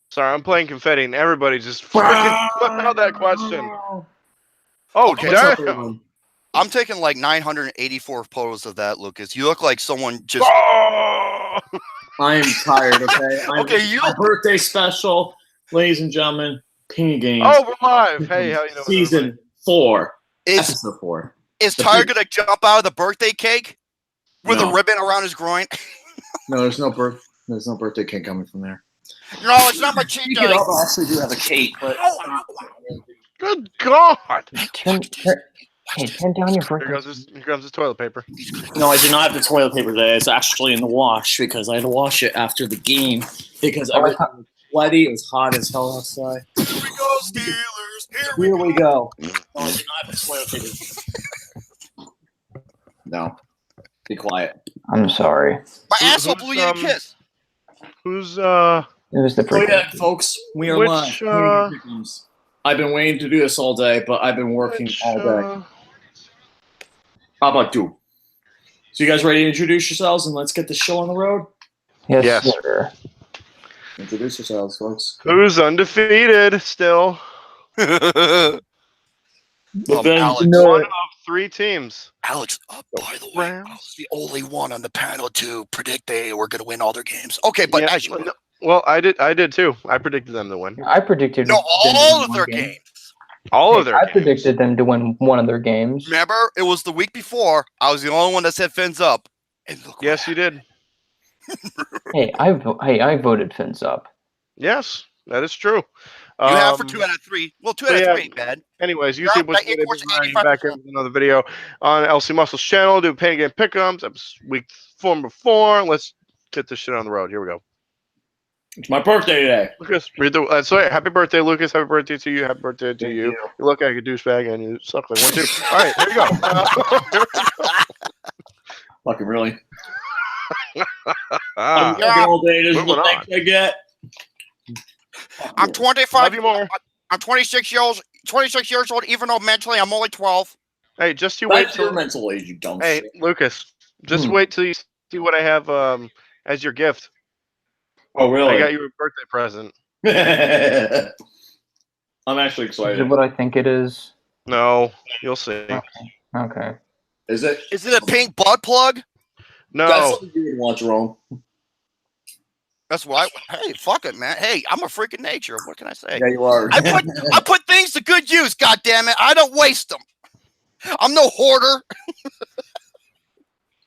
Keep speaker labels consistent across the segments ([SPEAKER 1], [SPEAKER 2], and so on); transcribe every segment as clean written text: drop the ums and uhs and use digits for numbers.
[SPEAKER 1] Sorry, I'm playing confetti, and everybody just freaking flip out that question. Oh,
[SPEAKER 2] Okay,
[SPEAKER 1] damn!
[SPEAKER 2] I'm taking like 984 photos of that, Lucas. You look like someone just.
[SPEAKER 1] Oh!
[SPEAKER 3] I am tired. Okay.
[SPEAKER 2] Okay,
[SPEAKER 3] my birthday special, ladies and gentlemen. Ping Games.
[SPEAKER 1] Oh, we're live. Hey, how you doing?
[SPEAKER 3] Season 4, episode 4.
[SPEAKER 2] Is Tyler gonna jump out of the birthday cake with a ribbon around his groin?
[SPEAKER 3] No, there's no birthday cake coming from there.
[SPEAKER 2] No, it's not my cheat day.
[SPEAKER 3] I actually do have a cake, but
[SPEAKER 1] Good God!
[SPEAKER 4] Turn down your birthday.
[SPEAKER 1] Here comes his toilet paper.
[SPEAKER 3] no, I do not have the toilet paper today. It's actually in the wash because I had to wash it after the game because everything was sweaty. It was hot as hell outside.
[SPEAKER 2] Here we go, Steelers.
[SPEAKER 3] Here we go. No, I do not have the toilet paper. No. Be quiet.
[SPEAKER 4] I'm sorry.
[SPEAKER 2] My asshole blew you a kiss.
[SPEAKER 1] Who's
[SPEAKER 4] It was the
[SPEAKER 3] Oh yeah, folks, we are live.
[SPEAKER 1] Pickems.
[SPEAKER 3] I've been waiting to do this all day, but I've been working all day. How about you? So you guys ready to introduce yourselves and let's get the show on the road?
[SPEAKER 4] Yes,
[SPEAKER 1] Yes.
[SPEAKER 4] sir.
[SPEAKER 3] Introduce yourselves, folks.
[SPEAKER 1] Who's undefeated still?
[SPEAKER 3] But then,
[SPEAKER 2] Alex.
[SPEAKER 1] One of 3 teams.
[SPEAKER 2] Alex, by the way, I was the only one on the panel to predict they were going to win all their games. Okay, but
[SPEAKER 1] Yeah,
[SPEAKER 2] as you
[SPEAKER 1] well, I did too. I predicted them to win.
[SPEAKER 4] I predicted
[SPEAKER 2] no,
[SPEAKER 4] them to
[SPEAKER 2] all
[SPEAKER 4] win
[SPEAKER 2] of
[SPEAKER 4] one
[SPEAKER 2] their
[SPEAKER 4] game.
[SPEAKER 2] games.
[SPEAKER 1] All of their
[SPEAKER 4] I
[SPEAKER 1] games.
[SPEAKER 4] predicted them to win one of their games.
[SPEAKER 2] Remember, it was the week before. I was the only one that said fins up. And look
[SPEAKER 1] Yes, you did.
[SPEAKER 4] Hey, I voted Fins up.
[SPEAKER 1] Yes, that is true.
[SPEAKER 2] You have for 2 out of 3. Well, 2 out of 3 ain't bad.
[SPEAKER 1] Anyways,
[SPEAKER 2] You're
[SPEAKER 1] YouTube
[SPEAKER 2] up
[SPEAKER 1] was
[SPEAKER 2] by 85%.
[SPEAKER 1] back in with another video on LC Muscle's channel. Do Pain Game Pickems. That was week 4 before. Let's get this shit on the road. Here we go.
[SPEAKER 3] it's my birthday today.
[SPEAKER 1] Lucas, read the. Happy birthday, Lucas. Happy birthday to you. Happy birthday to you. You look like a douchebag and you suck like one too. All right, here we go. Here we go.
[SPEAKER 3] Fucking really.
[SPEAKER 1] Ah,
[SPEAKER 3] I'm working all day. This is
[SPEAKER 1] moving
[SPEAKER 3] what
[SPEAKER 1] on.
[SPEAKER 3] I get.
[SPEAKER 2] I'm 25.
[SPEAKER 1] Love you more.
[SPEAKER 2] I'm 26 years old, even though mentally I'm only 12.
[SPEAKER 1] Hey, just you wait
[SPEAKER 3] That's your
[SPEAKER 1] till.
[SPEAKER 3] mental age, you dumb
[SPEAKER 1] Hey,
[SPEAKER 3] shit.
[SPEAKER 1] Lucas, just wait till you see what I have as your gift.
[SPEAKER 3] Oh, really?
[SPEAKER 1] I got you a birthday present.
[SPEAKER 3] I'm actually
[SPEAKER 4] Is
[SPEAKER 3] excited.
[SPEAKER 4] it what I think it is?
[SPEAKER 1] No, you'll see.
[SPEAKER 4] Okay.
[SPEAKER 3] Is it?
[SPEAKER 2] Is it a pink butt plug?
[SPEAKER 1] No.
[SPEAKER 3] That's something you would want, Jerome.
[SPEAKER 2] That's why. Hey, fuck it, man. Hey, I'm a freak of nature. What can I say?
[SPEAKER 3] Yeah, you are.
[SPEAKER 2] I put things to good use. God damn it! I don't waste them. I'm no hoarder.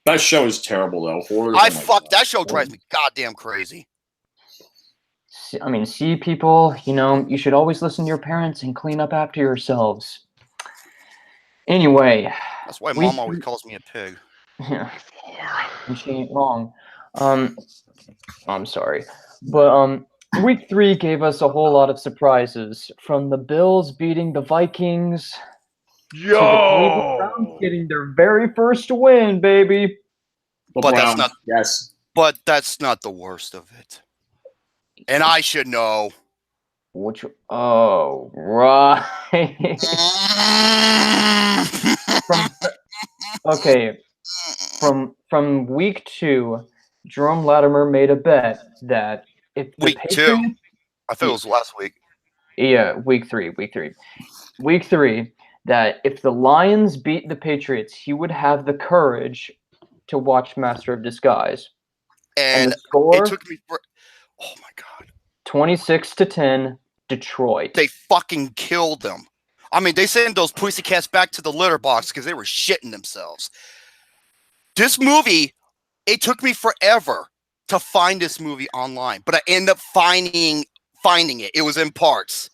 [SPEAKER 3] That show is terrible, though. Horror.
[SPEAKER 2] That show drives me goddamn crazy.
[SPEAKER 4] I mean, see, people, you should always listen to your parents and clean up after yourselves. Anyway.
[SPEAKER 2] That's why Mom always calls me a pig.
[SPEAKER 4] Yeah. And she ain't wrong. I'm sorry. But week 3 gave us a whole lot of surprises. From the Bills beating the Vikings to the Cleveland Browns getting their very first win, baby.
[SPEAKER 2] But that's not
[SPEAKER 3] Yes.
[SPEAKER 2] But that's not the worst of it. And I should know.
[SPEAKER 4] Oh, right. Okay. From week 2, Jerome Latimer made a bet that if the
[SPEAKER 2] Week 2? I thought it was last week.
[SPEAKER 4] Yeah, week 3. Week 3, that if the Lions beat the Patriots, he would have the courage to watch Master of Disguise.
[SPEAKER 2] And
[SPEAKER 4] the score,
[SPEAKER 2] it took me for... Oh, my God.
[SPEAKER 4] 26-10, Detroit.
[SPEAKER 2] They fucking killed them. I mean, they sent those pussycats back to the litter box because they were shitting themselves. This movie, it took me forever to find this movie online, but I ended up finding it. It was in parts.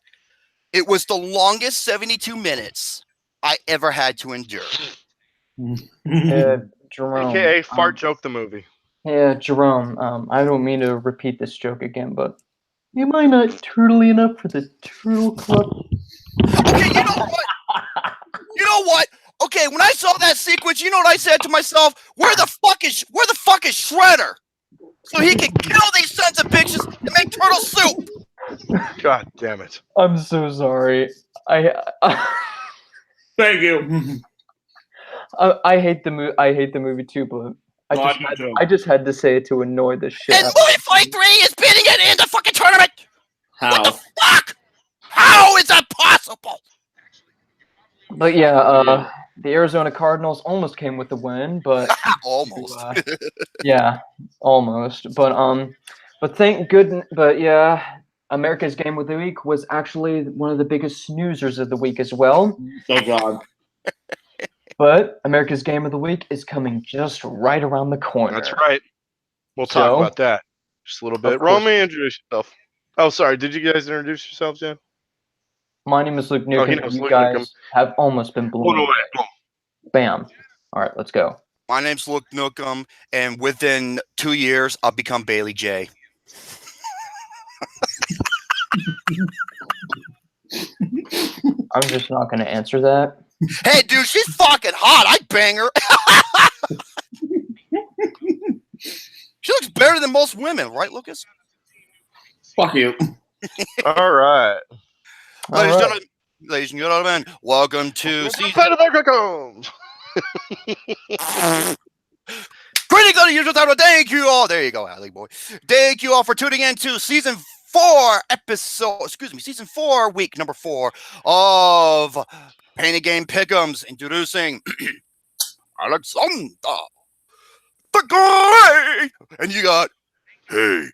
[SPEAKER 2] It was the longest 72 minutes I ever had to endure.
[SPEAKER 4] Jerome.
[SPEAKER 1] AKA Fart Joke the movie.
[SPEAKER 4] Yeah, Jerome, I don't mean to repeat this joke again, but am I not turtly enough for the Turtle Club?
[SPEAKER 2] Okay, you know what? Okay, when I saw that sequence, you know what I said to myself? Where the fuck is Shredder? So he can kill these sons of bitches and make turtle soup.
[SPEAKER 1] God damn it!
[SPEAKER 4] I'm so sorry.
[SPEAKER 3] Thank you.
[SPEAKER 4] I hate the movie. I hate the movie too, but I just had to say it to annoy the shit.
[SPEAKER 2] And movie fight 3 is beating it in the fucking tournament.
[SPEAKER 3] How?
[SPEAKER 2] What the fuck? How is that possible?
[SPEAKER 4] But yeah, the Arizona Cardinals almost came with the win, but
[SPEAKER 2] Almost.
[SPEAKER 4] yeah, almost. But thank goodness. But yeah, America's Game of the Week was actually one of the biggest snoozers of the week as well.
[SPEAKER 3] Oh God.
[SPEAKER 4] But America's Game of the Week is coming just right around the corner.
[SPEAKER 1] That's right. We'll talk
[SPEAKER 4] So,
[SPEAKER 1] about that just a little bit.
[SPEAKER 4] of course.
[SPEAKER 1] Romy, introduce yourself. Oh, sorry. Did you guys introduce yourselves yet?
[SPEAKER 4] My name is Luke
[SPEAKER 1] Oh, he
[SPEAKER 4] Newcomb.
[SPEAKER 1] knows
[SPEAKER 4] You
[SPEAKER 1] Luke
[SPEAKER 4] guys
[SPEAKER 1] Newcomb.
[SPEAKER 4] have almost been blown
[SPEAKER 1] Blown
[SPEAKER 4] away.
[SPEAKER 1] away. Boom.
[SPEAKER 4] Bam. All right, let's go.
[SPEAKER 2] My name's Luke Nookum, and within 2 years, I'll become Bailey J.
[SPEAKER 4] I'm just not going to answer that.
[SPEAKER 2] Hey, dude, she's fucking hot. I'd bang her. She looks better than most women, right, Lucas?
[SPEAKER 3] Fuck you.
[SPEAKER 1] All right.
[SPEAKER 2] Ladies and gentlemen, welcome to season.
[SPEAKER 1] Fight of the Pickems.
[SPEAKER 2] Critical usual title. Thank you all. There you go, Alley boy. Thank you all for tuning in to season 4, season 4, week number 4 of Painted Game Pickems. Introducing Alexander, the guy, and you got, hey,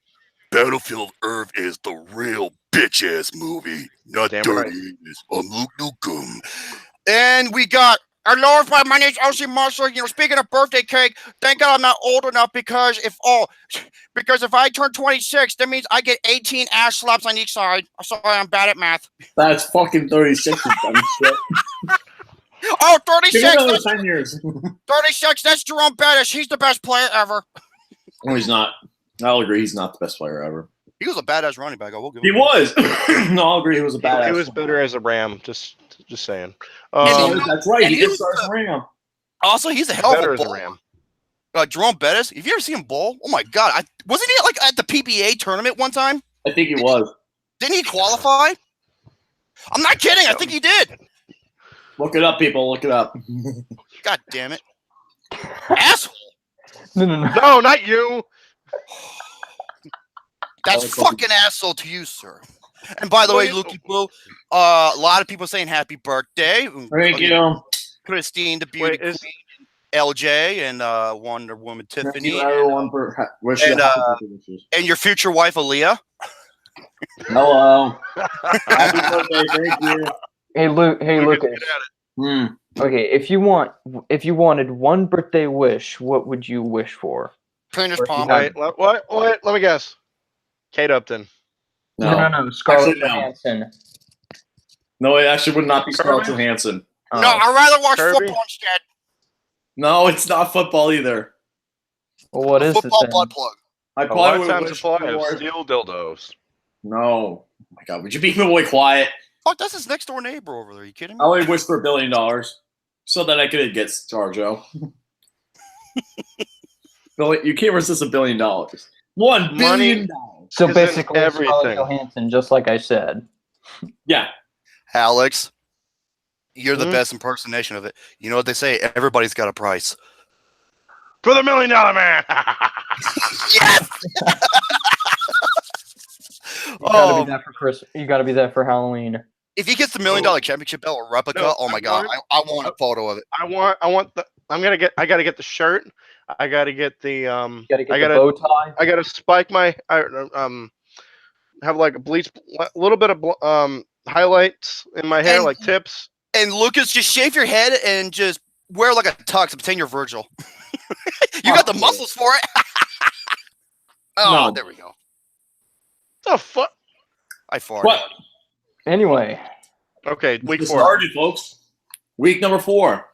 [SPEAKER 2] Battlefield Earth is the real bitch ass movie, not
[SPEAKER 1] Damn
[SPEAKER 2] dirty.
[SPEAKER 1] right.
[SPEAKER 2] I'm Luke Nukem, and we got. Hello, everybody. My name's Elsie Marshall. You know, speaking of birthday cake, thank God I'm not old enough because if I turn 26, that means I get 18 ass slaps on each side. I'm sorry, I'm bad at math.
[SPEAKER 3] That's fucking 36. You dumb shit.
[SPEAKER 2] Oh,
[SPEAKER 3] Give
[SPEAKER 2] 36.
[SPEAKER 3] it another
[SPEAKER 2] That's,
[SPEAKER 3] 10 years.
[SPEAKER 2] 36. That's Jerome Bettis. He's the best player ever.
[SPEAKER 3] No, he's not. I'll agree. He's not the best player ever.
[SPEAKER 2] He was a badass running back. I will give
[SPEAKER 3] He
[SPEAKER 2] him.
[SPEAKER 3] was. No, I'll agree. He was a badass.
[SPEAKER 1] He was better as a Ram. Just saying.
[SPEAKER 3] That's right.
[SPEAKER 2] and
[SPEAKER 3] He
[SPEAKER 2] he
[SPEAKER 3] did
[SPEAKER 2] was
[SPEAKER 3] start as a Ram.
[SPEAKER 2] Also, he's a hell of
[SPEAKER 1] better
[SPEAKER 2] a
[SPEAKER 1] as a
[SPEAKER 2] bowler.
[SPEAKER 1] Ram.
[SPEAKER 2] Jerome Bettis. Have you ever seen him bowl? Oh my God! Wasn't he at the PBA tournament one time?
[SPEAKER 3] I think he was.
[SPEAKER 2] Didn't he qualify? I'm not kidding. I think he did.
[SPEAKER 3] Look it up, people. Look it up.
[SPEAKER 2] God damn it, asshole!
[SPEAKER 4] No.
[SPEAKER 1] No, not you.
[SPEAKER 2] That's fucking asshole to you, sir. And by the way, Lukey Boo, a lot of people saying happy birthday.
[SPEAKER 3] Thank you.
[SPEAKER 2] Christine, the beauty queen, LJ, and Wonder Woman
[SPEAKER 3] Thank
[SPEAKER 2] Tiffany,
[SPEAKER 3] you, everyone, for wishing
[SPEAKER 2] and,
[SPEAKER 3] happy birthday wishes.
[SPEAKER 2] and your future wife, Aaliyah.
[SPEAKER 3] Hello. Happy birthday. Thank you.
[SPEAKER 4] Hey, Luke. Hey,
[SPEAKER 1] Lucas,
[SPEAKER 4] Lucas.
[SPEAKER 1] get at it.
[SPEAKER 4] Okay, if you wanted one birthday wish, what would you wish for?
[SPEAKER 2] Penis
[SPEAKER 4] Or if you
[SPEAKER 2] palm.
[SPEAKER 4] had-
[SPEAKER 1] Wait, what? Let me guess. Kate Upton.
[SPEAKER 4] No. Scarlett
[SPEAKER 3] Actually, no.
[SPEAKER 4] Johansson.
[SPEAKER 3] No, it actually would not be Scarlett Johansson.
[SPEAKER 4] Oh.
[SPEAKER 2] No, I'd rather watch
[SPEAKER 1] Kirby?
[SPEAKER 2] football instead.
[SPEAKER 3] No, it's not football either.
[SPEAKER 4] Well, what is
[SPEAKER 2] Football
[SPEAKER 4] it then?
[SPEAKER 2] blood plug.
[SPEAKER 3] I
[SPEAKER 1] A
[SPEAKER 3] probably would
[SPEAKER 1] lifetime
[SPEAKER 3] wish
[SPEAKER 1] supply of
[SPEAKER 3] for...
[SPEAKER 1] steel dildos.
[SPEAKER 3] No. Oh my God, would you be the boy quiet?
[SPEAKER 2] Fuck, that's his next door neighbor over there. Are you kidding me?
[SPEAKER 3] I only wish for $1 billion so that I could get ScarJo. You can't resist $1 billion. $1 billion.
[SPEAKER 4] So
[SPEAKER 1] Isn't
[SPEAKER 4] basically, Scarlett
[SPEAKER 1] everything.
[SPEAKER 4] Johansson, just like I said.
[SPEAKER 3] Yeah.
[SPEAKER 2] Alex, you're the
[SPEAKER 1] Hmm?
[SPEAKER 2] best impersonation of it. You know what they say? Everybody's got a price.
[SPEAKER 1] For the $1 Million Man.
[SPEAKER 2] Yes!
[SPEAKER 4] You gotta be that for Christmas. You gotta be that for Halloween.
[SPEAKER 2] If he gets the $1 million championship belt or replica,
[SPEAKER 1] No,
[SPEAKER 2] oh my
[SPEAKER 1] I
[SPEAKER 2] God,
[SPEAKER 1] want-
[SPEAKER 2] I want a photo of it.
[SPEAKER 1] I want the. I gotta get the shirt. I gotta get the
[SPEAKER 4] You gotta get
[SPEAKER 1] I
[SPEAKER 4] the
[SPEAKER 1] gotta
[SPEAKER 4] bow tie.
[SPEAKER 1] I gotta spike my have like a bleach, a little bit of highlights in my hair,
[SPEAKER 2] And-
[SPEAKER 1] like tips.
[SPEAKER 2] And Lucas, just shave your head and just wear like a tux. Pretend you're Virgil. You got the muscles for it. Oh,
[SPEAKER 3] No.
[SPEAKER 2] there we go.
[SPEAKER 1] The fuck?
[SPEAKER 2] I farted.
[SPEAKER 3] What?
[SPEAKER 4] Anyway,
[SPEAKER 1] Okay, week
[SPEAKER 3] It
[SPEAKER 1] 4.
[SPEAKER 3] started, folks. Week number 4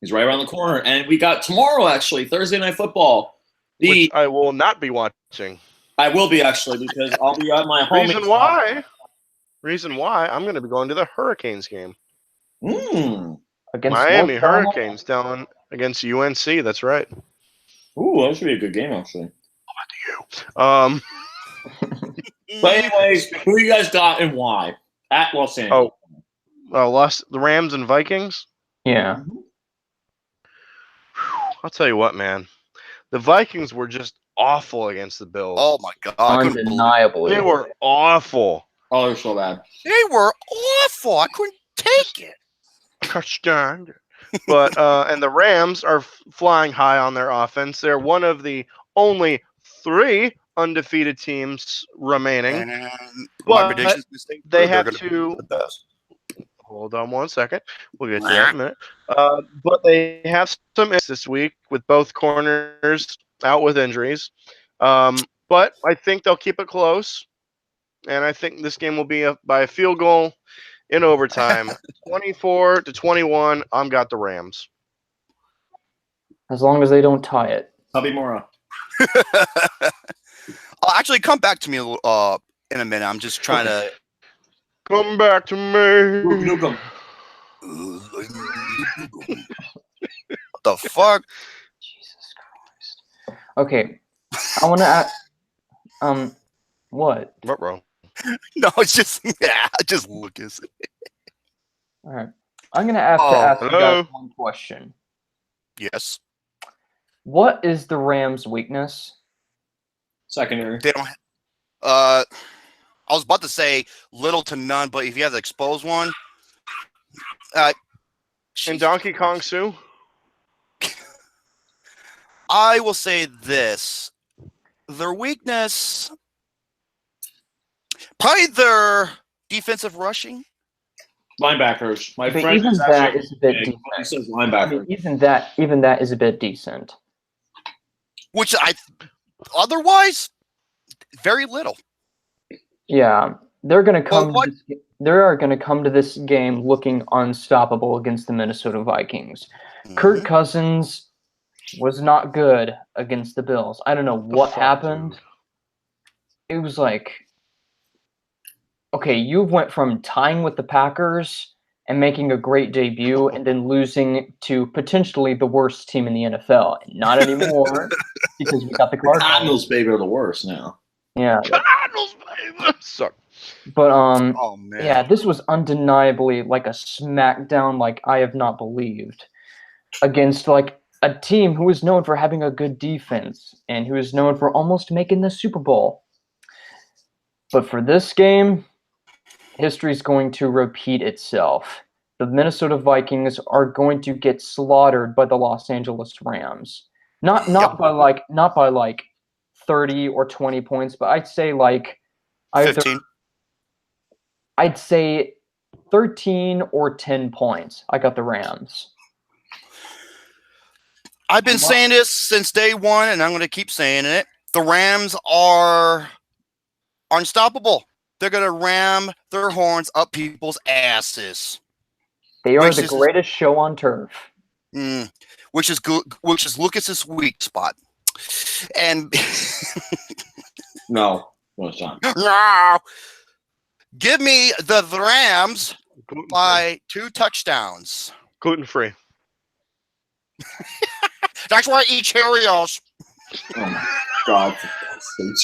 [SPEAKER 3] is right around the corner, and we got tomorrow actually Thursday Night Football.
[SPEAKER 1] Which I will not be watching.
[SPEAKER 3] I will be actually because I'll be at my home.
[SPEAKER 1] Reason why I'm going to be going to the Hurricanes game.
[SPEAKER 4] against
[SPEAKER 1] Miami
[SPEAKER 4] North Carolina.
[SPEAKER 1] Hurricanes down against UNC. That's right.
[SPEAKER 3] Ooh, that should be a good game actually.
[SPEAKER 1] Um.
[SPEAKER 3] But anyways, who you guys got and why at Los Angeles?
[SPEAKER 1] Lost the Rams and Vikings.
[SPEAKER 4] Yeah.
[SPEAKER 1] I'll tell you what, man. The Vikings were just awful against the Bills.
[SPEAKER 2] Oh my God, I couldn't believe it.
[SPEAKER 4] Undeniably.
[SPEAKER 1] They were awful.
[SPEAKER 3] Oh, they're so bad.
[SPEAKER 2] They were awful. I couldn't take it.
[SPEAKER 1] Touchdown. But and the Rams are flying high on their offense. They're one of the only 3 undefeated teams remaining.
[SPEAKER 2] And my
[SPEAKER 1] But
[SPEAKER 2] predictions mistake.
[SPEAKER 1] they
[SPEAKER 2] They're
[SPEAKER 1] have
[SPEAKER 2] gonna be
[SPEAKER 1] to
[SPEAKER 2] the best.
[SPEAKER 1] hold on one second. We'll get to that in a minute. But they have some issues this week with both corners out with injuries. But I think they'll keep it close, and I think this game will be by a field goal in overtime, 24-21. I'm got the Rams.
[SPEAKER 4] As long as they don't tie it.
[SPEAKER 3] Tubby Mora.
[SPEAKER 2] I'll actually come back to me in a minute. I'm just trying to.
[SPEAKER 1] Come back to me.
[SPEAKER 3] Nukem.
[SPEAKER 2] What the fuck?
[SPEAKER 4] Jesus Christ. Okay. I want to ask. What?
[SPEAKER 1] What, bro?
[SPEAKER 2] No, it's just just Lucas.
[SPEAKER 4] All right. I'm gonna have to ask you
[SPEAKER 1] hello?
[SPEAKER 4] guys one question.
[SPEAKER 2] Yes,
[SPEAKER 4] What is the Rams' weakness?
[SPEAKER 3] Secondary.
[SPEAKER 2] they don't. I was about to say little to none, but if you have to expose one,
[SPEAKER 1] And
[SPEAKER 2] Jesus
[SPEAKER 1] Donkey Kong
[SPEAKER 2] Christ.
[SPEAKER 1] Sue?
[SPEAKER 2] I will say this: their weakness, probably their defensive rushing.
[SPEAKER 3] Linebackers. My
[SPEAKER 4] But
[SPEAKER 3] friend
[SPEAKER 4] even
[SPEAKER 3] is
[SPEAKER 4] that
[SPEAKER 3] actually
[SPEAKER 4] is a bit
[SPEAKER 3] big.
[SPEAKER 4] decent.
[SPEAKER 3] He says
[SPEAKER 4] I
[SPEAKER 3] linebacker.
[SPEAKER 4] mean, even that is a bit decent.
[SPEAKER 2] Which otherwise, very little.
[SPEAKER 4] Yeah, they're gonna come.
[SPEAKER 2] what-
[SPEAKER 4] They are gonna come to this game looking unstoppable against the Minnesota Vikings. Kirk
[SPEAKER 2] Mhm.
[SPEAKER 4] Cousins was not good against the Bills. I don't know what
[SPEAKER 1] fuck,
[SPEAKER 4] happened.
[SPEAKER 1] dude?
[SPEAKER 4] It was like, okay, you went from tying with the Packers and making a great debut and then losing to potentially the worst team in the NFL. Not anymore, because we got the Cardinals.
[SPEAKER 3] Cardinals, baby, are the worst now.
[SPEAKER 4] Yeah,
[SPEAKER 1] Cardinals, baby. Suck.
[SPEAKER 4] but
[SPEAKER 2] Oh man.
[SPEAKER 4] yeah, this was undeniably like a smackdown like I have not believed against like a team who is known for having a good defense and who is known for almost making the Super Bowl. But for this game, history is going to repeat itself. The Minnesota Vikings are going to get slaughtered by the Los Angeles Rams. Not by like 30 or 20 points, but I'd say like
[SPEAKER 2] 15.
[SPEAKER 4] I'd say 13 or 10 points. I got the Rams.
[SPEAKER 2] I've been saying this since day one, and I'm going to keep saying it. The Rams are unstoppable. They're going to ram their horns up people's asses.
[SPEAKER 4] They are
[SPEAKER 2] Which
[SPEAKER 4] the
[SPEAKER 2] is-
[SPEAKER 4] greatest show on turf.
[SPEAKER 2] Which is good. Which is Lucas's weak spot. And
[SPEAKER 3] No, it's not.
[SPEAKER 2] no, give me the Rams by 2 touchdowns.
[SPEAKER 1] Gluten free.
[SPEAKER 2] That's why I eat Cheerios.
[SPEAKER 3] Oh my god.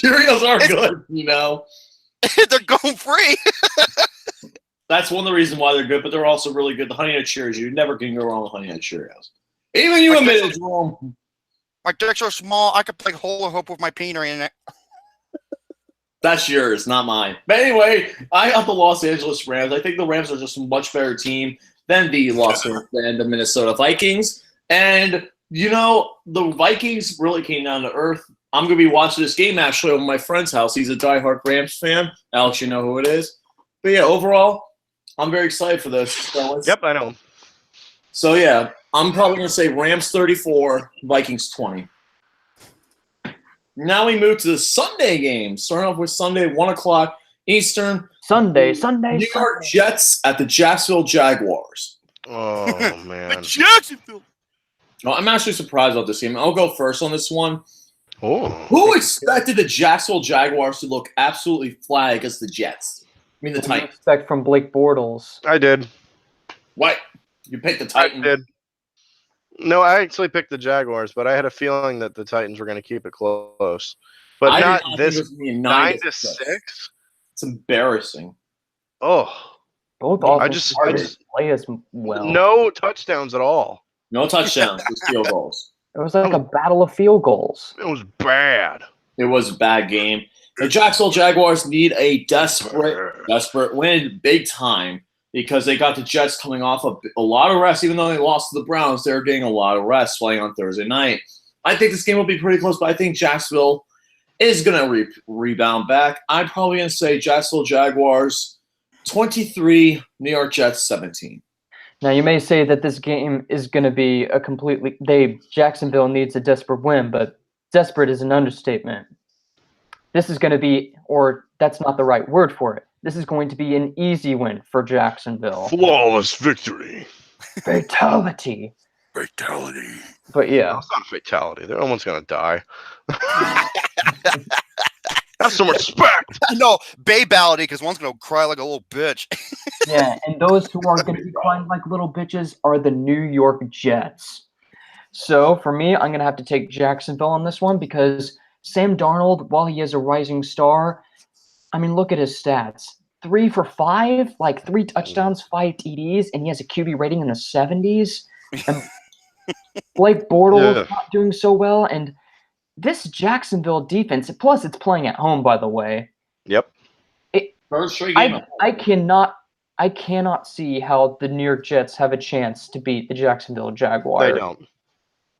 [SPEAKER 3] Cheerios are good, you know.
[SPEAKER 2] They're going free.
[SPEAKER 3] That's one of the reasons why they're good, but they're also really good. The Honey Nut Cheerios, you never can go wrong with Honey Nut Cheerios. Even you
[SPEAKER 2] Like
[SPEAKER 3] admit
[SPEAKER 2] this-
[SPEAKER 3] it's wrong.
[SPEAKER 2] My dicks are small. I could play hula hoop with my peanut in it.
[SPEAKER 3] That's yours, not mine. But anyway, I got the Los Angeles Rams. I think the Rams are just a much better team than the the Minnesota Vikings. And you know, the Vikings really came down to earth. I'm gonna be watching this game actually over my friend's house. He's a diehard Rams fan. Alex, you know who it is. But yeah, overall, I'm very excited for this.
[SPEAKER 1] Yep, I know.
[SPEAKER 3] So yeah, I'm probably gonna say Rams 34, Vikings 20. Now we move to the Sunday game. Starting off with Sunday, 1 o'clock Eastern.
[SPEAKER 4] Sunday.
[SPEAKER 3] New York Jets at the Jacksonville Jaguars.
[SPEAKER 1] Oh man.
[SPEAKER 2] Jacksonville.
[SPEAKER 3] No, I'm actually surprised about this game. I'll go first on this one.
[SPEAKER 1] Oh.
[SPEAKER 3] Who expected the Jacksonville Jaguars to look absolutely flat against the Jets? I mean, the
[SPEAKER 4] What do you
[SPEAKER 3] Titans.
[SPEAKER 4] expect from Blake Bortles?
[SPEAKER 1] I did.
[SPEAKER 3] What? You picked the
[SPEAKER 1] I
[SPEAKER 3] Titans?
[SPEAKER 1] did. No, I actually picked the Jaguars, but I had a feeling that the Titans were going to keep it close. But
[SPEAKER 3] I did
[SPEAKER 1] not
[SPEAKER 3] think it
[SPEAKER 1] this
[SPEAKER 3] was gonna be a
[SPEAKER 1] 9-6.
[SPEAKER 3] It's embarrassing.
[SPEAKER 1] Oh,
[SPEAKER 4] Both
[SPEAKER 1] I
[SPEAKER 4] offenses
[SPEAKER 1] just-
[SPEAKER 4] didn't play as well.
[SPEAKER 1] no touchdowns at all.
[SPEAKER 3] No touchdowns, just field goals.
[SPEAKER 4] It was like a battle of field goals.
[SPEAKER 1] It was bad.
[SPEAKER 3] It was a bad game. The Jacksonville Jaguars need a desperate win, big time, because they got the Jets coming off a lot of rest. Even though they lost to the Browns, they're getting a lot of rest playing on Thursday night. I think this game will be pretty close, but I think Jacksonville is going to rebound back. I'm probably going to say Jacksonville Jaguars 23, New York Jets 17.
[SPEAKER 4] Now, you may say that this game is going to be a completely – Jacksonville needs a desperate win, but desperate is an understatement. This is going to be – or that's not the right word for it. This is going to be an easy win for Jacksonville.
[SPEAKER 1] Flawless victory.
[SPEAKER 4] Fatality.
[SPEAKER 2] Fatality.
[SPEAKER 4] But, yeah.
[SPEAKER 1] No, it's not a fatality. No one's going to die. Have some respect.
[SPEAKER 2] No, babality, because one's going to cry like a little bitch.
[SPEAKER 4] Yeah, and those who are going to be crying like little bitches are the New York Jets. So, for me, I'm going to have to take Jacksonville on this one because Sam Darnold, while he is a rising star, I mean, look at his stats. 3 for 5, like 3 touchdowns, 5 TDs, and he has a QB rating in the 70s. And Blake Bortles not doing so well, and this Jacksonville defense, plus it's playing at home, by the way.
[SPEAKER 1] Yep.
[SPEAKER 3] First straight game.
[SPEAKER 4] I cannot see how the New York Jets have a chance to beat the Jacksonville Jaguars.
[SPEAKER 1] They don't.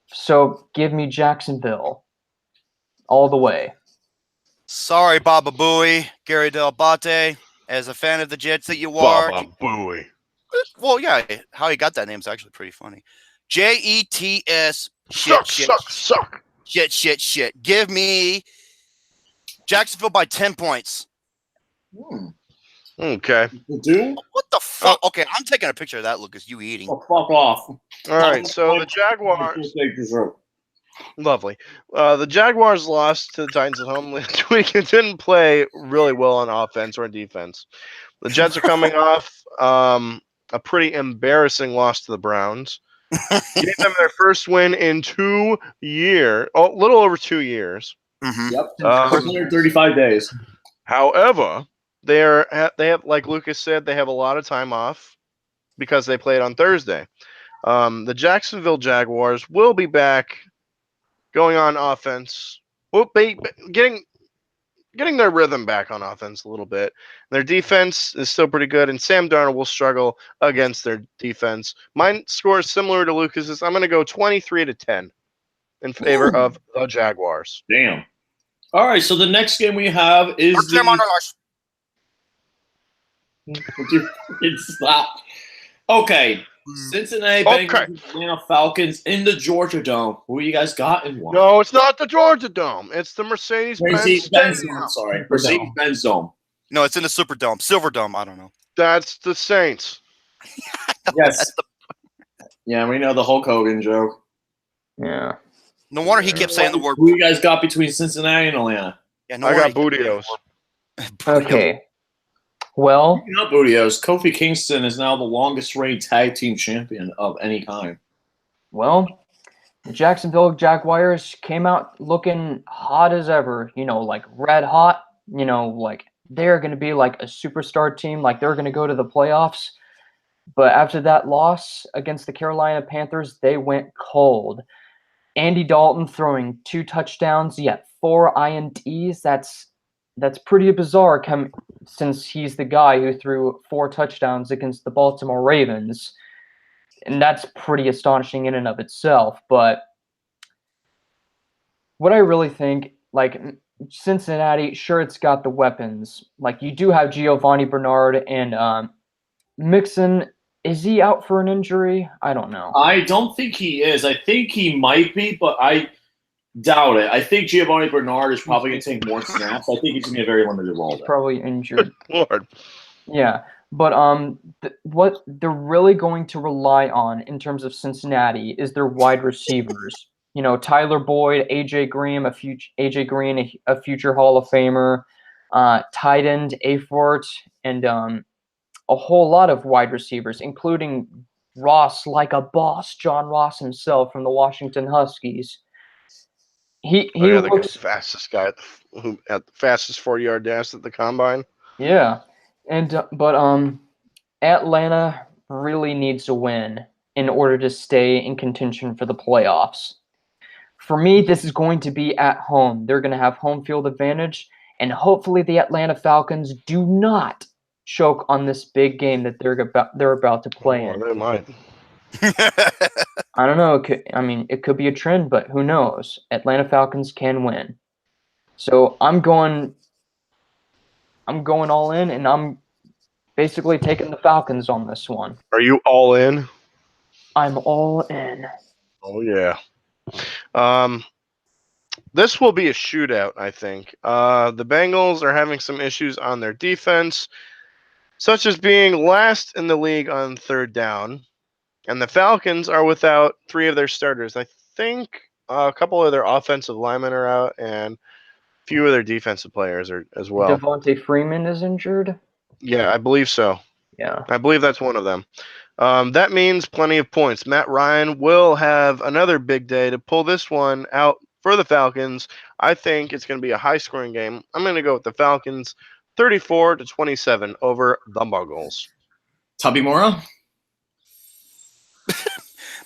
[SPEAKER 4] So give me Jacksonville all the way.
[SPEAKER 2] Sorry, Baba Booey, Gary Del Bate. As a fan of the Jets that you are.
[SPEAKER 1] Baba Booey.
[SPEAKER 2] Well, yeah, how he got that name is actually pretty funny. Jets. Shit. Give me Jacksonville by 10 points.
[SPEAKER 1] Okay.
[SPEAKER 3] You do?
[SPEAKER 2] What the fuck? Okay, I'm taking a picture of that, Lucas. You eating.
[SPEAKER 3] Oh, fuck off.
[SPEAKER 1] All right, so the Jaguars. Lovely. The Jaguars lost to the Titans at home last week and didn't play really well on offense or defense. The Jets are coming off a pretty embarrassing loss to the Browns. Gave them their first win in 2 years, a little over 2 years.
[SPEAKER 2] Mm-hmm.
[SPEAKER 3] Yep. 135 days.
[SPEAKER 1] However, they have, like Lucas said, they have a lot of time off because they played on Thursday. The Jacksonville Jaguars will be back, going on offense. Will be getting their rhythm back on offense a little bit. Their defense is still pretty good, and Sam Darnold will struggle against their defense. My score is similar to Lucas's. I'm going to go 23-10 in favor of the Jaguars.
[SPEAKER 3] Damn. All right, so the next game we have is Stop. Okay, Cincinnati Bengals, Atlanta Falcons in the Georgia Dome. Who you guys got in one?
[SPEAKER 1] No, it's not the Georgia Dome. It's the Mercedes-Benz Stadium.
[SPEAKER 3] I'm sorry, Mercedes-Benz Dome.
[SPEAKER 2] No, it's in the Superdome. Silverdome, I don't know.
[SPEAKER 1] That's the Saints.
[SPEAKER 3] Yes. Yeah, we know the Hulk Hogan joke.
[SPEAKER 4] Yeah.
[SPEAKER 2] No wonder he kept saying the word.
[SPEAKER 3] Who you guys got between Cincinnati and Atlanta?
[SPEAKER 2] Yeah, no
[SPEAKER 1] I got
[SPEAKER 2] wonder he kept
[SPEAKER 1] Bootios.
[SPEAKER 2] saying the word.
[SPEAKER 4] Okay. Well,
[SPEAKER 3] Not Bootios. Kofi Kingston is now the longest reigning tag team champion of any kind.
[SPEAKER 4] Well, the Jacksonville Jaguars came out looking hot as ever, like red hot, like they're going to be like a superstar team, like they're going to go to the playoffs. But after that loss against the Carolina Panthers, they went cold. Andy Dalton throwing 2 touchdowns, yet 4 INTs. That's pretty bizarre since he's the guy who threw 4 touchdowns against the Baltimore Ravens. And that's pretty astonishing in and of itself. But what I really think, like Cincinnati, sure, it's got the weapons. Like you do have Giovanni Bernard and Mixon. Is he out for an injury? I don't know.
[SPEAKER 3] I don't think he is. I think he might be, but I doubt it. I think Giovanni Bernard is probably going to take more snaps. I think he's going to be a very limited role.
[SPEAKER 4] He's probably injured.
[SPEAKER 1] Lord.
[SPEAKER 4] Yeah, but what they're really going to rely on in terms of Cincinnati is their wide receivers. Tyler Boyd, AJ Green, a future Hall of Famer, tight end Afort, and a whole lot of wide receivers, including Ross, like a boss, John Ross himself from the Washington Huskies. He looks
[SPEAKER 1] the fastest guy at the fastest 40-yard dash at the combine.
[SPEAKER 4] Yeah, but Atlanta really needs to win in order to stay in contention for the playoffs. For me, this is going to be at home. They're going to have home field advantage, and hopefully the Atlanta Falcons do not choke on this big game that they're about to play in.
[SPEAKER 1] They might.
[SPEAKER 4] I don't know. It could be a trend, but who knows? Atlanta Falcons can win. So I'm going all in, and I'm basically taking the Falcons on this one.
[SPEAKER 1] Are you all in?
[SPEAKER 4] I'm all in.
[SPEAKER 1] Oh yeah. This will be a shootout, I think. The Bengals are having some issues on their defense, such as being last in the league on third down, and the Falcons are without 3 of their starters. I think a couple of their offensive linemen are out, and a few of their defensive players are as well.
[SPEAKER 4] Devontae Freeman is injured.
[SPEAKER 1] Yeah, I believe so.
[SPEAKER 4] Yeah.
[SPEAKER 1] I believe that's one of them. That means plenty of points. Matt Ryan will have another big day to pull this one out for the Falcons. I think it's going to be a high-scoring game. I'm going to go with the Falcons, 34-27 over the Muggles.
[SPEAKER 3] Tubby Mora?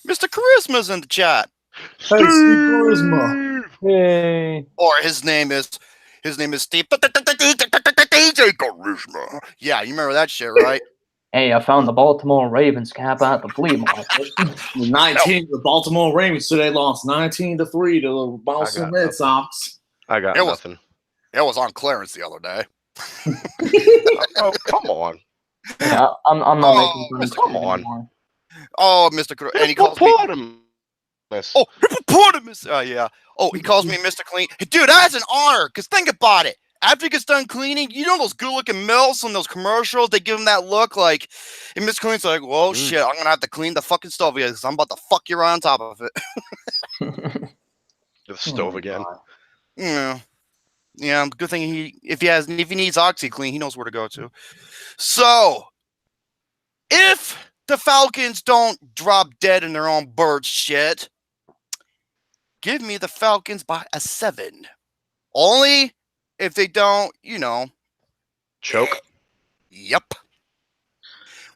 [SPEAKER 2] Mr. Charisma's in the chat.
[SPEAKER 3] Hey, Steve Charisma.
[SPEAKER 4] Yay.
[SPEAKER 2] Or his name is Steve DJ Charisma. Yeah, you remember that shit, right?
[SPEAKER 4] Hey, I found the Baltimore Ravens cap at the flea market.
[SPEAKER 3] 19, the Baltimore Ravens today lost 19-3 to the Boston Red
[SPEAKER 1] nothing.
[SPEAKER 3] Sox.
[SPEAKER 1] I got
[SPEAKER 2] It was-
[SPEAKER 1] nothing.
[SPEAKER 2] It was on clearance the other day.
[SPEAKER 1] Oh, come on.
[SPEAKER 4] Yeah, I'm not
[SPEAKER 2] Oh,
[SPEAKER 4] making fun
[SPEAKER 1] come
[SPEAKER 4] of it
[SPEAKER 1] on.
[SPEAKER 4] anymore.
[SPEAKER 2] Oh, Mr. And he calls me.
[SPEAKER 1] Hippopotamus.
[SPEAKER 2] Oh, hippopotamus. Yeah. Oh, he calls me Mr. Clean. Hey, dude, that's an honor. Because think about it. After he gets done cleaning, you know those good-looking milfs on those commercials? They give him that look like, and Mr. Clean's like, well, shit, I'm going to have to clean the fucking stove again because I'm about to fuck you right on top of it.
[SPEAKER 1] The stove again.
[SPEAKER 2] Yeah. Yeah, good thing if he needs OxyClean, he knows where to go to. So, if the Falcons don't drop dead in their own bird shit, give me the Falcons by a 7. Only if they don't,
[SPEAKER 1] Choke.
[SPEAKER 2] Yep.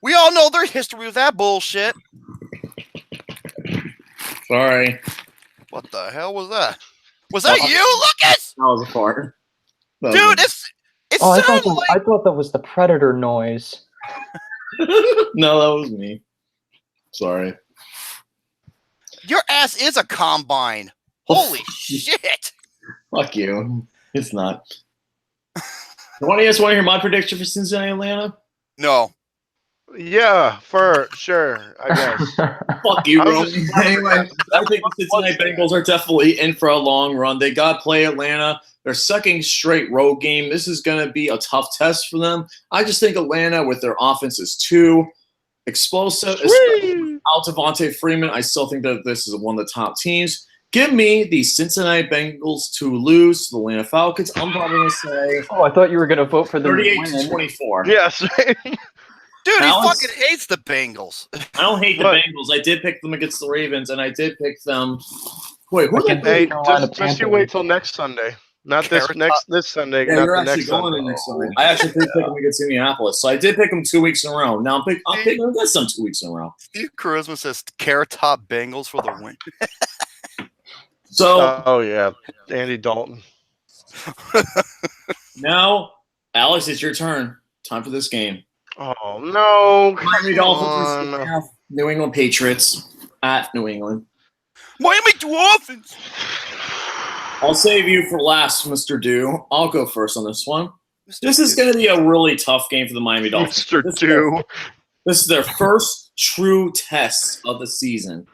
[SPEAKER 2] We all know their history with that bullshit.
[SPEAKER 3] Sorry.
[SPEAKER 2] What the hell was that? Was that you, Lucas?
[SPEAKER 3] That was a fart.
[SPEAKER 2] Dude, it
[SPEAKER 4] I
[SPEAKER 2] sounded like...
[SPEAKER 4] thought that was the predator noise.
[SPEAKER 3] No, that was me. Sorry.
[SPEAKER 2] Your ass is a combine. Holy shit.
[SPEAKER 3] Fuck you. It's not. You guys want to hear my prediction for Cincinnati, Atlanta?
[SPEAKER 2] No.
[SPEAKER 1] Yeah, for sure, I guess.
[SPEAKER 3] Fuck you,
[SPEAKER 1] I
[SPEAKER 3] bro.
[SPEAKER 1] was just-
[SPEAKER 3] Anyway, I think the Cincinnati Bengals are definitely in for a long run. They got to play Atlanta. Their second straight road game. This is going to be a tough test for them. I just think Atlanta, with their offense, is too explosive. Out Devontae Freeman, I still think that this is one of the top teams. Give me the Cincinnati Bengals to lose to the Atlanta Falcons. I'm probably going to say
[SPEAKER 4] Oh, I thought you were going to vote for the
[SPEAKER 3] 38-24.
[SPEAKER 1] Yes.
[SPEAKER 2] Dude,
[SPEAKER 3] Alex?
[SPEAKER 2] he fucking hates the Bengals.
[SPEAKER 3] I don't hate the
[SPEAKER 1] But-
[SPEAKER 3] Bengals. I did pick them against the Ravens, and I did pick them. Wait, who did I
[SPEAKER 1] Hey,
[SPEAKER 3] pick?
[SPEAKER 1] just you wait till next Sunday. Not this this Sunday.
[SPEAKER 3] Yeah,
[SPEAKER 1] not
[SPEAKER 3] you're
[SPEAKER 1] the
[SPEAKER 3] actually
[SPEAKER 1] next
[SPEAKER 3] going
[SPEAKER 1] Sunday.
[SPEAKER 3] there next Sunday. I actually did pick them against Indianapolis, so I did pick them 2 weeks in a row. Now I'm picking them against them 2 weeks in a row.
[SPEAKER 2] Steve Charisma says Carrot Top Bengals for the win.
[SPEAKER 3] So
[SPEAKER 1] Oh yeah, Andy Dalton.
[SPEAKER 3] now, Alex, it's your turn. Time for this game.
[SPEAKER 1] Oh no!
[SPEAKER 3] Miami
[SPEAKER 1] Come
[SPEAKER 3] Dolphins
[SPEAKER 1] on.
[SPEAKER 3] versus New England Patriots at New England.
[SPEAKER 2] Miami Dolphins.
[SPEAKER 3] I'll save you for last, Mr. Dew. I'll go first on this one. This is going to be a really tough game for the Miami Dolphins.
[SPEAKER 1] Mr. Dew.
[SPEAKER 3] This is their first true test of the season.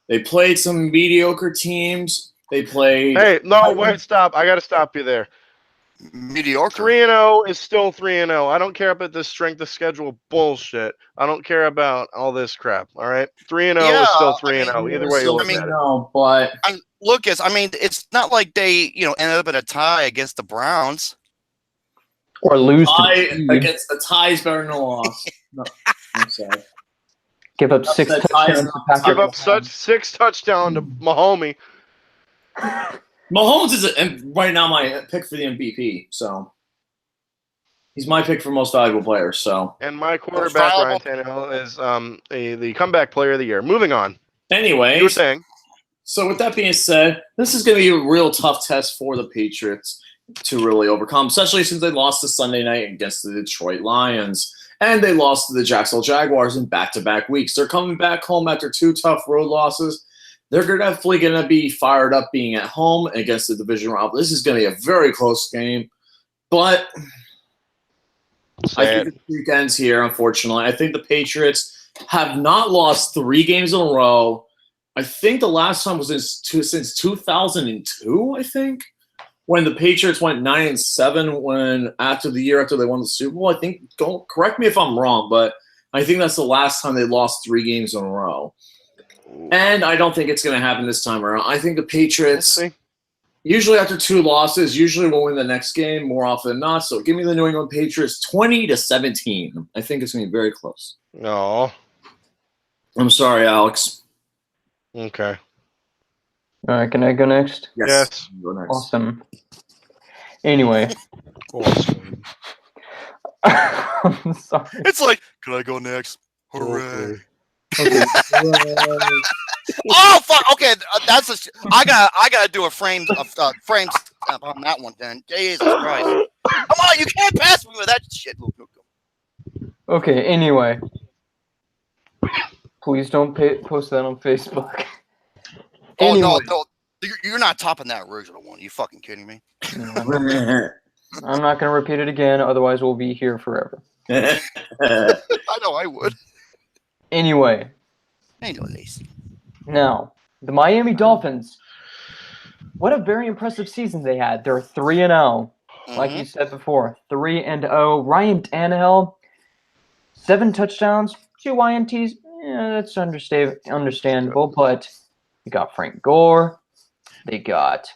[SPEAKER 3] They played some mediocre teams. They played.
[SPEAKER 1] Hey, no, wait, stop! I got to stop you there.
[SPEAKER 2] Mediocre.
[SPEAKER 1] 3-0 is still 3-0. I don't care about this strength of schedule bullshit. I don't care about all this crap. All right, 3-0
[SPEAKER 2] Yeah,
[SPEAKER 1] is still
[SPEAKER 2] I mean,
[SPEAKER 1] 3-0. Either way you look at it.
[SPEAKER 3] No, but
[SPEAKER 2] Lucas, it's not like they, ended up in a tie against the Browns.
[SPEAKER 4] Or lose to
[SPEAKER 3] tie
[SPEAKER 4] the Chiefs.
[SPEAKER 3] against the tie is better than a loss. No, I'm sorry.
[SPEAKER 4] Give up 6
[SPEAKER 3] Upset
[SPEAKER 4] touchdowns
[SPEAKER 3] ties
[SPEAKER 4] to
[SPEAKER 3] not
[SPEAKER 4] Patrick
[SPEAKER 1] Give up
[SPEAKER 4] Mahomes.
[SPEAKER 1] 6 touchdowns to Mahomie.
[SPEAKER 3] Mahomes is right now my pick for the MVP. So he's my pick for most valuable player. So
[SPEAKER 1] And my quarterback, Ryan Tannehill, is the comeback player of the year. Moving on.
[SPEAKER 3] anyway,
[SPEAKER 1] You were saying?
[SPEAKER 3] so with that being said, this is going to be a real tough test for the Patriots. to really overcome, especially since they lost the Sunday night against the Detroit Lions and they lost to the Jacksonville Jaguars in back-to-back weeks. They're coming back home after 2 tough road losses. They're definitely going to be fired up being at home against the division rival. This is going to be a very close game, but I think the streak ends here, unfortunately. I think the Patriots have not lost 3 games in a row. I think the last time was since 2002, I think, when the Patriots went 9-7 after the year after they won the Super Bowl. I think, don't correct me if I'm wrong, but I think that's the last time they lost 3 games in a row. And I don't think it's going to happen this time around. I think the Patriots, usually after 2 losses, usually will win the next game more often than not. So give me the New England Patriots 20-17. I think it's going to be very close.
[SPEAKER 1] No.
[SPEAKER 3] I'm sorry, Alex.
[SPEAKER 1] Okay.
[SPEAKER 4] All right, can I go next?
[SPEAKER 1] Yes.
[SPEAKER 3] Go next.
[SPEAKER 4] Awesome. Anyway.
[SPEAKER 1] Awesome.
[SPEAKER 4] I'm sorry.
[SPEAKER 2] It's like, can I go next? Hooray!
[SPEAKER 4] Okay.
[SPEAKER 2] Oh fuck! Okay, that's I gotta do a frames on that one. Then Jesus Christ! Come on, you can't pass me with that shit.
[SPEAKER 4] Okay, anyway. Please don't post that on Facebook.
[SPEAKER 2] Oh
[SPEAKER 4] Anyway.
[SPEAKER 2] no, you're not topping that original one. You fucking kidding me?
[SPEAKER 4] I'm not going to repeat it again, otherwise we'll be here forever.
[SPEAKER 2] I know I would.
[SPEAKER 4] Anyway.
[SPEAKER 2] Lazy.
[SPEAKER 4] Now, the Miami Dolphins. What a very impressive season they had. They're 3-0. Like you said before, 3-0. Ryan Tannehill, 7 touchdowns, 2 INTs. Yeah, that's understandable, but you got Frank Gore. They got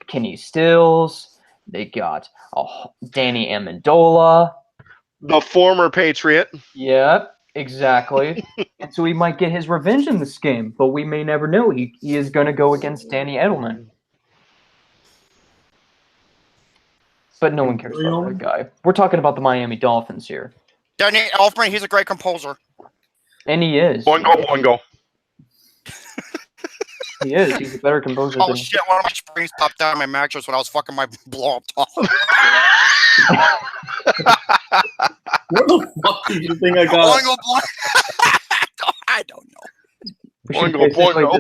[SPEAKER 4] Kenny Stills. They got Danny Amendola.
[SPEAKER 1] The former Patriot.
[SPEAKER 4] Yep, exactly. And so he might get his revenge in this game, but we may never know. He is going to go against Danny Edelman. But no one cares about that guy. We're talking about the Miami Dolphins here.
[SPEAKER 2] Danny Elfman, he's a great composer.
[SPEAKER 4] And he is.
[SPEAKER 1] Boingo.
[SPEAKER 4] He is. He's a better composer than...
[SPEAKER 2] Oh shit, one of my springs popped down my mattress when I was fucking my blow up top.
[SPEAKER 3] What the fuck did you think I got?
[SPEAKER 2] I don't
[SPEAKER 1] know.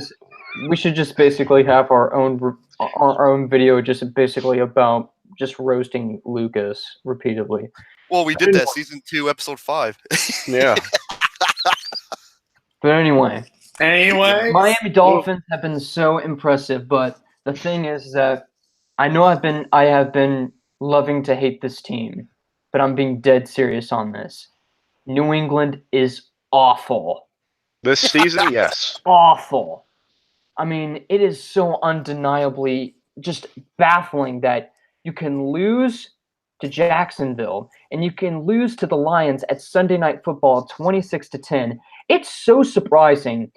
[SPEAKER 4] We should just basically have our own video just basically about just roasting Lucas repeatedly.
[SPEAKER 2] Well, we did that season 2, episode 5.
[SPEAKER 1] Yeah.
[SPEAKER 4] But anyway,
[SPEAKER 3] Miami
[SPEAKER 4] Dolphins have been so impressive, but the thing is that I have been loving to hate this team, but I'm being dead serious on this. New England is awful.
[SPEAKER 1] This season, yes.
[SPEAKER 4] Awful. I mean, it is so undeniably just baffling that you can lose to Jacksonville and you can lose to the Lions at Sunday Night Football 26-10. It's so surprising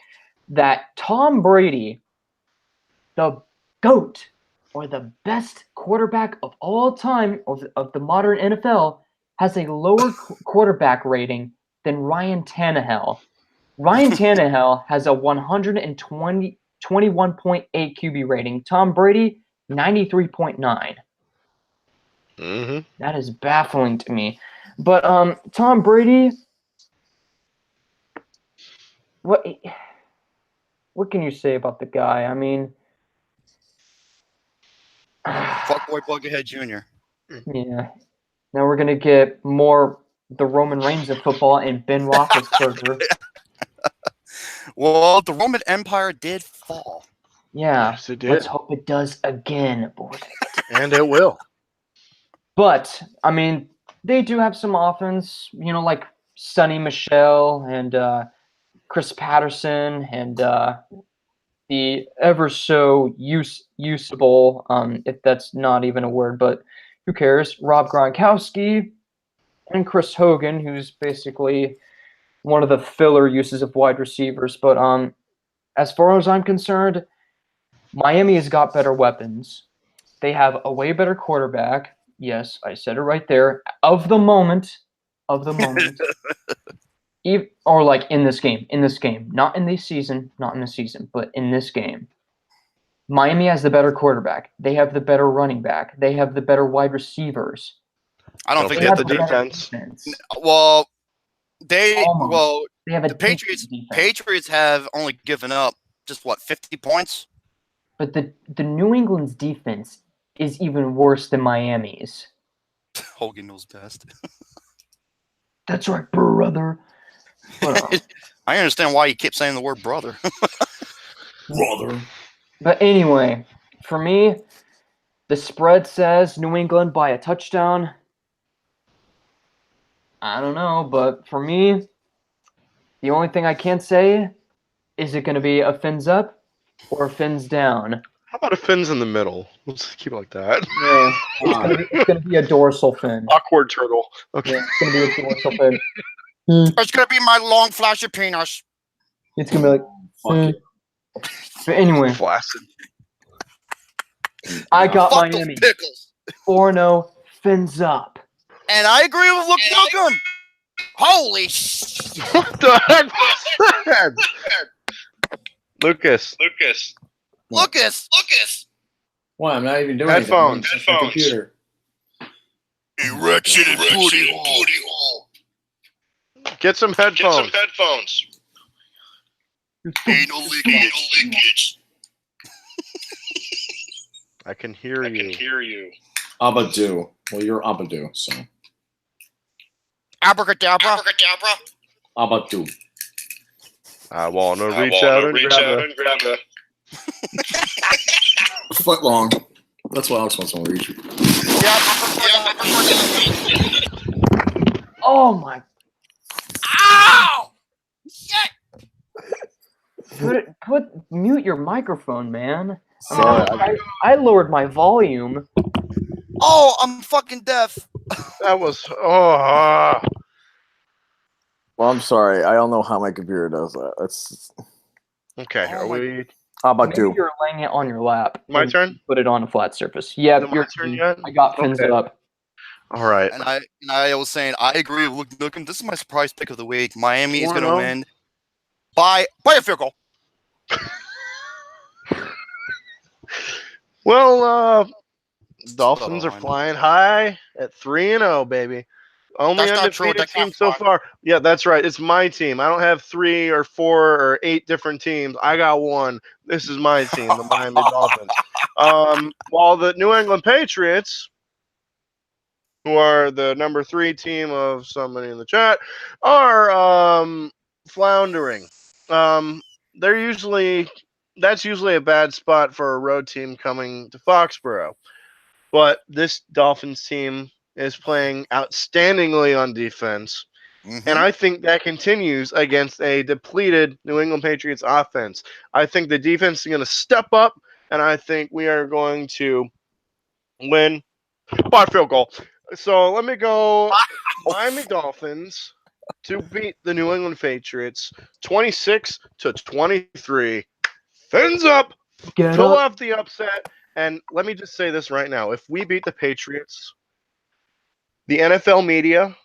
[SPEAKER 4] that Tom Brady, the GOAT, or the best quarterback of all time of the modern NFL, has a lower quarterback rating than Ryan Tannehill. Ryan Tannehill has a 21.8 QB rating. Tom Brady, 93.9.
[SPEAKER 1] Mm-hmm.
[SPEAKER 4] That is baffling to me. But Tom Brady, what can you say about the guy? I mean,
[SPEAKER 2] Fuckboy Bughead Jr.
[SPEAKER 4] Yeah. Now we're gonna get more the Roman Reigns of football and Ben Roethlisberger.
[SPEAKER 2] Well, the Roman Empire did fall.
[SPEAKER 4] Yeah.
[SPEAKER 1] Yes, it did.
[SPEAKER 4] Let's hope it does again, boys.
[SPEAKER 1] And it will.
[SPEAKER 4] But I mean, they do have some offense, like Sonny Michel and Chris Patterson and the ever so usable, if that's not even a word, but who cares? Rob Gronkowski and Chris Hogan, who's basically one of the filler uses of wide receivers. But as far as I'm concerned, Miami has got better weapons. They have a way better quarterback. Yes, I said it right there. Of the moment. Or like in this game, not in the season, but in this game. Miami has the better quarterback. They have the better running back. They have the better wide receivers.
[SPEAKER 2] I don't
[SPEAKER 1] Don't
[SPEAKER 2] think
[SPEAKER 4] They
[SPEAKER 2] they
[SPEAKER 1] forget
[SPEAKER 2] have
[SPEAKER 1] the
[SPEAKER 4] have the better
[SPEAKER 1] defense.
[SPEAKER 4] defense.
[SPEAKER 2] Well,
[SPEAKER 4] Almost. They have a
[SPEAKER 2] the Patriots
[SPEAKER 4] decent defense.
[SPEAKER 2] Patriots have only given up just 50 points.
[SPEAKER 4] But the New England's defense is even worse than Miami's.
[SPEAKER 2] Hogan knows best.
[SPEAKER 4] That's right, brother. But,
[SPEAKER 2] I understand why you keep saying the word brother.
[SPEAKER 3] Brother.
[SPEAKER 4] but anyway, for me, the spread says New England by a touchdown. I don't know, but for me, the only thing I can say is it going to be a fins up or a fins down?
[SPEAKER 1] How about a fins in the middle? Let's keep it like that.
[SPEAKER 4] Yeah, it's gonna be a dorsal fin.
[SPEAKER 1] Awkward turtle. Okay.
[SPEAKER 4] Yeah, it's gonna be a dorsal fin.
[SPEAKER 2] It's gonna be my long flashy penis.
[SPEAKER 4] It's gonna be like.
[SPEAKER 3] Fuck it.
[SPEAKER 4] But anyway,
[SPEAKER 1] Flaccid.
[SPEAKER 4] I got
[SPEAKER 2] Fuck
[SPEAKER 4] Miami
[SPEAKER 2] those pickles.
[SPEAKER 4] 4-0 fins up.
[SPEAKER 2] And I agree with Luke Nukem. Holy shit.
[SPEAKER 1] What the heck was that? Lucas.
[SPEAKER 2] Lucas.
[SPEAKER 3] Why? I'm not even doing anything.
[SPEAKER 1] Headphones.
[SPEAKER 3] I'm on my computer.
[SPEAKER 2] Erection and booty hole.
[SPEAKER 1] Get some headphones.
[SPEAKER 2] Anal leakage.
[SPEAKER 1] I can hear you.
[SPEAKER 3] Abadu. Well, you're Abadu, so.
[SPEAKER 2] Abracadabra.
[SPEAKER 3] Abadu.
[SPEAKER 1] I want to reach out and grab a.
[SPEAKER 3] A foot long. That's what Alex wants to reach.
[SPEAKER 4] Oh my!
[SPEAKER 2] Ow! Shit!
[SPEAKER 4] Mute your microphone, man.
[SPEAKER 3] Sorry.
[SPEAKER 4] I lowered my volume.
[SPEAKER 2] Oh, I'm fucking deaf.
[SPEAKER 1] That was.
[SPEAKER 5] Well, I'm sorry. I don't know how my computer does that. That's
[SPEAKER 1] Okay.
[SPEAKER 2] Oh
[SPEAKER 1] Are
[SPEAKER 2] my-
[SPEAKER 1] we?
[SPEAKER 5] how about
[SPEAKER 4] Maybe
[SPEAKER 5] do?
[SPEAKER 4] you're laying it on your lap.
[SPEAKER 1] My
[SPEAKER 4] and
[SPEAKER 1] turn?
[SPEAKER 4] Put it on a flat surface. Yeah,
[SPEAKER 1] Is it my
[SPEAKER 4] your
[SPEAKER 1] turn
[SPEAKER 4] turn.
[SPEAKER 1] yet?
[SPEAKER 4] I got fins
[SPEAKER 1] Okay.
[SPEAKER 4] up.
[SPEAKER 1] All right.
[SPEAKER 2] And I was saying I agree with Luke Nukem. This is my surprise pick of the week. Miami is going to
[SPEAKER 1] 4-0.
[SPEAKER 2] win by a field goal.
[SPEAKER 1] Well, Dolphins are
[SPEAKER 2] Son.
[SPEAKER 1] flying high at 3-0, baby. Only
[SPEAKER 2] That's not true.
[SPEAKER 1] undefeated
[SPEAKER 2] That's not
[SPEAKER 1] team so
[SPEAKER 2] far.
[SPEAKER 1] far. Yeah, that's right. It's my team. I don't have 3 or 4 or 8 different teams. I got one. This is my team, the Miami Dolphins. While the New England Patriots, who are the number 3 team of somebody in the chat, are floundering. That's usually a bad spot for a road team coming to Foxborough. But this Dolphins team is playing outstandingly on defense.
[SPEAKER 2] Mm-hmm.
[SPEAKER 1] And I think that continues against a depleted New England Patriots offense. I think the defense is going to step up, and I think we are going to win by field goal. So let me go Miami Dolphins to beat the New England Patriots 26-23. Fins up.
[SPEAKER 4] Get
[SPEAKER 1] Pull
[SPEAKER 4] up.
[SPEAKER 1] off the upset. And let me just say this right now. If we beat the Patriots, the NFL media,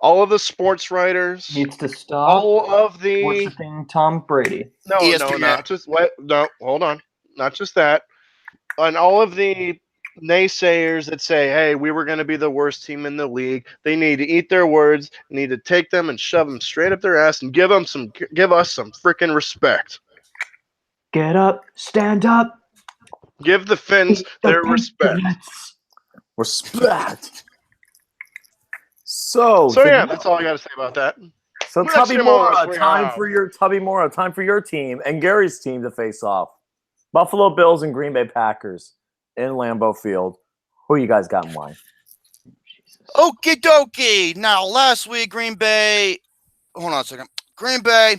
[SPEAKER 1] all of the sports writers,
[SPEAKER 4] Needs to stop
[SPEAKER 1] all of the
[SPEAKER 4] worshiping Tom Brady.
[SPEAKER 1] no,
[SPEAKER 2] ESPN.
[SPEAKER 1] not just what no, hold on. Not just that. And all of the naysayers that say, hey, we were going to be the worst team in the league, they need to eat their words, need to take them and shove them straight up their ass and give us some freaking respect.
[SPEAKER 4] Get up. Stand up.
[SPEAKER 1] Give the Finns their respect.
[SPEAKER 5] Respect. So
[SPEAKER 1] Yeah, that's all I got to say about that.
[SPEAKER 5] So
[SPEAKER 1] Let's
[SPEAKER 5] Tubby
[SPEAKER 1] see
[SPEAKER 5] Mora,
[SPEAKER 1] more.
[SPEAKER 5] time for your team and Gary's team to face off. Buffalo Bills and Green Bay Packers in Lambeau Field. Who you guys got in line?
[SPEAKER 2] Okie dokie. Now, last week, Green Bay. Hold on a second. Green Bay.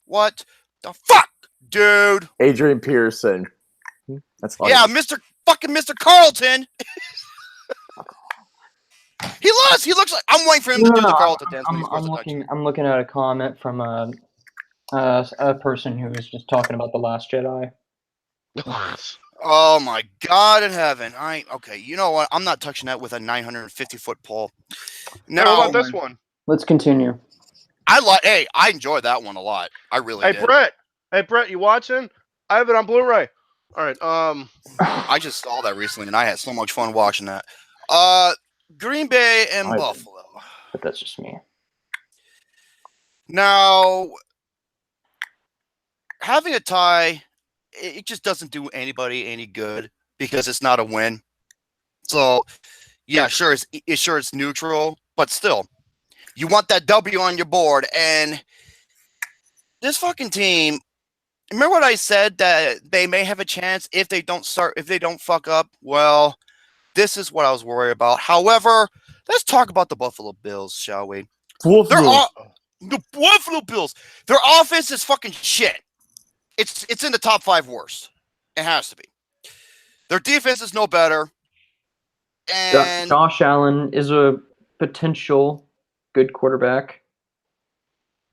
[SPEAKER 2] What the fuck, dude?
[SPEAKER 5] Adrian Peterson. That's funny.
[SPEAKER 2] Yeah, Mr. Carlton. He looks like I'm waiting for him to do the Carlton dance when he scores a touchdown.
[SPEAKER 4] I'm looking at a comment from a person who was just talking about The Last Jedi.
[SPEAKER 2] Oh my God in heaven! Okay. You know what? I'm not touching that with a 950-foot pole.
[SPEAKER 1] Now,
[SPEAKER 2] No,
[SPEAKER 1] what about this one?
[SPEAKER 4] Let's continue.
[SPEAKER 2] I enjoyed that one a lot. I really did.
[SPEAKER 1] Hey, Brett, you watching? I have it on Blu-ray. All right.
[SPEAKER 2] I just saw that recently, and I had so much fun watching that. Green Bay and
[SPEAKER 4] I did.
[SPEAKER 2] Buffalo.
[SPEAKER 4] But that's just me.
[SPEAKER 2] Now, having a tie, it just doesn't do anybody any good because it's not a win. So, yeah, sure, it's neutral, but still, you want that W on your board. And this fucking team, remember what I said that they may have a chance if they don't fuck up? Well, this is what I was worried about. However, let's talk about the Buffalo Bills, shall we? The Buffalo Bills. Their offense is fucking shit. It's in the top 5 worst. It has to be. Their defense is no better. And
[SPEAKER 4] Josh Allen is a potential good quarterback.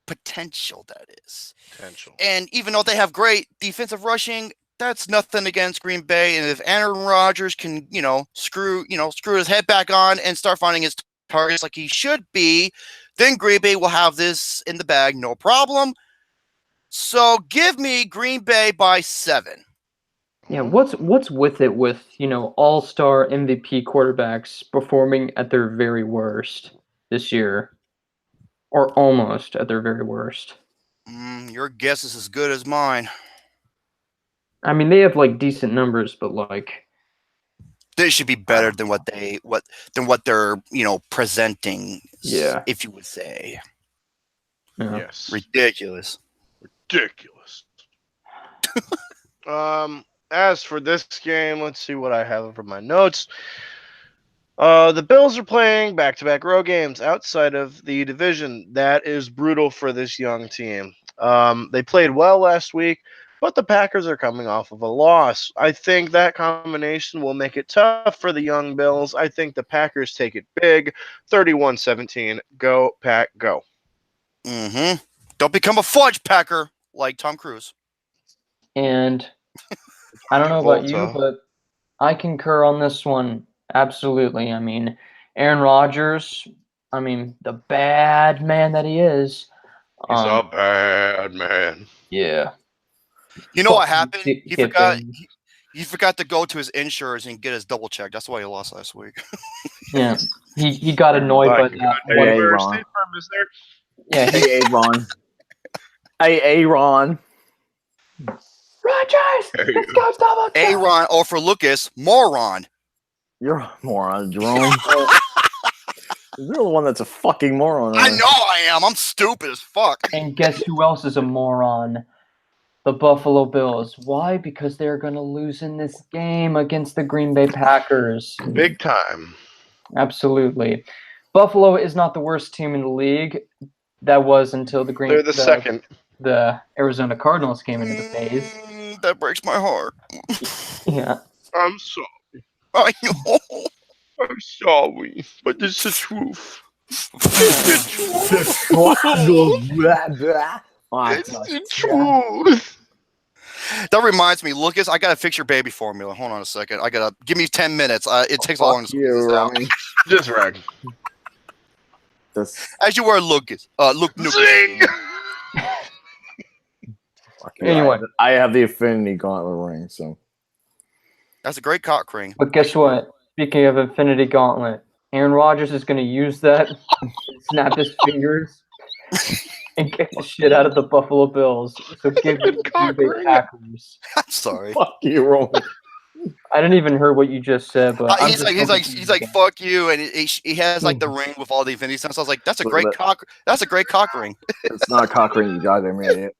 [SPEAKER 2] Potential, that is.
[SPEAKER 1] Potential.
[SPEAKER 2] And even though they have great defensive rushing, that's nothing against Green Bay. And if Aaron Rodgers can, screw his head back on and start finding his targets like he should be, then Green Bay will have this in the bag, no problem. So give me Green Bay by 7.
[SPEAKER 4] Yeah, what's with it with, all-star MVP quarterbacks performing at their very worst this year? Or almost at their very worst.
[SPEAKER 2] Your guess is as good as mine.
[SPEAKER 4] I mean, they have decent numbers, but
[SPEAKER 2] they should be better than what they're presenting.
[SPEAKER 4] Yeah,
[SPEAKER 2] if you would say.
[SPEAKER 4] Yeah.
[SPEAKER 1] Yes.
[SPEAKER 2] Ridiculous.
[SPEAKER 1] As for this game, let's see what I have for my notes. The Bills are playing back-to-back road games outside of the division. That is brutal for this young team. They played well last week, but the Packers are coming off of a loss. I think that combination will make it tough for the young Bills. I think the Packers take it big, 31-17. Go, Pack, go.
[SPEAKER 2] Mm-hmm. Don't become a fudge packer like Tom Cruise.
[SPEAKER 4] And I don't know about you, but I concur on this one. Absolutely. I mean, Aaron Rodgers, the bad man that he is.
[SPEAKER 1] He's a bad man.
[SPEAKER 4] Yeah.
[SPEAKER 2] You know what happened? He forgot to go to his insurance and get his double check. That's why he lost last week.
[SPEAKER 4] Yeah. He got annoyed by that.
[SPEAKER 5] Hey,
[SPEAKER 1] State
[SPEAKER 5] Ron.
[SPEAKER 1] Farm is there?
[SPEAKER 4] Yeah.
[SPEAKER 5] Hey, Aaron. Hey, Aaron.
[SPEAKER 4] Rodgers, let's go double check.
[SPEAKER 2] Aaron, or for Lucas, moron.
[SPEAKER 5] You're a moron, Jerome. You're the one that's a fucking moron.
[SPEAKER 2] I know I am. I'm stupid as fuck.
[SPEAKER 4] And guess who else is a moron? The Buffalo Bills. Why? Because they're going to lose in this game against the Green Bay Packers.
[SPEAKER 1] Big time.
[SPEAKER 4] Absolutely. Buffalo is not the worst team in the league. That was until
[SPEAKER 1] They're the second.
[SPEAKER 4] The Arizona Cardinals came into the phase.
[SPEAKER 2] That breaks my heart.
[SPEAKER 4] Yeah.
[SPEAKER 1] I'm sorry.
[SPEAKER 2] I know.
[SPEAKER 1] I'm sorry, but it's the truth. It's the truth.
[SPEAKER 2] That reminds me, Lucas, I gotta fix your baby formula. Hold on a second. Give me 10 minutes. It takes a long to
[SPEAKER 5] you,
[SPEAKER 2] this out.
[SPEAKER 5] Rami.
[SPEAKER 1] Just rag.
[SPEAKER 2] As you were, Lucas. Luke.
[SPEAKER 1] Zing!
[SPEAKER 4] Anyway.
[SPEAKER 5] I have the Infinity Gauntlet ring, so.
[SPEAKER 2] That's a great cock ring.
[SPEAKER 4] But guess what? Speaking of Infinity Gauntlet, Aaron Rodgers is going to use that, snap his fingers, and kick the shit out of the Buffalo Bills. So give me the Green Bay Packers.
[SPEAKER 2] I'm sorry.
[SPEAKER 5] Fuck you, Roman.
[SPEAKER 4] I didn't even hear what you just said, but
[SPEAKER 2] he's like fuck you, and he has the ring with all the Infinity Stones. I was like, that's a great cock. That's a great cock ring.
[SPEAKER 5] It's not a cock ring, you goddamn idiot.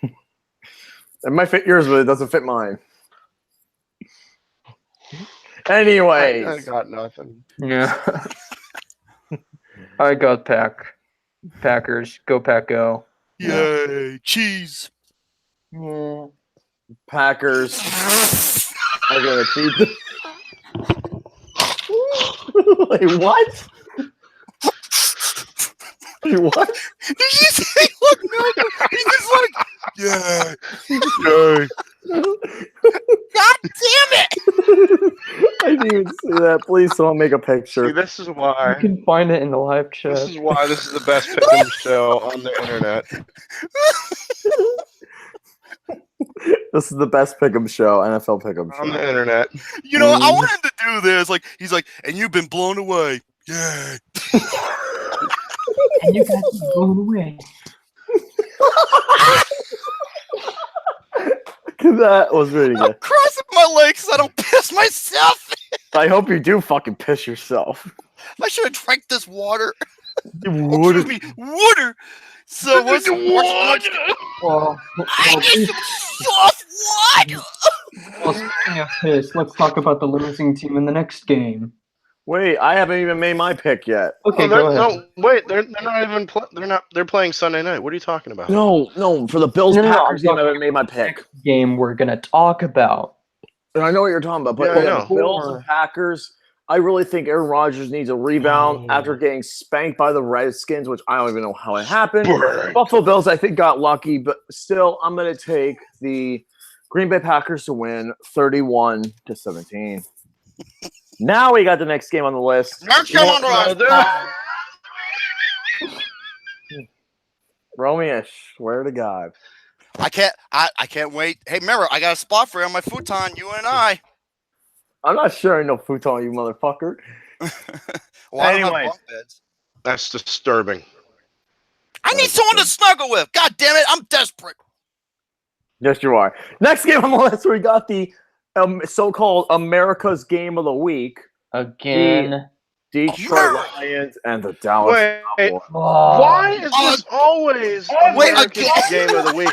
[SPEAKER 5] It might fit yours, but it doesn't fit mine. Anyways.
[SPEAKER 1] I got nothing.
[SPEAKER 4] Yeah. I got Packers. Go Pack Go.
[SPEAKER 2] Yay, cheese.
[SPEAKER 4] Yeah.
[SPEAKER 5] Packers are gonna beat the. Wait, what? Wait, what?
[SPEAKER 2] Did you say look no? He's just like, yeah. God damn it!
[SPEAKER 5] I didn't even see that. Please don't make a picture.
[SPEAKER 1] See, this is why.
[SPEAKER 4] You can find it in the live chat.
[SPEAKER 1] This is why this is the best Pickems show on the internet.
[SPEAKER 5] This is the best Pickems show, NFL Pickems
[SPEAKER 1] On
[SPEAKER 5] show.
[SPEAKER 1] the internet.
[SPEAKER 2] You know, I want him to do this. Like he's like, and you've been blown away. Yeah.
[SPEAKER 4] And you guys are blown away.
[SPEAKER 5] That was really
[SPEAKER 2] I'm
[SPEAKER 5] good.
[SPEAKER 2] crossing my legs so I don't piss myself.
[SPEAKER 5] I hope you do fucking piss yourself.
[SPEAKER 2] I should have drank this water.
[SPEAKER 5] You
[SPEAKER 2] Oh,
[SPEAKER 5] would.
[SPEAKER 2] excuse me, water. So what's
[SPEAKER 4] Well,
[SPEAKER 2] I need some soft water.
[SPEAKER 4] speaking of piss, let's talk about the losing team in the next game.
[SPEAKER 5] Wait, I haven't even made my pick yet.
[SPEAKER 4] Okay,
[SPEAKER 1] Oh,
[SPEAKER 4] go ahead.
[SPEAKER 1] no, wait. They're not even. They're playing Sunday night. What are you talking about?
[SPEAKER 5] No, for the Bills
[SPEAKER 4] No,
[SPEAKER 5] Packers
[SPEAKER 4] I'm
[SPEAKER 5] game, I
[SPEAKER 4] talking
[SPEAKER 5] haven't made my pick.
[SPEAKER 4] Game we're gonna talk about.
[SPEAKER 5] And I know what you're talking about, but
[SPEAKER 1] Yeah, I
[SPEAKER 5] the
[SPEAKER 1] know.
[SPEAKER 5] Bills and Packers, I really think Aaron Rodgers needs a rebound after getting spanked by the Redskins, which I don't even know how it happened.
[SPEAKER 1] Burn.
[SPEAKER 5] Buffalo Bills, I think, got lucky, but still, I'm going to take the Green Bay Packers to win 31-17. Now we got the next game on the list.
[SPEAKER 2] Next game on the list.
[SPEAKER 5] Romy, I swear to God.
[SPEAKER 2] I can't wait. Hey, remember, I got a spot for you on my futon. You and I.
[SPEAKER 5] I'm not sharing no futon, you motherfucker.
[SPEAKER 2] Well, I don't have
[SPEAKER 5] Anyway.
[SPEAKER 2] bunk beds.
[SPEAKER 1] That's disturbing.
[SPEAKER 2] I need someone to snuggle with. God damn it, I'm desperate.
[SPEAKER 5] Yes, you are. Next game on the list, we got the so-called America's Game of the Week.
[SPEAKER 4] Again.
[SPEAKER 5] Detroit Lions and the Dallas
[SPEAKER 1] Wait,
[SPEAKER 5] Cowboys.
[SPEAKER 1] why is this always America's
[SPEAKER 2] again?
[SPEAKER 1] game of the week?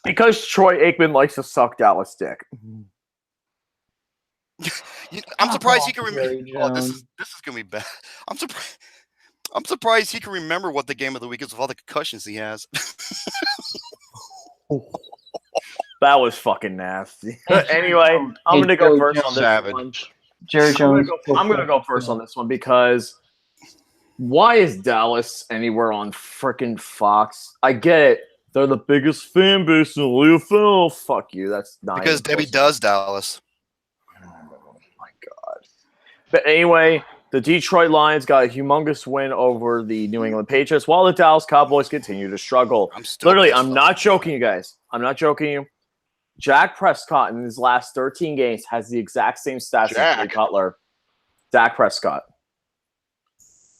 [SPEAKER 5] Because Troy Aikman likes to suck Dallas dick.
[SPEAKER 2] I'm surprised he can
[SPEAKER 4] Jerry
[SPEAKER 2] remember. Oh, this
[SPEAKER 4] Jones.
[SPEAKER 2] is gonna be bad. I'm surprised he can remember what the game of the week is with all the concussions he has.
[SPEAKER 5] That was fucking nasty. Anyway, I'm going to go first on this one.
[SPEAKER 1] Savage.
[SPEAKER 4] Jerry Jones.
[SPEAKER 5] I'm going to go first on this one because why is Dallas anywhere on frickin' Fox? I get it. They're the biggest fan base in the NFL. Fuck you. That's not
[SPEAKER 2] Because Debbie does Dallas.
[SPEAKER 5] Oh my God. But anyway, the Detroit Lions got a humongous win over the New England Patriots while the Dallas Cowboys continue to struggle.
[SPEAKER 2] I'm still
[SPEAKER 5] Literally,
[SPEAKER 2] pissed
[SPEAKER 5] I'm
[SPEAKER 2] off.
[SPEAKER 5] not joking, you guys. I'm not joking you. Dak Prescott in his last 13 games has the exact same stats as Jay Cutler. Dak Prescott.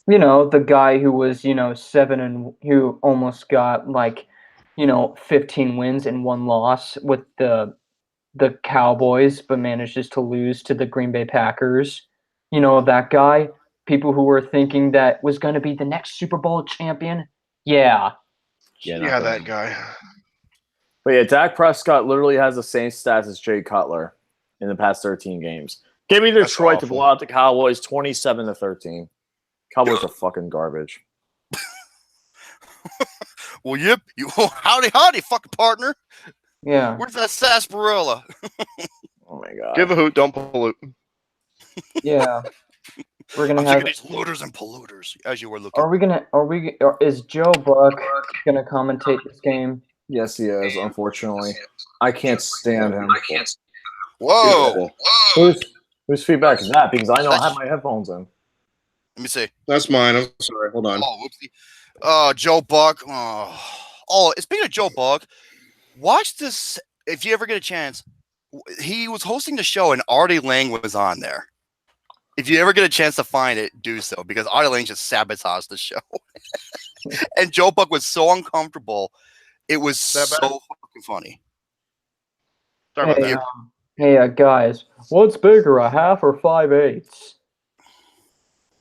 [SPEAKER 4] You know, the guy who was, 7 and who almost got 15 wins and 1 loss with the Cowboys, but manages to lose to the Green Bay Packers. You know, that guy, people who were thinking that was going to be the next Super Bowl champion. Yeah.
[SPEAKER 1] Yeah, that guy.
[SPEAKER 5] But yeah, Dak Prescott literally has the same stats as Jay Cutler in the past 13 games. Give me Detroit to blow out the Cowboys 27-13. Cowboys are fucking garbage.
[SPEAKER 2] Well, yep. Howdy, fucking partner.
[SPEAKER 4] Yeah.
[SPEAKER 2] Where's that sarsaparilla?
[SPEAKER 5] Oh my God.
[SPEAKER 1] Give a hoot, don't pollute.
[SPEAKER 4] Yeah. We're going
[SPEAKER 2] I'm
[SPEAKER 4] to
[SPEAKER 2] sick of
[SPEAKER 4] have.
[SPEAKER 2] these looters and polluters, as you were looking.
[SPEAKER 4] Is Joe Buck going to commentate this game?
[SPEAKER 5] Yes, he is, unfortunately. I can't stand him.
[SPEAKER 2] Whoa.
[SPEAKER 5] Whose feedback is that? Because I know I have my headphones in.
[SPEAKER 2] Let me see.
[SPEAKER 1] That's mine. I'm sorry. Hold on.
[SPEAKER 2] Oh, whoopsie. Joe Buck. Oh, speaking of Joe Buck, watch this if you ever get a chance. He was hosting the show and Artie Lang was on there. If you ever get a chance to find it, do so because Artie Lang just sabotaged the show. And Joe Buck was so uncomfortable. It was so fucking funny.
[SPEAKER 1] Sorry about that.
[SPEAKER 4] Hey, guys, what's bigger, a half or 5/8?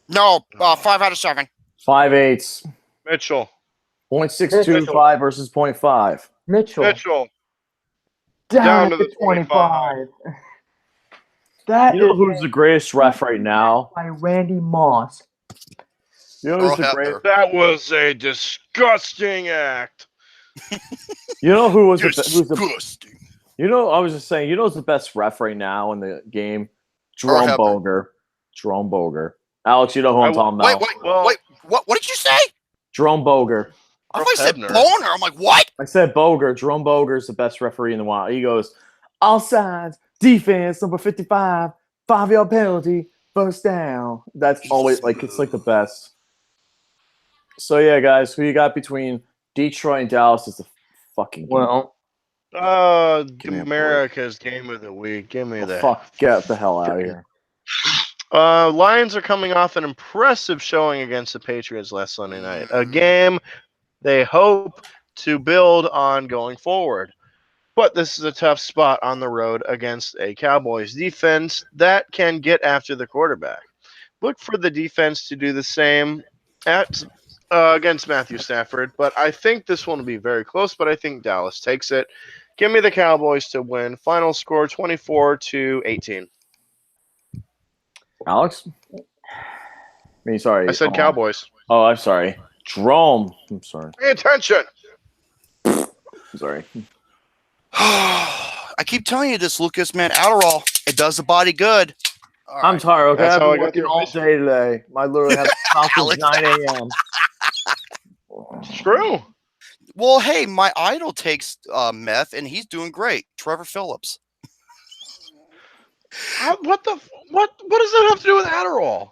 [SPEAKER 2] No, 5 out of 7.
[SPEAKER 5] 5/8.
[SPEAKER 1] Mitchell.
[SPEAKER 5] 0.625 versus 0.5.
[SPEAKER 4] Mitchell.
[SPEAKER 1] Down to
[SPEAKER 4] to
[SPEAKER 1] the 25.
[SPEAKER 4] That
[SPEAKER 5] You know
[SPEAKER 4] is
[SPEAKER 5] who's the greatest ref right now?
[SPEAKER 4] by Randy Moss.
[SPEAKER 5] You know who's
[SPEAKER 2] Earl
[SPEAKER 5] the greatest?
[SPEAKER 2] Hebner.
[SPEAKER 1] That was a disgusting act.
[SPEAKER 5] You know who was who's the?
[SPEAKER 2] Disgusting.
[SPEAKER 5] You know, I was just saying. You know who's the best ref right now in the game?
[SPEAKER 2] Earl
[SPEAKER 5] Jerome
[SPEAKER 2] Hebner.
[SPEAKER 5] Boger. Jerome Boger. Alex, you know who I'm talking about.
[SPEAKER 2] Wait. What did you say?
[SPEAKER 5] Jerome Boger.
[SPEAKER 2] I thought you said
[SPEAKER 1] Hebner.
[SPEAKER 2] boner. I'm like, what?
[SPEAKER 5] I said Boger. Jerome Boger is the best referee in the world. He goes, all sides, defense, number 55, 5-yard penalty, first down. That's always it's like the best. So yeah, guys, who you got between Detroit and Dallas is the fucking game.
[SPEAKER 4] Well,
[SPEAKER 2] Give me a break.
[SPEAKER 1] America's game of the week. Give me
[SPEAKER 5] Oh,
[SPEAKER 1] that.
[SPEAKER 5] fuck, get the hell out of here.
[SPEAKER 1] Lions are coming off an impressive showing against the Patriots last Sunday night. A game they hope to build on going forward. But this is a tough spot on the road against a Cowboys defense that can get after the quarterback. Look for the defense to do the same against Matthew Stafford, but I think this one will be very close, but I think Dallas takes it. Give me the Cowboys to win. Final score 24-18.
[SPEAKER 5] Alex? Sorry.
[SPEAKER 1] I said Cowboys.
[SPEAKER 5] Oh, I'm sorry. Jerome. I'm sorry.
[SPEAKER 1] Pay attention.
[SPEAKER 5] I'm sorry.
[SPEAKER 2] I keep telling you this, Lucas, man. Adderall, it does the body good. All
[SPEAKER 5] I'm
[SPEAKER 2] right.
[SPEAKER 5] tired, okay?
[SPEAKER 1] That's
[SPEAKER 5] I've
[SPEAKER 1] how
[SPEAKER 5] been
[SPEAKER 1] I got
[SPEAKER 5] working
[SPEAKER 1] the
[SPEAKER 5] all day today. I literally have conference 9 a.m.
[SPEAKER 1] It's true.
[SPEAKER 2] Well, hey, my idol takes meth, and he's doing great. Trevor Phillips.
[SPEAKER 1] What does that have to do with Adderall?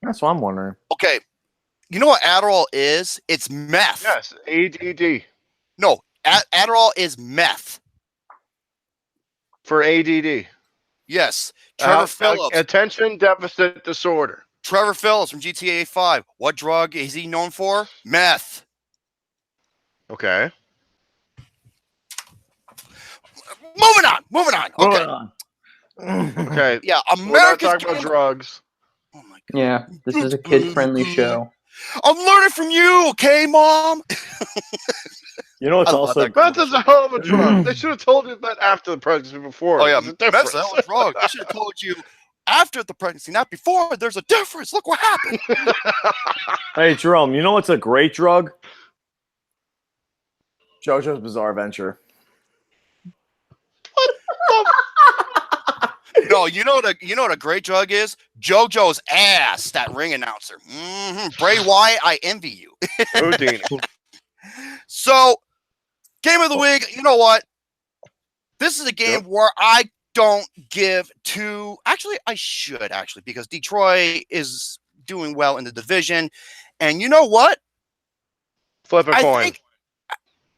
[SPEAKER 5] That's what I'm wondering.
[SPEAKER 2] Okay, you know what Adderall is? It's meth.
[SPEAKER 1] Yes, ADD.
[SPEAKER 2] No, Adderall is meth.
[SPEAKER 1] For ADD.
[SPEAKER 2] Yes, Trevor Phillips.
[SPEAKER 1] Attention deficit disorder.
[SPEAKER 2] Trevor Phillips from GTA 5. What drug is he known for? Meth.
[SPEAKER 1] Okay.
[SPEAKER 2] Moving on. Okay.
[SPEAKER 1] Okay.
[SPEAKER 2] Yeah,
[SPEAKER 1] We're not
[SPEAKER 2] America's
[SPEAKER 1] talking about drugs.
[SPEAKER 2] Oh my God.
[SPEAKER 4] Yeah, this is a kid-friendly show.
[SPEAKER 2] I'm learning from you, okay, Mom?
[SPEAKER 5] You know, it's
[SPEAKER 2] I love
[SPEAKER 5] also
[SPEAKER 2] that.
[SPEAKER 1] Meth is a hell of a drug. They should have told you that after the pregnancy before.
[SPEAKER 2] Oh yeah,
[SPEAKER 1] There's a difference.
[SPEAKER 2] that's a drug. They should have told you after the pregnancy, not before. There's a difference. Look what happened.
[SPEAKER 5] Hey, Jerome, you know what's a great drug? JoJo's Bizarre Adventure.
[SPEAKER 2] No, you know what a great drug is? JoJo's ass, that ring announcer. Bray Wyatt, I envy you.
[SPEAKER 1] Houdini.
[SPEAKER 2] So, game of the week, you know what? This is a game where I don't give to. Actually, I should, because Detroit is doing well in the division. And you know what?
[SPEAKER 1] Flip a coin.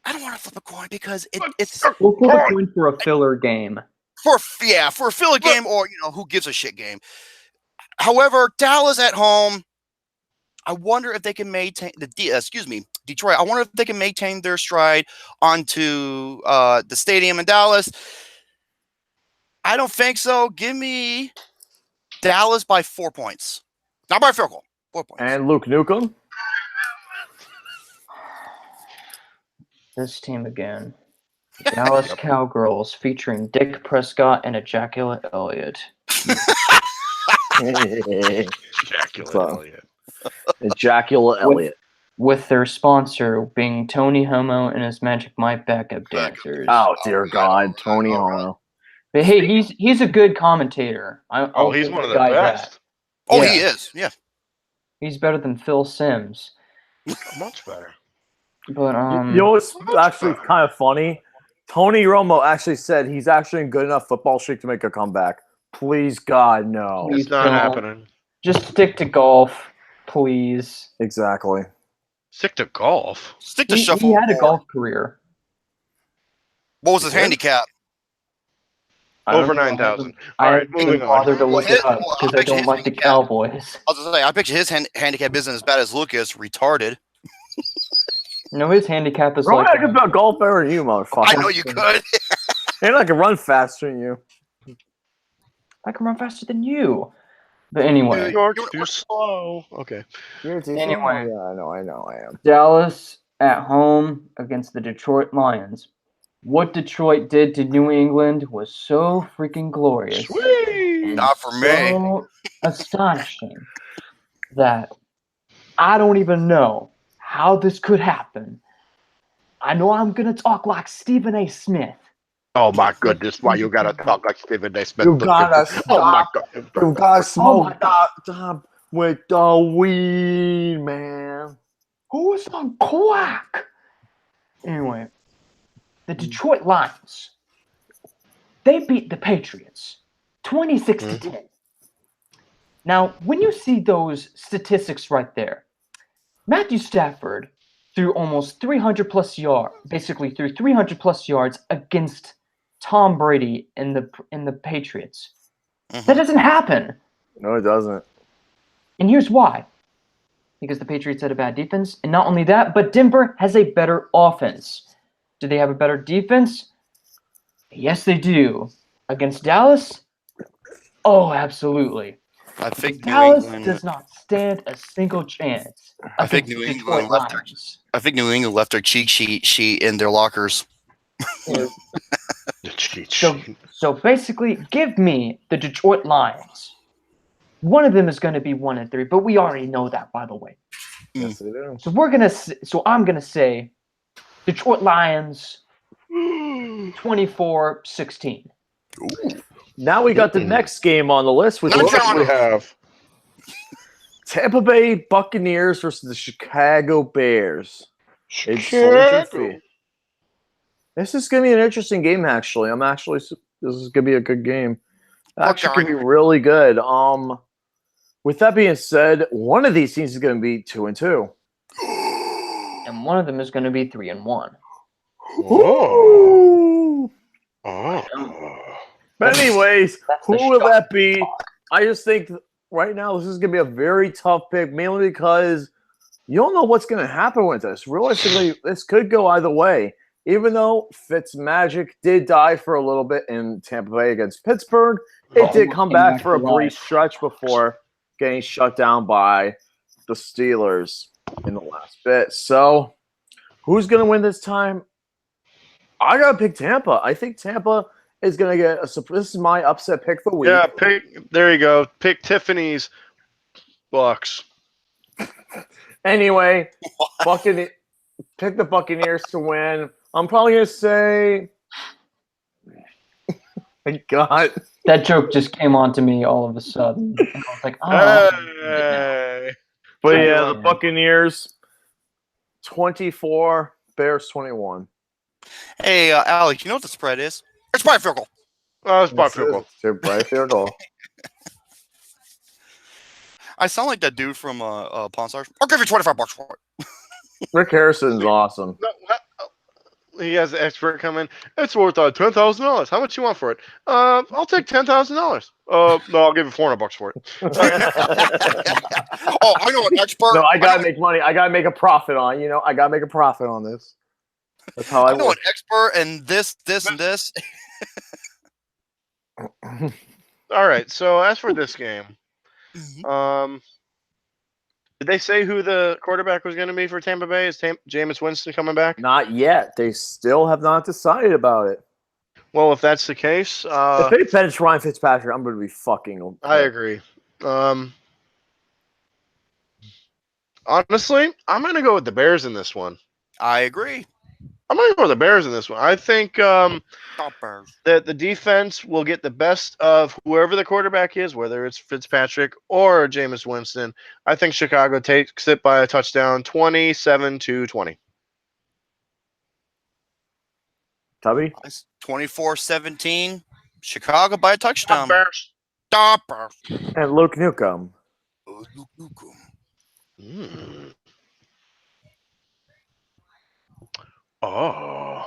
[SPEAKER 2] I don't want to flip a coin because it's
[SPEAKER 4] We'll flip a coin for a filler game.
[SPEAKER 2] for a filler game, or who gives a shit game. However, Dallas at home, I wonder if they can maintain Detroit. I wonder if they can maintain their stride onto the stadium in Dallas. I don't think so. Give me Dallas by 4 points, not by field goal. 4 points.
[SPEAKER 5] And Luke Nukem.
[SPEAKER 4] This team again. Dallas Cowgirls featuring Dick Prescott and Ejaculate Elliott.
[SPEAKER 5] Ejaculate Elliott.
[SPEAKER 4] With their sponsor being Tony Homo and his Magic Mike backup dancers.
[SPEAKER 5] Oh dear God, Tony Homo.
[SPEAKER 4] But hey, he's a good commentator.
[SPEAKER 1] He's one of the best.
[SPEAKER 2] Oh,
[SPEAKER 4] Yeah.
[SPEAKER 2] he is. Yeah.
[SPEAKER 4] He's better than Phil Simms.
[SPEAKER 1] Much better.
[SPEAKER 4] But
[SPEAKER 5] You know what's actually kind of funny? Tony Romo actually said he's actually in good enough football shape to make a comeback. Please, God, no.
[SPEAKER 4] Please
[SPEAKER 1] It's not
[SPEAKER 4] don't.
[SPEAKER 1] happening.
[SPEAKER 4] Just stick to golf, please.
[SPEAKER 5] Exactly.
[SPEAKER 1] Stick to golf.
[SPEAKER 2] Stick to
[SPEAKER 4] He
[SPEAKER 2] shuffleboard.
[SPEAKER 4] had a golf career.
[SPEAKER 2] What was his handicap?
[SPEAKER 1] Over 9,000. All right, moving
[SPEAKER 4] didn't bother
[SPEAKER 1] on.
[SPEAKER 4] to look it up
[SPEAKER 2] Well,
[SPEAKER 4] because
[SPEAKER 2] I
[SPEAKER 4] I don't
[SPEAKER 2] bet
[SPEAKER 4] like the
[SPEAKER 2] his
[SPEAKER 4] Cowboys.
[SPEAKER 2] I was gonna say, I picture his handicap isn't as bad as Lucas. Retarded.
[SPEAKER 4] No, his handicap is
[SPEAKER 5] Bro,
[SPEAKER 4] like
[SPEAKER 5] I could bet golf better than you, motherfucker.
[SPEAKER 2] I know you could.
[SPEAKER 5] And I can run faster than you.
[SPEAKER 4] I can run faster than you. But anyway,
[SPEAKER 1] You're too slow. Okay.
[SPEAKER 4] Anyway.
[SPEAKER 5] Yeah, I know, I am.
[SPEAKER 4] Dallas at home against the Detroit Lions. What Detroit did to New England was so freaking glorious.
[SPEAKER 1] Sweet.
[SPEAKER 4] And
[SPEAKER 2] Not for me.
[SPEAKER 4] so astonishing that I don't even know how this could happen. I know I'm going to talk like Stephen A. Smith.
[SPEAKER 1] Oh my goodness! Why you gotta talk like Stephen A. Smith?
[SPEAKER 5] You gotta
[SPEAKER 1] Oh my
[SPEAKER 5] stop.
[SPEAKER 1] god!
[SPEAKER 5] You gotta smoke
[SPEAKER 4] my God.
[SPEAKER 5] that with the weed, man.
[SPEAKER 4] Who's on crack? Anyway, the Detroit Lions, they beat the Patriots 26 to 10. Now, when you see those statistics right there, Matthew Stafford threw almost 300 plus yards, basically threw 300 plus yards against Tom Brady and the Patriots. That doesn't happen.
[SPEAKER 5] No, it doesn't.
[SPEAKER 4] And here's why. Because the Patriots had a bad defense, and not only that, but Denver has a better offense. Do they have a better defense? Yes, they do. Against Dallas? Oh, absolutely.
[SPEAKER 2] I think New
[SPEAKER 4] Dallas
[SPEAKER 2] England.
[SPEAKER 4] does not stand a single chance.
[SPEAKER 2] I think
[SPEAKER 4] against
[SPEAKER 2] New
[SPEAKER 4] the
[SPEAKER 2] England
[SPEAKER 4] Detroit
[SPEAKER 2] left their.
[SPEAKER 4] Lions.
[SPEAKER 2] I think New England left their cheat sheet in their lockers.
[SPEAKER 1] The cheat
[SPEAKER 4] So,
[SPEAKER 1] sheet.
[SPEAKER 4] so basically, give me the Detroit Lions. One of them is going to be 1-3, but we already know that, by the way.
[SPEAKER 5] Yes, they do.
[SPEAKER 4] So I'm gonna say Detroit Lions 24-16.
[SPEAKER 5] Now we got the next game on the list, which
[SPEAKER 2] Let me
[SPEAKER 5] is
[SPEAKER 2] try
[SPEAKER 1] What we have?
[SPEAKER 5] Tampa Bay Buccaneers versus the Chicago Bears. It's Soldier
[SPEAKER 1] Chicago.
[SPEAKER 5] Field. This is going to be an interesting game, actually. This is going to be a good game. Actually, could be really good. With that being said, one of these teams is going to be 2-2.
[SPEAKER 4] And one of them is going to be 3-1.
[SPEAKER 1] Oh. Oh.
[SPEAKER 5] But anyways,
[SPEAKER 4] That's the
[SPEAKER 5] who will
[SPEAKER 4] shock.
[SPEAKER 5] that be? I just think right now this is going to be a very tough pick, mainly because you don't know what's going to happen with this. Realistically, this could go either way. Even though Fitzmagic did die for a little bit in Tampa Bay against Pittsburgh, it did come back for a brief stretch before getting shut down by the Steelers in the last bit. So, who's going to win this time? I got to pick Tampa. I think Tampa is going to get a surprise. This is my upset pick for the week.
[SPEAKER 1] Yeah, there you go. Pick Tiffany's Bucks.
[SPEAKER 5] Anyway, pick the Buccaneers to win. I'm probably going to say my God.
[SPEAKER 4] That joke just came onto me all of a sudden. And I was like, oh.
[SPEAKER 1] Hey.
[SPEAKER 5] But yeah, the Buccaneers 24, Bears 21.
[SPEAKER 2] Hey, Alex, you know what the spread is? It's by field goal.
[SPEAKER 1] Oh, it's by field goal.
[SPEAKER 5] Right field goal.
[SPEAKER 2] I sound like that dude from Pawn Stars. I'll give you $25 for it.
[SPEAKER 5] Rick Harrison's awesome.
[SPEAKER 1] He has an expert come in. It's worth $10,000. How much you want for it? I'll take $10,000. No, I'll give you $400 for it.
[SPEAKER 2] Oh, I know an expert.
[SPEAKER 5] No, I gotta make money. I gotta make a profit on. I gotta make a profit on this. That's how I
[SPEAKER 2] know
[SPEAKER 5] work.
[SPEAKER 2] an expert and this, and this.
[SPEAKER 1] All right. So as for this game, did they say who the quarterback was going to be for Tampa Bay? Is Jameis Winston coming back?
[SPEAKER 5] Not yet. They still have not decided about it.
[SPEAKER 1] Well, if that's the case,
[SPEAKER 5] If they bench Ryan Fitzpatrick, I'm going to be fucking.
[SPEAKER 1] I agree. Honestly, I'm going to go with the Bears in this one.
[SPEAKER 2] I agree.
[SPEAKER 1] I'm going to go with the Bears in this one. I think
[SPEAKER 2] Bears.
[SPEAKER 1] that the defense will get the best of whoever the quarterback is, whether it's Fitzpatrick or Jameis Winston. I think Chicago takes it by a touchdown, 27-20.
[SPEAKER 5] Tubby?
[SPEAKER 2] 24-17. Chicago by a touchdown.
[SPEAKER 1] Bears.
[SPEAKER 2] Bears.
[SPEAKER 5] And Luke Newcomb.
[SPEAKER 1] Mm. Oh.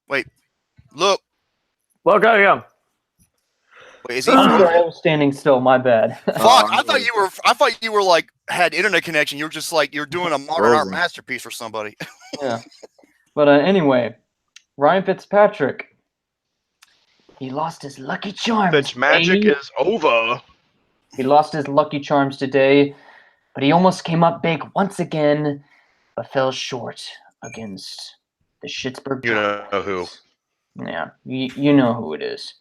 [SPEAKER 2] Wait, look.
[SPEAKER 5] Look, I am.
[SPEAKER 2] Wait, is he?
[SPEAKER 4] I'm
[SPEAKER 2] Fuck!
[SPEAKER 4] sorry, standing still. My bad.
[SPEAKER 2] I thought you were like had internet connection. You were just like you're doing a modern art masterpiece for somebody.
[SPEAKER 4] Yeah. But anyway, Ryan Fitzpatrick. He lost his lucky charms.
[SPEAKER 1] Fitzmagic
[SPEAKER 4] today.
[SPEAKER 1] is over.
[SPEAKER 4] He lost his lucky charms today, but he almost came up big once again, but fell short against the Schittsburg
[SPEAKER 1] You know
[SPEAKER 4] Giants.
[SPEAKER 1] who.
[SPEAKER 4] Yeah, you know who it is.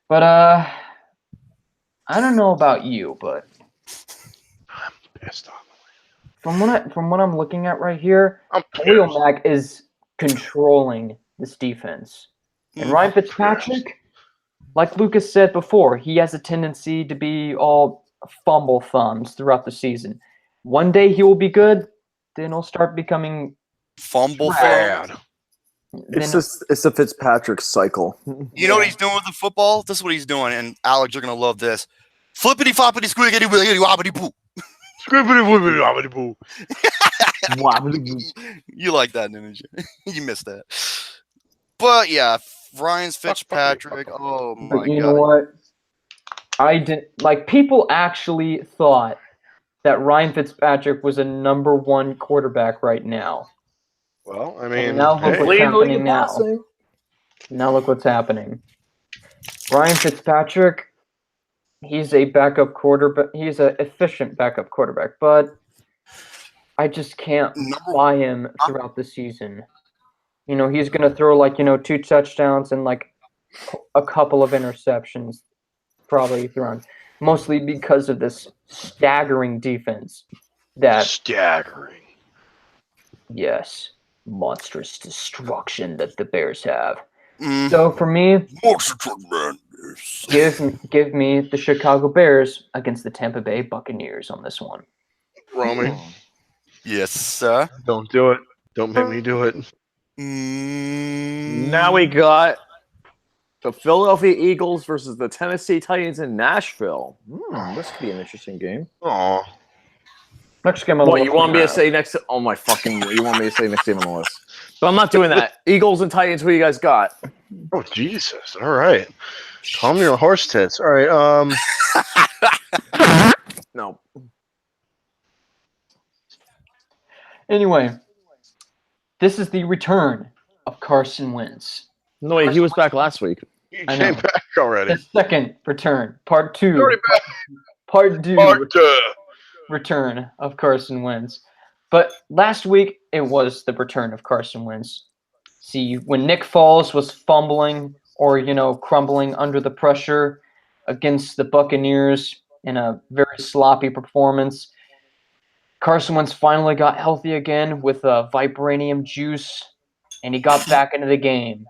[SPEAKER 4] But I don't know about you, but
[SPEAKER 1] I'm pissed off.
[SPEAKER 4] from what I'm looking at right here,
[SPEAKER 1] I'm
[SPEAKER 4] Khalil
[SPEAKER 1] pissed.
[SPEAKER 4] Mack is controlling this defense. And Ryan Fitzpatrick, like Lucas said before, he has a tendency to be all fumble thumbs throughout the season. One day he will be good, then he'll start becoming
[SPEAKER 2] Fumble.
[SPEAKER 1] Bad.
[SPEAKER 5] It's a Fitzpatrick cycle.
[SPEAKER 2] You know what he's doing with the football? This is what he's doing, and Alex, you're gonna love this. Flippity floppity squiggity wiggity wobbity boo. You like that, didn't you? You missed that. But yeah, Ryan Fitzpatrick. Oh my
[SPEAKER 4] But you know
[SPEAKER 2] god.
[SPEAKER 4] what? I didn't like people actually thought that Ryan Fitzpatrick was a number one quarterback right now.
[SPEAKER 1] Well, I
[SPEAKER 4] And
[SPEAKER 1] mean,
[SPEAKER 4] now look what's
[SPEAKER 5] Legally
[SPEAKER 4] happening now.
[SPEAKER 5] passing.
[SPEAKER 4] Now look what's happening. Ryan Fitzpatrick, he's a backup quarterback. He's an efficient backup quarterback, but I just can't buy him throughout the season. You know, he's going to throw like, 2 touchdowns and like a couple of interceptions probably thrown, mostly because of this staggering defense that
[SPEAKER 1] staggering.
[SPEAKER 4] Yes, monstrous destruction that the Bears have.
[SPEAKER 2] Mm.
[SPEAKER 4] So for me,
[SPEAKER 2] Monster truck man.
[SPEAKER 4] give me the Chicago Bears against the Tampa Bay Buccaneers on this one.
[SPEAKER 1] Romy,
[SPEAKER 2] Yes, sir.
[SPEAKER 1] don't do it. Don't make me do it.
[SPEAKER 5] Now we got the Philadelphia Eagles versus the Tennessee Titans in Nashville. This could be an interesting game.
[SPEAKER 1] Aw.
[SPEAKER 4] Next game on
[SPEAKER 5] What
[SPEAKER 4] the
[SPEAKER 5] you
[SPEAKER 4] list.
[SPEAKER 5] want me to say next? Oh my fucking! You want me to say next game on the list? But I'm not doing that. Eagles and Titans. What you guys got?
[SPEAKER 1] Oh Jesus! All right, calm your horse tits. All right.
[SPEAKER 5] No.
[SPEAKER 4] Anyway, this is the return of Carson Wentz.
[SPEAKER 5] No, wait, he was back last week.
[SPEAKER 1] You
[SPEAKER 4] I
[SPEAKER 1] came
[SPEAKER 4] know.
[SPEAKER 1] back already.
[SPEAKER 4] The second return, part 2.
[SPEAKER 1] Already back.
[SPEAKER 4] Part 2.
[SPEAKER 1] Part 2.
[SPEAKER 4] Return of Carson Wentz. But last week, it was the return of Carson Wentz. See, when Nick Foles was fumbling or, crumbling under the pressure against the Buccaneers in a very sloppy performance, Carson Wentz finally got healthy again with vibranium juice, and he got back into the game.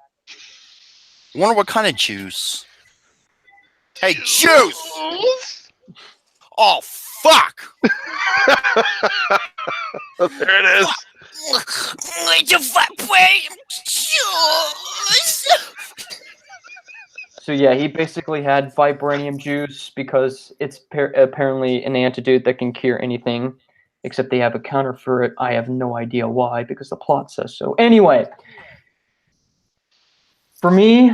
[SPEAKER 2] Wonder what kind of juice. Hey, juice! Oh, fuck!
[SPEAKER 1] There it is.
[SPEAKER 4] So yeah, he basically had vibranium juice because it's apparently an antidote that can cure anything, except they have a counter for it. I have no idea why, because the plot says so. Anyway, for me,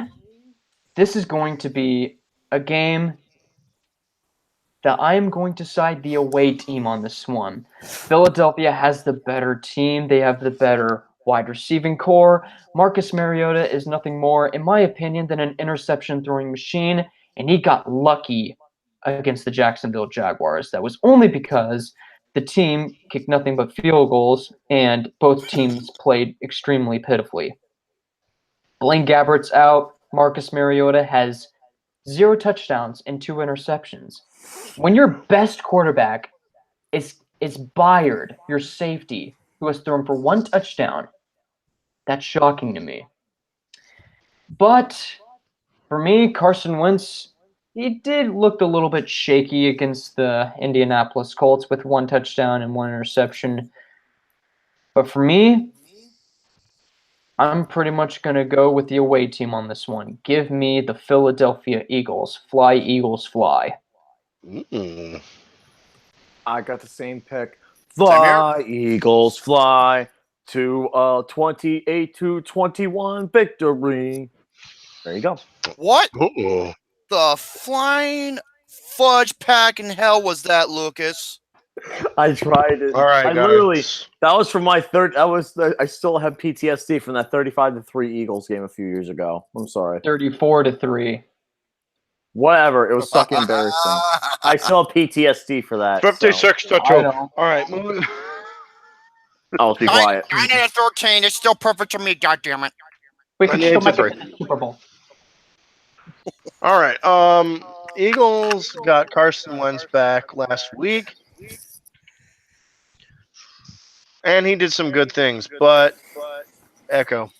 [SPEAKER 4] this is going to be a game that I am going to side the away team on this one. Philadelphia has the better team. They have the better wide receiving core. Marcus Mariota is nothing more, in my opinion, than an interception throwing machine, and he got lucky against the Jacksonville Jaguars. That was only because the team kicked nothing but field goals, and both teams played extremely pitifully. Blaine Gabbert's out. Marcus Mariota has 0 touchdowns and 2 interceptions. When your best quarterback is Byard, your safety, who has thrown for 1 touchdown, that's shocking to me. But for me, Carson Wentz, he did look a little bit shaky against the Indianapolis Colts with 1 touchdown and 1 interception. But for me, I'm pretty much going to go with the away team on this one. Give me the Philadelphia Eagles. Fly, Eagles, fly.
[SPEAKER 5] I got the same pick. Fly, Eagles, fly to a 28-21 victory. There you go.
[SPEAKER 2] What
[SPEAKER 1] Uh-oh.
[SPEAKER 2] the flying fudge pack in hell was that, Lucas?
[SPEAKER 5] I tried it.
[SPEAKER 1] All right,
[SPEAKER 5] I
[SPEAKER 1] guys.
[SPEAKER 5] literally. That was from my third. I still have PTSD from that 35-3 Eagles game a few years ago. I'm sorry.
[SPEAKER 4] 34-3.
[SPEAKER 5] Whatever. It was fucking embarrassing. I still have PTSD for that.
[SPEAKER 1] 56 to 2.
[SPEAKER 4] I know.
[SPEAKER 1] All right, moving.
[SPEAKER 5] I'll be quiet.
[SPEAKER 2] 9 out of 13. It's still perfect to me, goddammit.
[SPEAKER 4] We can
[SPEAKER 1] 98
[SPEAKER 4] still
[SPEAKER 1] to
[SPEAKER 4] make it to the Super Bowl.
[SPEAKER 1] All right. Eagles got Carson Wentz back last week, and he did some good things. But echo.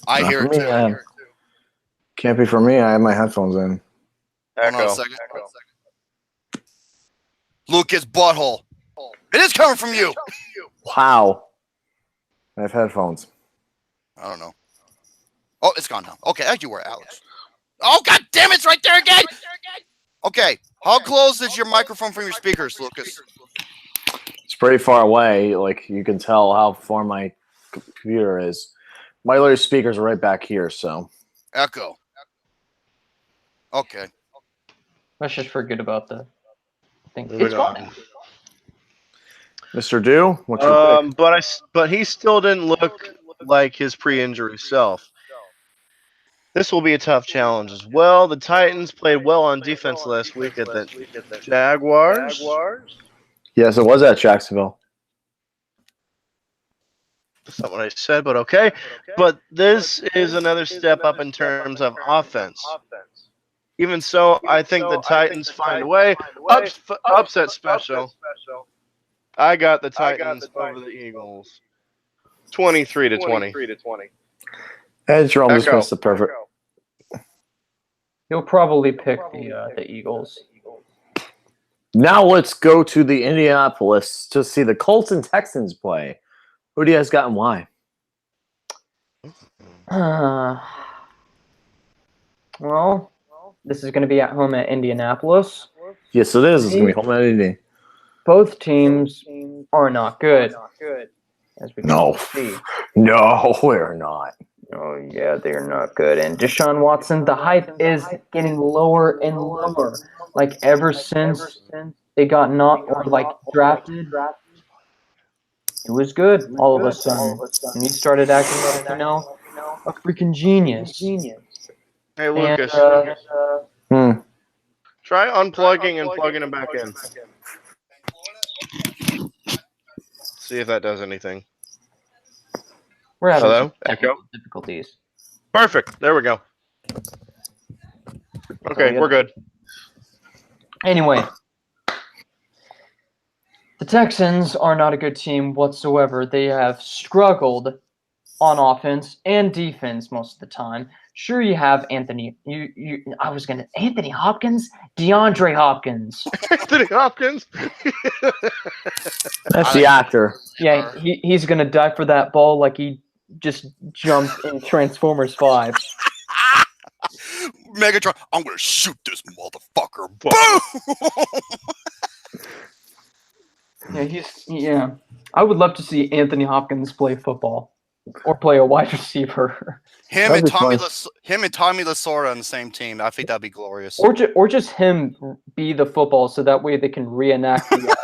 [SPEAKER 2] I hear it too.
[SPEAKER 5] Can't be for me. I have my headphones in.
[SPEAKER 2] Hold on a
[SPEAKER 1] Echo.
[SPEAKER 2] second. Lucas butthole. It is coming from you.
[SPEAKER 5] Wow. I have headphones.
[SPEAKER 2] I don't know. Oh, it's gone now. Okay, as you were, Alex. Oh, god damn it, it's right there again. Okay, How close is your microphone from your speakers, Lucas?
[SPEAKER 5] It's pretty far away. Like you can tell how far my computer is. My little speakers are right back here, so.
[SPEAKER 2] Echo. Okay.
[SPEAKER 4] Let's just forget about the thing.
[SPEAKER 1] Moving
[SPEAKER 4] It's fine.
[SPEAKER 1] on.
[SPEAKER 5] Mr. Do, what's your pick?
[SPEAKER 1] But he still didn't look like his pre-injury self. This will be a tough challenge as well. The Titans played well on defense last week at the Jaguars.
[SPEAKER 5] Yes, it was at Jacksonville.
[SPEAKER 1] That's not what I said, but okay. But this is another step up in terms of offense. Even so, I think the Titans find a way. Upset special. I got the Titans over the Eagles. 23-20.
[SPEAKER 5] And Jerome just
[SPEAKER 1] Echo.
[SPEAKER 5] missed the perfect.
[SPEAKER 4] He'll probably pick the Eagles.
[SPEAKER 5] Now let's go to the Indianapolis to see the Colts and Texans play. Who do you guys got and why?
[SPEAKER 4] Well, this is going to be at home at Indianapolis.
[SPEAKER 5] Yes, it is. It's going to be home at Indy.
[SPEAKER 4] Both teams are not good. As we can see.
[SPEAKER 5] No, we're not.
[SPEAKER 4] Oh, yeah, they're not good. And Deshaun Watson, the hype is getting lower and lower. Like, ever since they got drafted, it was good all of a sudden. And he started acting like, a freaking genius.
[SPEAKER 1] Hey, Lucas. Try unplugging and plugging him back in. See if that does anything.
[SPEAKER 4] We're having
[SPEAKER 1] Hello?
[SPEAKER 4] some
[SPEAKER 1] Echo?
[SPEAKER 4] difficulties.
[SPEAKER 1] Perfect. There we go. Okay, we're good.
[SPEAKER 4] Anyway, the Texans are not a good team whatsoever. They have struggled on offense and defense most of the time. Sure, you have Anthony Hopkins? DeAndre Hopkins.
[SPEAKER 1] Anthony Hopkins?
[SPEAKER 5] That's the actor.
[SPEAKER 4] Yeah, he's going to die for that ball like he just jumped in Transformers 5.
[SPEAKER 2] Megatron, I'm going to shoot this motherfucker. Boom!
[SPEAKER 4] Yeah, I would love to see Anthony Hopkins play football or play a wide receiver.
[SPEAKER 2] Him and Tommy Lasorda on the same team. I think that'd be glorious.
[SPEAKER 4] Or just him be the football, so that way they can reenact the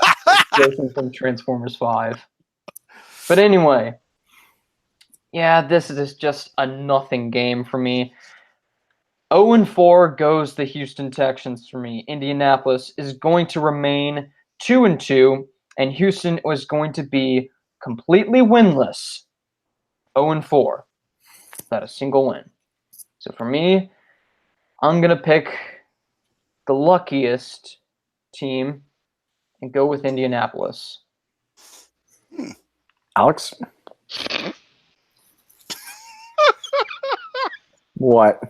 [SPEAKER 4] explosion from Transformers 5. But anyway, yeah, this is just a nothing game for me. 0-4 goes the Houston Texans for me. Indianapolis is going to remain 2-2, and Houston was going to be completely winless. 0-4. Without a single win. So for me, I'm going to pick the luckiest team and go with Indianapolis.
[SPEAKER 5] Alex? What?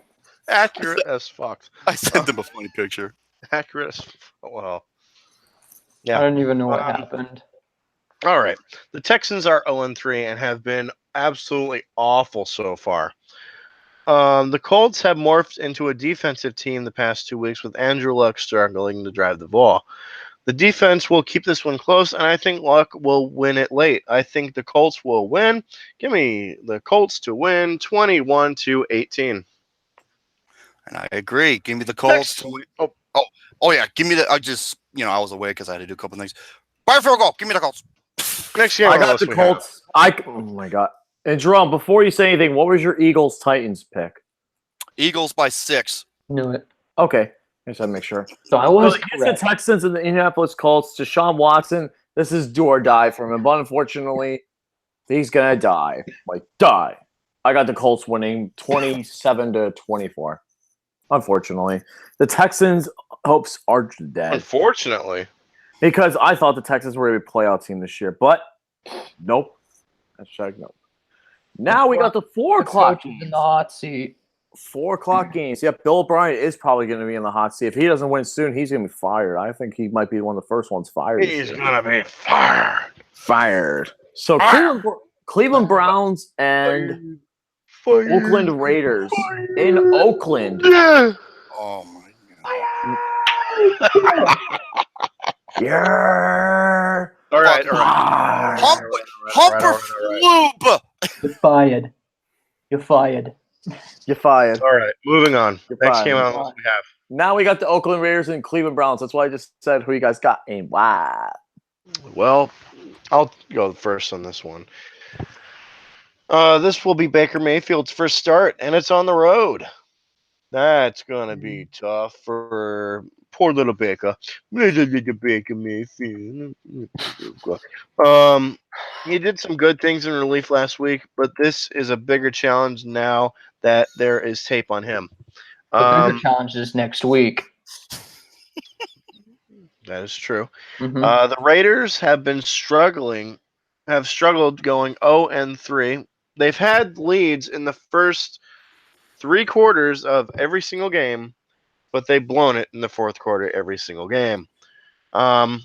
[SPEAKER 1] Accurate as fuck.
[SPEAKER 2] I sent them a funny picture.
[SPEAKER 1] Accurate as well.
[SPEAKER 4] I
[SPEAKER 1] Yeah.
[SPEAKER 4] don't even know what happened.
[SPEAKER 1] All right. The Texans are 0-3 and have been absolutely awful so far. The Colts have morphed into a defensive team the past 2 weeks with Andrew Luck struggling to drive the ball. The defense will keep this one close, and I think Luck will win it late. I think the Colts will win. Give me the Colts to win 21-18.
[SPEAKER 2] And I agree. Give me the Colts to win. Oh yeah. Give me the. I was away because I had to do a couple things. Fire field goal. Give me the Colts.
[SPEAKER 1] Next game,
[SPEAKER 5] I got the Colts. Oh my god! And Jerome, before you say anything, what was your Eagles Titans pick?
[SPEAKER 2] Eagles by 6.
[SPEAKER 4] Knew it.
[SPEAKER 5] Okay, I just had to make sure.
[SPEAKER 4] So I was
[SPEAKER 5] It's the Texans and the Indianapolis Colts. Deshaun Watson, this is do or die for him, but unfortunately, he's gonna die. Die. I got the Colts winning 27-24. Unfortunately, the Texans' hopes are dead.
[SPEAKER 1] Unfortunately.
[SPEAKER 5] Because I thought the Texans were a playoff team this year, but nope. Hashtag nope. Now we got the 4 o'clock games.
[SPEAKER 4] In the hot seat.
[SPEAKER 5] 4 o'clock games. Yep, Bill O'Brien is probably going to be in the hot seat. If he doesn't win soon, he's going to be fired. I think he might be one of the first ones fired.
[SPEAKER 1] He's going to be fired.
[SPEAKER 5] Fired. So Cleveland Browns and Oakland Raiders in Oakland.
[SPEAKER 1] Yeah.
[SPEAKER 2] Oh my god.
[SPEAKER 5] Yeah.
[SPEAKER 1] All right,
[SPEAKER 2] Fuck.
[SPEAKER 1] all right.
[SPEAKER 2] Humper floob.
[SPEAKER 4] You're fired. You're fired.
[SPEAKER 5] You're fired.
[SPEAKER 1] All right, moving on.
[SPEAKER 5] You're
[SPEAKER 1] Next
[SPEAKER 5] fired.
[SPEAKER 1] game on the list we have.
[SPEAKER 5] Now we got the Oakland Raiders and Cleveland Browns. That's why I just said who you guys got and why.
[SPEAKER 1] Well, I'll go first on this one. This will be Baker Mayfield's first start, and it's on the road. That's gonna be tough for poor little Baker. Little Baker Mayfield. He did some good things in relief last week, but this is a bigger challenge now that there is tape on him.
[SPEAKER 4] The bigger challenge is next week.
[SPEAKER 1] That is true.
[SPEAKER 4] Mhm.
[SPEAKER 1] The Raiders have struggled going 0-3. They've had leads in the first 3 quarters of every single game, but they've blown it in the fourth quarter every single game. But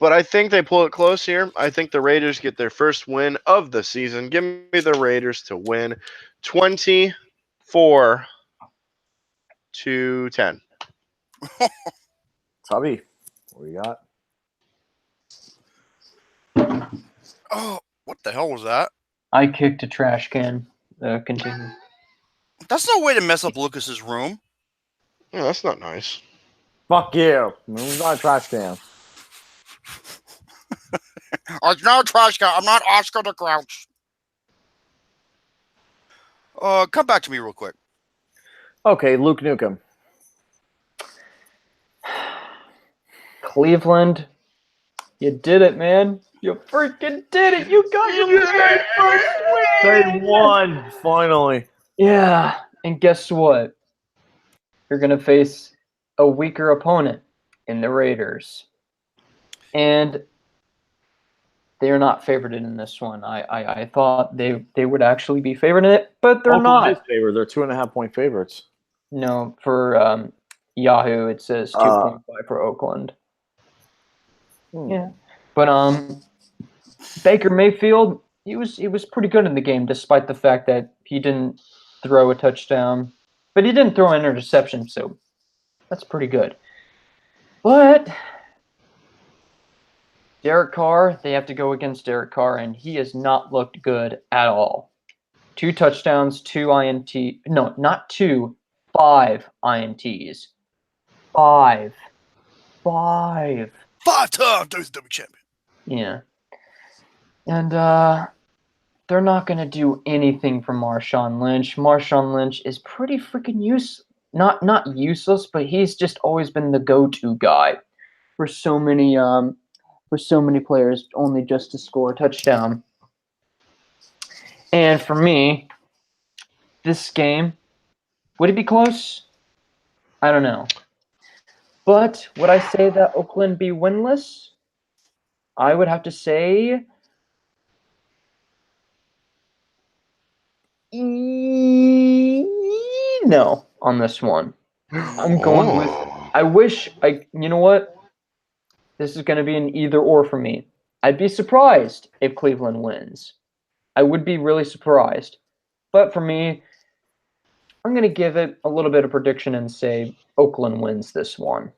[SPEAKER 1] I think they pull it close here. I think the Raiders get their first win of the season. Give me the Raiders to win 24-10.
[SPEAKER 5] Tubby, what you got?
[SPEAKER 2] Oh, what the hell was that?
[SPEAKER 4] I kicked a trash can. Continue.
[SPEAKER 2] That's no way to mess up Lucas's room.
[SPEAKER 1] Yeah, that's not nice.
[SPEAKER 5] Fuck you. It's not a trash can.
[SPEAKER 2] It's not a trash can. I'm not Oscar the Grouch. Come back to me real quick.
[SPEAKER 5] Okay, Luke Nukem.
[SPEAKER 4] Cleveland, you did it, man. You freaking did it. You got your very first
[SPEAKER 5] They
[SPEAKER 4] win.
[SPEAKER 5] won, finally.
[SPEAKER 4] Yeah, and guess what? You're going to face a weaker opponent in the Raiders. And they're not favored in this one. I thought they would actually be favored in it, but they're
[SPEAKER 5] Oakland is
[SPEAKER 4] not.
[SPEAKER 5] favored. They're 2.5-point favorites.
[SPEAKER 4] No, for Yahoo, it says 2.5 for Oakland. Yeah, but Baker Mayfield, he was pretty good in the game, despite the fact that he didn't throw a touchdown, but he didn't throw an interception, so that's pretty good. But Derek Carr, they have to go against Derek Carr, and he has not looked good at all. 2 touchdowns, 2 INT. No, not 2, 5 INTs. 5. 5.
[SPEAKER 2] 5-time WWE champion.
[SPEAKER 4] Yeah. And they're not going to do anything for Marshawn Lynch. Marshawn Lynch is pretty freaking not useless, but he's just always been the go-to guy for so many players, only just to score a touchdown. And for me, this game, would it be close? I don't know. But would I say that Oakland be winless? I would have to say no on this one. I'm going with. You know what? This is going to be an either or for me. I'd be surprised if Cleveland wins. I would be really surprised. But for me, I'm going to give it a little bit of prediction and say Oakland wins this one.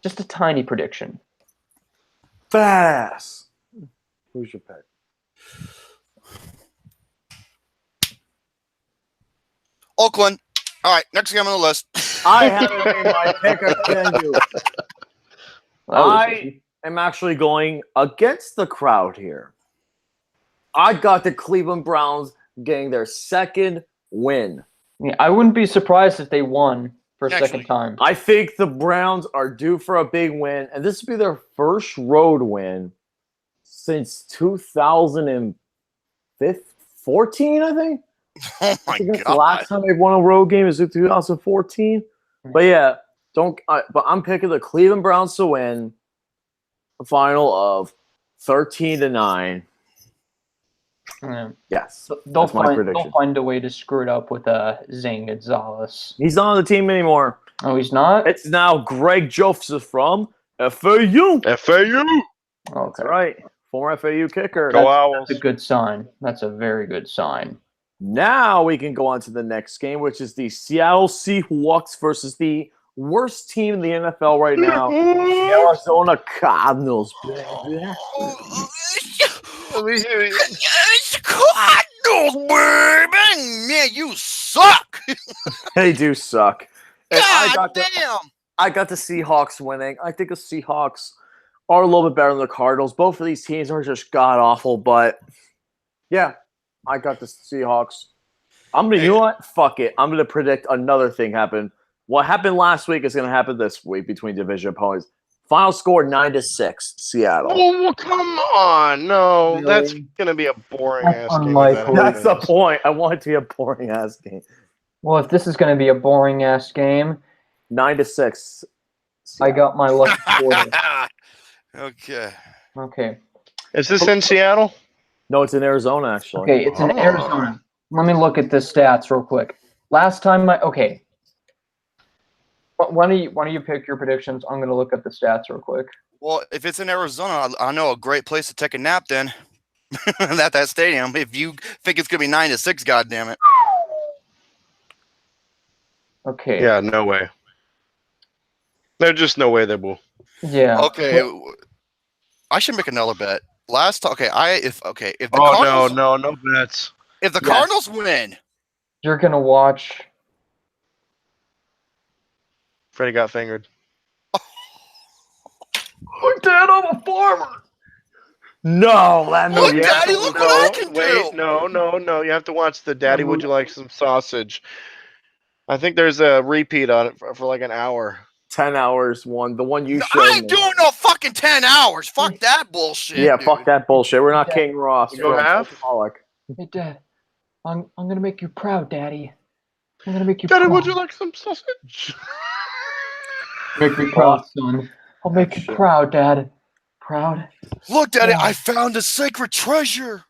[SPEAKER 4] Just a tiny prediction.
[SPEAKER 5] Fast. Who's your pick?
[SPEAKER 2] Oakland. All right, next game on the list.
[SPEAKER 5] I haven't made my pick. I can do. I am actually going against the crowd here. I got the Cleveland Browns getting their second win.
[SPEAKER 4] Yeah, I wouldn't be surprised if they won for a second time.
[SPEAKER 5] I think the Browns are due for a big win, and this will be their first road win since 2014, I think.
[SPEAKER 2] Oh my
[SPEAKER 5] The
[SPEAKER 2] god!
[SPEAKER 5] last time they won a road game is 2014. But yeah, but I'm picking the Cleveland Browns to win a final of 13-9.
[SPEAKER 4] Yeah.
[SPEAKER 5] Yes,
[SPEAKER 4] They'll
[SPEAKER 5] that's my prediction.
[SPEAKER 4] They'll find a way to screw it up with Zane Gonzalez.
[SPEAKER 5] He's not on the team anymore.
[SPEAKER 4] Oh, he's not?
[SPEAKER 5] It's now Greg Joseph from FAU.
[SPEAKER 1] FAU.
[SPEAKER 4] Okay.
[SPEAKER 5] That's right. Former FAU kicker.
[SPEAKER 1] Go Owls.
[SPEAKER 4] That's a good sign. That's a very good sign.
[SPEAKER 5] Now we can go on to the next game, which is the Seattle Seahawks versus the worst team in the NFL right now, the Arizona Cardinals.
[SPEAKER 2] It's Cardinals, baby. Man, you suck.
[SPEAKER 5] They do suck. And
[SPEAKER 2] God damn.
[SPEAKER 5] I got the Seahawks winning. I think the Seahawks are a little bit better than the Cardinals. Both of these teams are just god awful, but yeah, I got the Seahawks. You know what? Fuck it. I'm gonna predict another thing happen. What happened last week is gonna happen this week between division opponents. Final score 9-6, Seattle.
[SPEAKER 1] Oh, come on. No,
[SPEAKER 4] Really?
[SPEAKER 1] that's going to be a boring
[SPEAKER 4] That's
[SPEAKER 1] ass game.
[SPEAKER 4] unlikely.
[SPEAKER 5] That's the point. I want it to be a boring ass game.
[SPEAKER 4] Well, if this is going to be a boring ass game,
[SPEAKER 5] 9-6.
[SPEAKER 4] I got my lucky quarter.
[SPEAKER 2] Okay.
[SPEAKER 4] Okay.
[SPEAKER 1] Is this in Seattle?
[SPEAKER 5] No, it's in Arizona, actually.
[SPEAKER 4] Okay, it's in
[SPEAKER 1] Oh.
[SPEAKER 4] Arizona. Let me look at the stats real quick. Last time okay. Why don't you pick your predictions? I'm going to look at the stats real quick.
[SPEAKER 2] Well, if it's in Arizona, I know a great place to take a nap then. At that stadium. If you think it's going to be 9-6, goddammit.
[SPEAKER 4] Okay.
[SPEAKER 1] Yeah, no way. There's just no way they will.
[SPEAKER 4] Yeah.
[SPEAKER 2] Okay. I should make another bet. If the
[SPEAKER 1] Oh,
[SPEAKER 2] Cardinals,
[SPEAKER 1] no bets.
[SPEAKER 2] if the
[SPEAKER 5] Yes.
[SPEAKER 2] Cardinals win,
[SPEAKER 4] You're going to watch.
[SPEAKER 1] Freddie got fingered.
[SPEAKER 5] Dad, I'm a farmer. No, that
[SPEAKER 2] Look,
[SPEAKER 5] movie.
[SPEAKER 2] Daddy, look what I can
[SPEAKER 1] wait,
[SPEAKER 2] do.
[SPEAKER 1] no. You have to watch the Daddy Would You Like Some Sausage. I think there's a repeat on it for like an hour.
[SPEAKER 5] 10 hours one. The one you showed
[SPEAKER 2] I ain't
[SPEAKER 5] me.
[SPEAKER 2] doing no fucking 10 hours. Fuck that bullshit.
[SPEAKER 5] Yeah,
[SPEAKER 2] dude.
[SPEAKER 5] fuck that bullshit. We're not
[SPEAKER 4] Yeah.
[SPEAKER 5] King Ross.
[SPEAKER 1] You go
[SPEAKER 5] We're
[SPEAKER 1] half?
[SPEAKER 5] alcoholic.
[SPEAKER 4] Hey, Dad, I'm going to make you proud, Daddy. I'm going to make you
[SPEAKER 1] Daddy,
[SPEAKER 4] proud.
[SPEAKER 1] would you like some sausage?
[SPEAKER 4] Make me proud, son. I'll make you proud, Dad. Proud?
[SPEAKER 2] Look, Daddy,
[SPEAKER 4] Yeah.
[SPEAKER 2] I found a sacred treasure.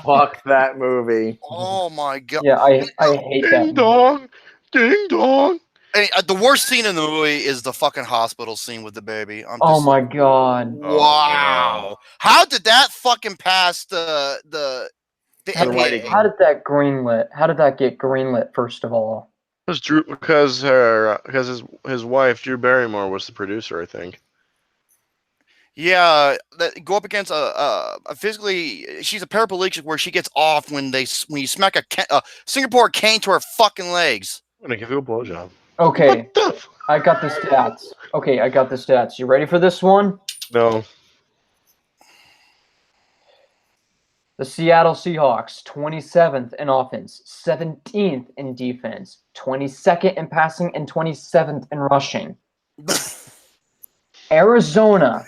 [SPEAKER 5] Fuck that movie.
[SPEAKER 2] Oh my god.
[SPEAKER 4] Yeah, I hate that.
[SPEAKER 1] Ding dong, ding dong.
[SPEAKER 2] Hey, the worst scene in the movie is the fucking hospital scene with the baby. I'm
[SPEAKER 4] Oh
[SPEAKER 2] just
[SPEAKER 4] my
[SPEAKER 2] like,
[SPEAKER 4] god.
[SPEAKER 2] wow. How did that fucking pass the
[SPEAKER 4] How
[SPEAKER 2] NDA?
[SPEAKER 4] How did that greenlit? How did that get greenlit, first of all?
[SPEAKER 1] Because his wife Drew Barrymore was the producer, I think.
[SPEAKER 2] Yeah, go up against a physically. She's a paraplegic where she gets off when you smack a Singapore cane to her fucking legs.
[SPEAKER 1] I'm gonna give you a blowjob.
[SPEAKER 4] Okay,
[SPEAKER 1] What the?
[SPEAKER 4] I got the stats. Okay, I got the stats. You ready for this one?
[SPEAKER 1] No.
[SPEAKER 4] The Seattle Seahawks, 27th in offense, 17th in defense, 22nd in passing, and 27th in rushing. Arizona,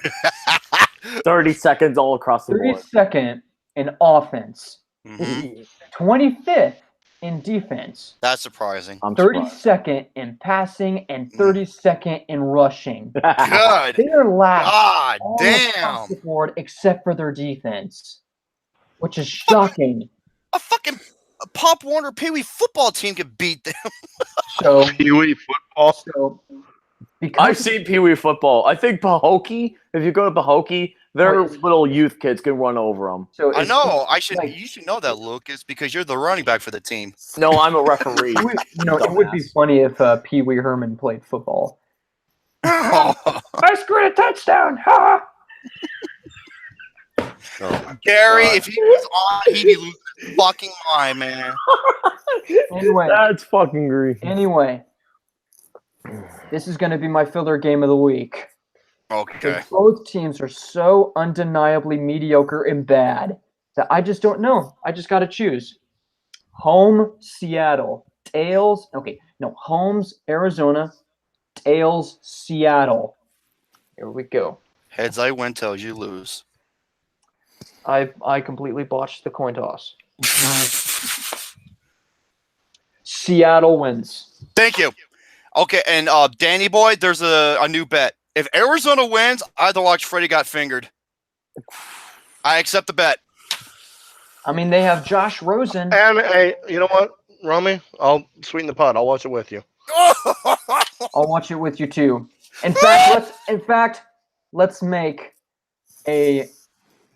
[SPEAKER 5] 30 seconds all across the board.
[SPEAKER 4] 32nd in offense,
[SPEAKER 2] Mhm.
[SPEAKER 4] 25th in defense,
[SPEAKER 2] That's surprising.
[SPEAKER 5] I'm surprised.
[SPEAKER 4] 32nd in passing, and 32nd in rushing.
[SPEAKER 2] Good.
[SPEAKER 4] They are last
[SPEAKER 2] God
[SPEAKER 4] all
[SPEAKER 2] damn.
[SPEAKER 4] across the board except for their defense, which is shocking.
[SPEAKER 2] A fucking Pop Warner Pee Wee football team could beat them.
[SPEAKER 4] So,
[SPEAKER 1] Pee-wee football.
[SPEAKER 4] because
[SPEAKER 5] I've seen Pee Wee football. I think Pahokee, if you go to Pahokee, their little youth kids can run over them.
[SPEAKER 4] so
[SPEAKER 2] I
[SPEAKER 4] it's-
[SPEAKER 2] know.
[SPEAKER 4] like-
[SPEAKER 2] You should know that, Lucas, because you're the running back for the team.
[SPEAKER 5] No, I'm a referee.
[SPEAKER 4] it would be funny if Pee Wee Herman played football.
[SPEAKER 2] Oh,
[SPEAKER 4] I scored a touchdown! Ha!
[SPEAKER 2] Gary, if he was on, he'd be losing his fucking mind, man.
[SPEAKER 4] Anyway,
[SPEAKER 5] That's fucking great.
[SPEAKER 4] anyway, this is going to be my filler game of the week.
[SPEAKER 2] Okay.
[SPEAKER 4] Both teams are so undeniably mediocre and bad that I just don't know. I just got to choose. Home, Seattle. Tails, Homes, Arizona. Tails, Seattle. Here we go.
[SPEAKER 2] Heads I win, tails you lose.
[SPEAKER 4] I completely botched the coin toss. Seattle wins.
[SPEAKER 2] Thank you. Okay, and Danny boy, there's a new bet. If Arizona wins, I have to watch Freddie Got Fingered. I accept the bet.
[SPEAKER 4] I mean, they have Josh Rosen.
[SPEAKER 1] And hey, you know what, Romy? I'll sweeten the pot. I'll watch it with you.
[SPEAKER 4] I'll watch it with you too. In fact, let's make a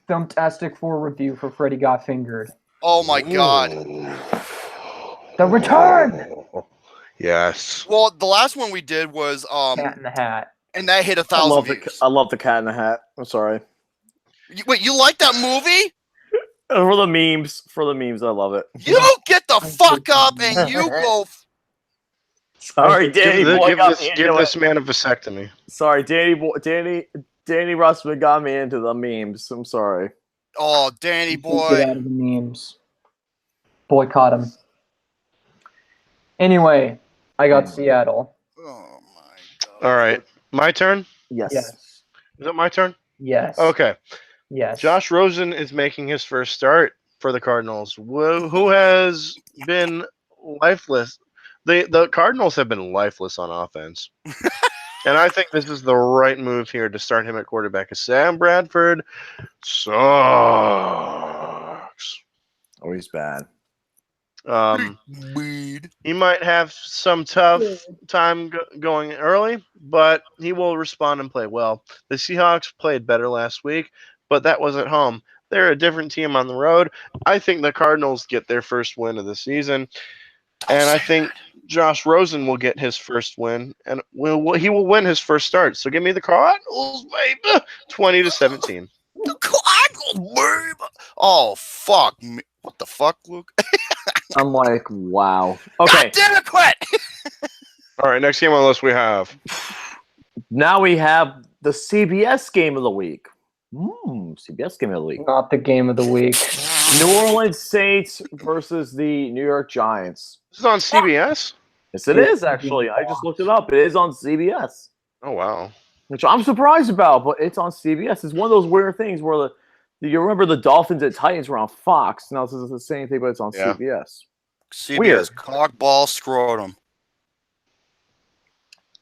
[SPEAKER 4] Thumptastic 4 review for Freddy Got Fingered.
[SPEAKER 2] Oh my god.
[SPEAKER 4] The return!
[SPEAKER 1] Yes.
[SPEAKER 2] Well, the last one we did was
[SPEAKER 4] Cat in the Hat.
[SPEAKER 2] and that hit
[SPEAKER 5] I
[SPEAKER 2] 1,000
[SPEAKER 5] love
[SPEAKER 2] views.
[SPEAKER 5] I love the Cat in the Hat. I'm sorry.
[SPEAKER 2] Wait, you like that movie?
[SPEAKER 5] For the memes, I love it.
[SPEAKER 2] You get the fuck up and you go.
[SPEAKER 5] Sorry, Danny boy got me
[SPEAKER 1] Give
[SPEAKER 5] into
[SPEAKER 1] this
[SPEAKER 5] it.
[SPEAKER 1] man a vasectomy.
[SPEAKER 5] Sorry, Danny Russman got me into the memes. I'm sorry.
[SPEAKER 2] Oh, Danny
[SPEAKER 4] Get
[SPEAKER 2] boy.
[SPEAKER 4] out of the memes. Boycott him. Anyway, I got Seattle.
[SPEAKER 2] Oh my god.
[SPEAKER 1] All right, my turn.
[SPEAKER 5] Yes.
[SPEAKER 4] Yes.
[SPEAKER 1] Is it my turn?
[SPEAKER 4] Yes.
[SPEAKER 1] Okay.
[SPEAKER 4] Yes.
[SPEAKER 1] Josh Rosen is making his first start for the Cardinals. Who has been lifeless? The Cardinals have been lifeless on offense. And I think this is the right move here to start him at quarterback. Sam Bradford sucks.
[SPEAKER 5] Oh, he's bad.
[SPEAKER 2] Weed.
[SPEAKER 1] He might have some tough time going early, but he will respond and play well. The Seahawks played better last week, but that was at home. They're a different team on the road. I think the Cardinals get their first win of the season, and I think Josh Rosen will get his first win, and he will win his first start. So give me the Cardinals, baby, 20-17.
[SPEAKER 2] The Cardinals, baby. Oh fuck me. What the fuck, Luke?
[SPEAKER 5] I'm like, wow. Okay,
[SPEAKER 2] God damn it, quit!
[SPEAKER 1] All right, next game on the list we have.
[SPEAKER 5] now we have the CBS game of the week. CBS game of the week.
[SPEAKER 4] Not the game of the week.
[SPEAKER 5] New Orleans Saints versus the New York Giants.
[SPEAKER 1] This is on CBS.
[SPEAKER 5] Yes, it is actually. I just looked it up. It is on CBS,
[SPEAKER 1] Oh wow.
[SPEAKER 5] which I'm surprised about, but it's on CBS. It's one of those weird things where you remember the Dolphins and Titans were on Fox. Now this is the same thing, but it's on
[SPEAKER 1] Yeah.
[SPEAKER 5] CBS.
[SPEAKER 2] CBS,
[SPEAKER 5] Weird.
[SPEAKER 2] cockball scrotum.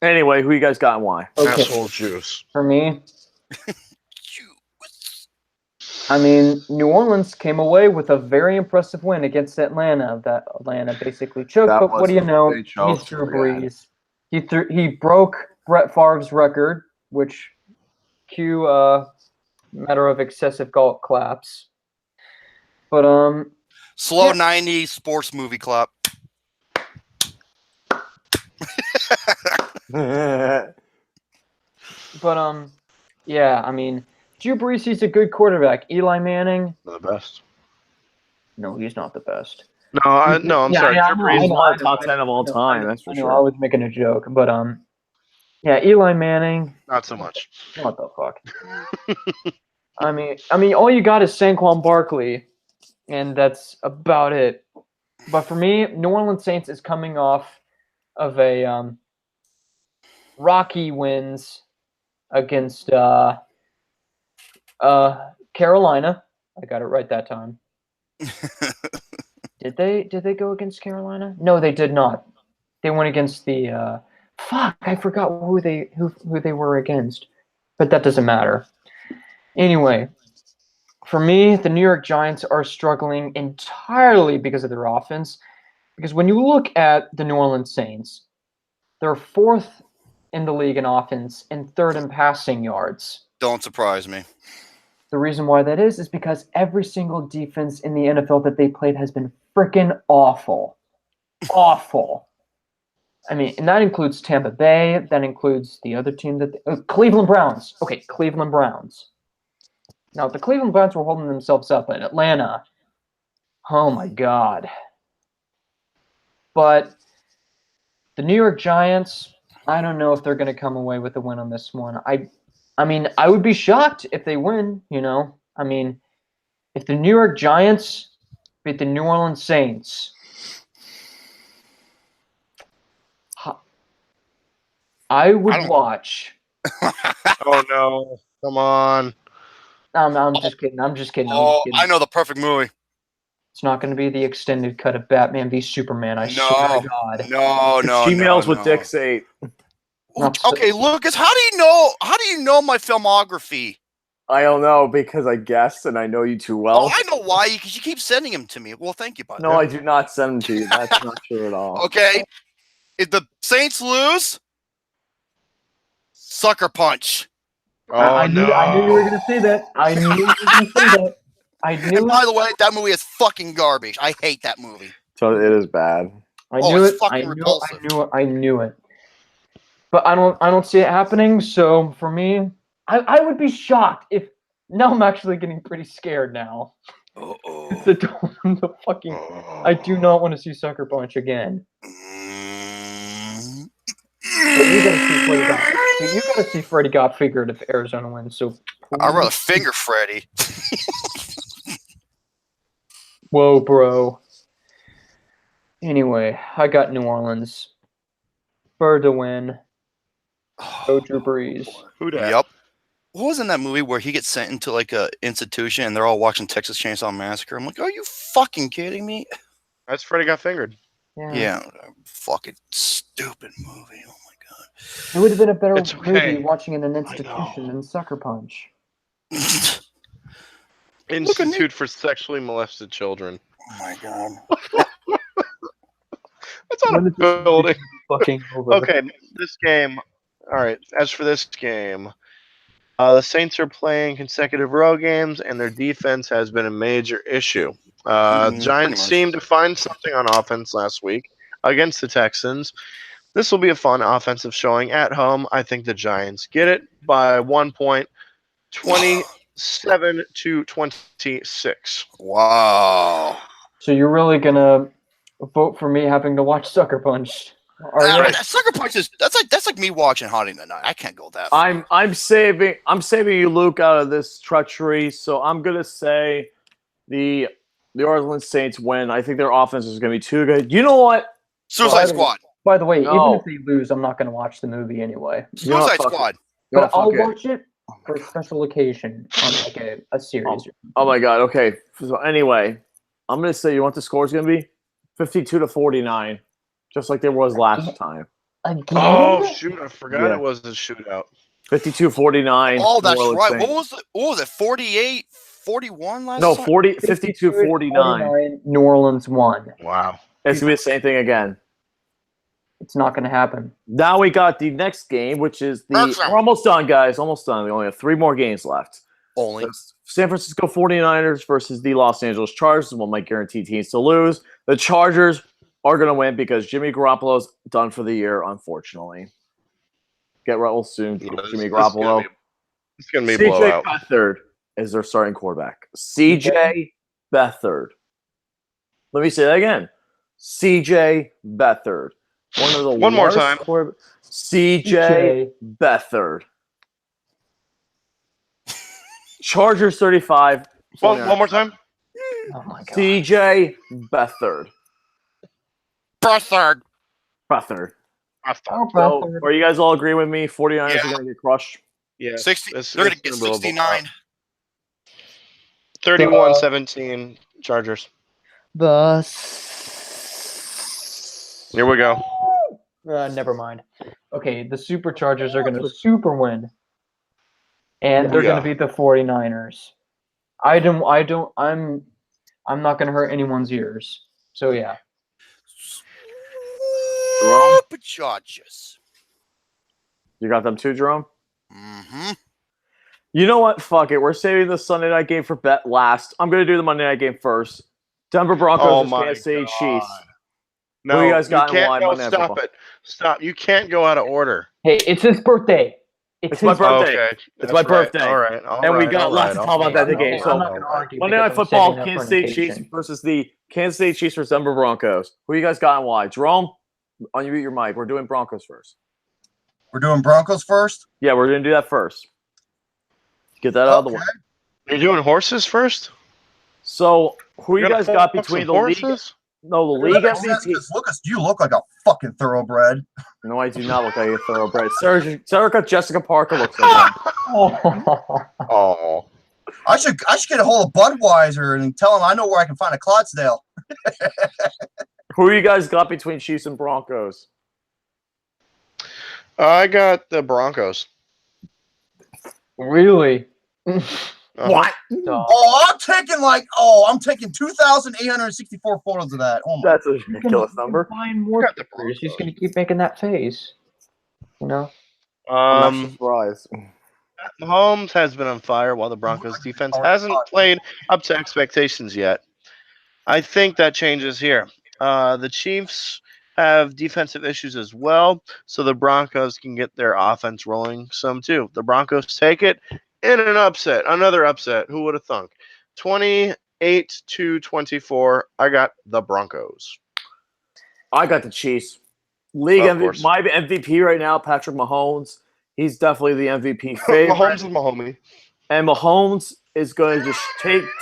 [SPEAKER 5] Anyway, who you guys got and why?
[SPEAKER 4] Okay.
[SPEAKER 1] Asshole juice.
[SPEAKER 4] For me, I mean, New Orleans came away with a very impressive win against Atlanta. That Atlanta basically choked.
[SPEAKER 5] That
[SPEAKER 4] But what
[SPEAKER 5] was
[SPEAKER 4] do you
[SPEAKER 5] a
[SPEAKER 4] know?
[SPEAKER 5] big choke,
[SPEAKER 4] He's Drew
[SPEAKER 5] yeah.
[SPEAKER 4] Brees. He broke Brett Favre's record, which cue matter of excessive golf claps. But
[SPEAKER 2] Slow
[SPEAKER 4] Yeah.
[SPEAKER 2] 90s sports movie clap.
[SPEAKER 4] yeah, I mean, Drew Brees, he's a good quarterback. Eli Manning,
[SPEAKER 1] The best.
[SPEAKER 4] no, he's not the best.
[SPEAKER 1] No, I'm
[SPEAKER 4] Yeah,
[SPEAKER 1] sorry.
[SPEAKER 4] yeah, I
[SPEAKER 1] Drew
[SPEAKER 4] know,
[SPEAKER 1] Brees-
[SPEAKER 5] He's
[SPEAKER 4] I
[SPEAKER 5] one of
[SPEAKER 4] know,
[SPEAKER 5] the top
[SPEAKER 4] I
[SPEAKER 5] 10 of all
[SPEAKER 4] know,
[SPEAKER 5] time, that's for
[SPEAKER 4] I
[SPEAKER 5] sure.
[SPEAKER 4] I was making a joke, but yeah, Eli Manning.
[SPEAKER 1] Not so much.
[SPEAKER 4] What the fuck? I mean, all you got is Saquon Barkley, and that's about it. But for me, New Orleans Saints is coming off of a rocky wins against Carolina. I got it right that time. Did they go against Carolina? No, they did not. They went against the fuck. I forgot who they were against, but that doesn't matter. Anyway, for me, the New York Giants are struggling entirely because of their offense. Because when you look at the New Orleans Saints, they're fourth in the league in offense and third in passing yards.
[SPEAKER 2] Don't surprise me.
[SPEAKER 4] The reason why that is because every single defense in the NFL that they played has been freaking awful. Awful. I mean, and that includes Tampa Bay. That includes the other team Cleveland Browns. Okay, Cleveland Browns. Now, the Cleveland Browns were holding themselves up at Atlanta. Oh my God. But the New York Giants, I don't know if they're going to come away with a win on this one. I mean, I would be shocked if they win, you know. I mean, if the New York Giants beat the New Orleans Saints, I would watch.
[SPEAKER 1] Oh no! Come on.
[SPEAKER 4] I'm just kidding. I'm just kidding.
[SPEAKER 2] Oh, I know the perfect movie.
[SPEAKER 4] It's not going to be the extended cut of Batman v Superman. I swear to God.
[SPEAKER 2] No.
[SPEAKER 5] Emails with
[SPEAKER 2] no.
[SPEAKER 5] Dick 8.
[SPEAKER 2] Okay, Lucas, how do you know my filmography?
[SPEAKER 5] I don't know because I guessed and I know you too well.
[SPEAKER 2] Oh, I know why, because you keep sending them to me. Well, thank you, buddy.
[SPEAKER 5] No, I do not send them to you. That's not true at all.
[SPEAKER 2] Okay, if the Saints lose, sucker punch.
[SPEAKER 1] Oh
[SPEAKER 4] I knew you were
[SPEAKER 1] no!
[SPEAKER 4] gonna say that. I knew you were gonna say that. I knew
[SPEAKER 2] And
[SPEAKER 4] it.
[SPEAKER 2] by the way, that movie is fucking garbage. I hate that movie.
[SPEAKER 5] So it is bad.
[SPEAKER 4] I
[SPEAKER 2] Oh,
[SPEAKER 4] knew
[SPEAKER 2] it's
[SPEAKER 4] it.
[SPEAKER 2] fucking repulsive.
[SPEAKER 4] I knew it. But I don't see it happening. So for me, I would be shocked if. Now I'm actually getting pretty scared now.
[SPEAKER 2] Uh-oh.
[SPEAKER 4] The fucking. I do not want to see Sucker Punch again.
[SPEAKER 2] Mm.
[SPEAKER 4] But you gotta see Freddy got. You gotta see Freddy got figured if Arizona wins. So.
[SPEAKER 2] I'd rather finger Freddy.
[SPEAKER 4] Whoa, bro. Anyway, I got New Orleans. Bird to win. Go Drew Brees.
[SPEAKER 1] Who dat?
[SPEAKER 2] Yep. What was in that movie where he gets sent into like a institution and they're all watching Texas Chainsaw Massacre? I'm like, are you fucking kidding me?
[SPEAKER 1] That's Freddy Got Fingered.
[SPEAKER 2] Yeah, fucking stupid movie. Oh my
[SPEAKER 4] It would have been a better
[SPEAKER 1] It's okay.
[SPEAKER 4] movie watching in an institution than Sucker Punch.
[SPEAKER 2] god.
[SPEAKER 1] Institute for Sexually Molested Children.
[SPEAKER 2] Oh my god.
[SPEAKER 1] That's on a building.
[SPEAKER 4] Fucking over.
[SPEAKER 1] Okay, this game. All right. As for this game, the Saints are playing consecutive road games, and their defense has been a major issue. Giants
[SPEAKER 2] pretty much.
[SPEAKER 1] seemed to find something on offense last week against the Texans. This will be a fun offensive showing at home. I think the Giants get it by 1 point, 27-26.
[SPEAKER 2] Wow.
[SPEAKER 4] So you're really gonna vote for me having to watch Sucker Punch? Are you?
[SPEAKER 2] That Sucker Punch is that's like me watching Haunting the Night. I can't go that far.
[SPEAKER 5] I'm saving you, Luke, out of this treachery. So I'm gonna say the Orleans Saints win. I think their offense is gonna be too good. You know what?
[SPEAKER 2] Suicide Squad.
[SPEAKER 4] By the way,
[SPEAKER 5] No.
[SPEAKER 4] even if they lose, I'm not gonna watch the movie anyway.
[SPEAKER 2] Suicide
[SPEAKER 5] fuck it.
[SPEAKER 2] Squad.
[SPEAKER 5] You know
[SPEAKER 4] But I'll
[SPEAKER 5] what, fuck it.
[SPEAKER 4] watch it for a special occasion on like a series.
[SPEAKER 5] Oh my god. Okay. So anyway, I'm gonna say you know what the score is gonna be 52-49, just like there was last time.
[SPEAKER 4] Again?
[SPEAKER 1] Oh shoot! I forgot
[SPEAKER 5] Yeah.
[SPEAKER 1] it was a shootout.
[SPEAKER 5] 52-49.
[SPEAKER 2] Oh, that's
[SPEAKER 5] New Orleans
[SPEAKER 2] right.
[SPEAKER 5] Saints.
[SPEAKER 2] What was it? 48, 41 last
[SPEAKER 5] No,
[SPEAKER 2] time?
[SPEAKER 5] 52-49.
[SPEAKER 4] New Orleans won.
[SPEAKER 1] Wow.
[SPEAKER 5] It's gonna be the same thing again.
[SPEAKER 4] It's not gonna happen.
[SPEAKER 5] Now we got the next game, which is
[SPEAKER 2] Awesome.
[SPEAKER 5] we're almost done, guys. Almost done. We only have 3 more games left.
[SPEAKER 2] Only.
[SPEAKER 5] San Francisco 49ers versus the Los Angeles Chargers. One might guarantee teams to lose. The Chargers are going to win because Jimmy Garoppolo's done for the year, unfortunately. Get well soon, Jimmy Garoppolo.
[SPEAKER 1] It's gonna be a
[SPEAKER 5] CJ
[SPEAKER 1] blowout.
[SPEAKER 5] Beathard is their starting quarterback. CJ Beathard. Let me say that again. CJ Beathard.
[SPEAKER 1] One more time.
[SPEAKER 5] CJ Beathard. Chargers 35.
[SPEAKER 1] One more time.
[SPEAKER 4] Oh my god.
[SPEAKER 5] CJ Beathard.
[SPEAKER 2] Bastard.
[SPEAKER 5] Beathard.
[SPEAKER 4] Oh,
[SPEAKER 5] So,
[SPEAKER 4] Beathard.
[SPEAKER 5] are you guys all agree with me? 49ers are going to get crushed.
[SPEAKER 1] Yeah.
[SPEAKER 2] 60.
[SPEAKER 1] This-
[SPEAKER 2] They're going to
[SPEAKER 1] this
[SPEAKER 2] get
[SPEAKER 1] is a little
[SPEAKER 2] 69.
[SPEAKER 1] 31-17 Chargers. Here we go.
[SPEAKER 4] Never mind. Okay, the Superchargers are gonna super win. And they're
[SPEAKER 1] Yeah.
[SPEAKER 4] gonna beat the 49ers. I'm not gonna hurt anyone's ears. So yeah.
[SPEAKER 2] Stupid Chargers.
[SPEAKER 5] You got them too, Jerome?
[SPEAKER 2] Mm-hmm.
[SPEAKER 5] You know what? Fuck it. We're saving the Sunday night game for bet last. I'm going to do the Monday night game first. Denver Broncos versus Kansas City Chiefs.
[SPEAKER 1] No,
[SPEAKER 5] Who you guys got and
[SPEAKER 1] can't
[SPEAKER 5] why?
[SPEAKER 1] go.
[SPEAKER 5] Monday Night
[SPEAKER 1] Stop
[SPEAKER 5] Football.
[SPEAKER 1] it. Stop. You can't go out of order.
[SPEAKER 4] Hey, it's his birthday.
[SPEAKER 5] It's my
[SPEAKER 4] his
[SPEAKER 5] birthday.
[SPEAKER 1] Okay.
[SPEAKER 5] It's
[SPEAKER 1] That's
[SPEAKER 5] my
[SPEAKER 1] right.
[SPEAKER 5] birthday.
[SPEAKER 1] All right.
[SPEAKER 5] And we got lots to talk about that in the game.
[SPEAKER 4] I'm
[SPEAKER 5] So
[SPEAKER 4] not gonna argue.
[SPEAKER 5] Monday Night
[SPEAKER 4] because I'm
[SPEAKER 5] Football,
[SPEAKER 4] saving that
[SPEAKER 5] Kansas
[SPEAKER 4] for
[SPEAKER 5] City
[SPEAKER 4] an
[SPEAKER 5] Chiefs
[SPEAKER 4] occasion.
[SPEAKER 5] versus the Kansas City Chiefs versus Denver Broncos. Who you guys got and why? Jerome, unmute your mic. We're doing Broncos first.
[SPEAKER 6] We're doing Broncos first?
[SPEAKER 5] Yeah, we're going to do that first. Get that out of the way.
[SPEAKER 1] You're doing horses first?
[SPEAKER 5] So, who you
[SPEAKER 1] You're
[SPEAKER 5] guys
[SPEAKER 1] gonna
[SPEAKER 5] got
[SPEAKER 1] fuck
[SPEAKER 5] between
[SPEAKER 1] some
[SPEAKER 5] the league?
[SPEAKER 1] horses?
[SPEAKER 5] No, the league
[SPEAKER 6] Lucas,
[SPEAKER 5] MVP.
[SPEAKER 6] Lucas, you look like a fucking thoroughbred.
[SPEAKER 5] No, I do not look like a thoroughbred. Sarah Jessica Parker looks like one.
[SPEAKER 1] Oh.
[SPEAKER 6] I should get a hold of Budweiser and tell him I know where I can find a Clydesdale.
[SPEAKER 5] Who you guys got between Chiefs and Broncos?
[SPEAKER 1] I got the Broncos.
[SPEAKER 4] Really?
[SPEAKER 5] What?
[SPEAKER 4] Dog.
[SPEAKER 6] I'm taking 2,864 photos of that. Oh my!
[SPEAKER 5] That's a ridiculous number.
[SPEAKER 4] Find more
[SPEAKER 1] Got the
[SPEAKER 4] pictures. He's
[SPEAKER 1] Broncos.
[SPEAKER 4] gonna keep making that face. You know?
[SPEAKER 5] I'm not
[SPEAKER 1] Um,
[SPEAKER 5] surprised.
[SPEAKER 1] Mahomes has been on fire while the Broncos defense hasn't played up to expectations yet. I think that changes here. The Chiefs have defensive issues as well, so the Broncos can get their offense rolling some too. The Broncos take it in an upset, another upset. Who would have thunk? 28-24. I got the Broncos.
[SPEAKER 5] I got the Chiefs. League
[SPEAKER 1] Of
[SPEAKER 5] MVP,
[SPEAKER 1] course.
[SPEAKER 5] my MVP right now, Patrick Mahomes. He's definitely the MVP favorite.
[SPEAKER 1] Mahomes is my homie.
[SPEAKER 5] And Mahomes is going to just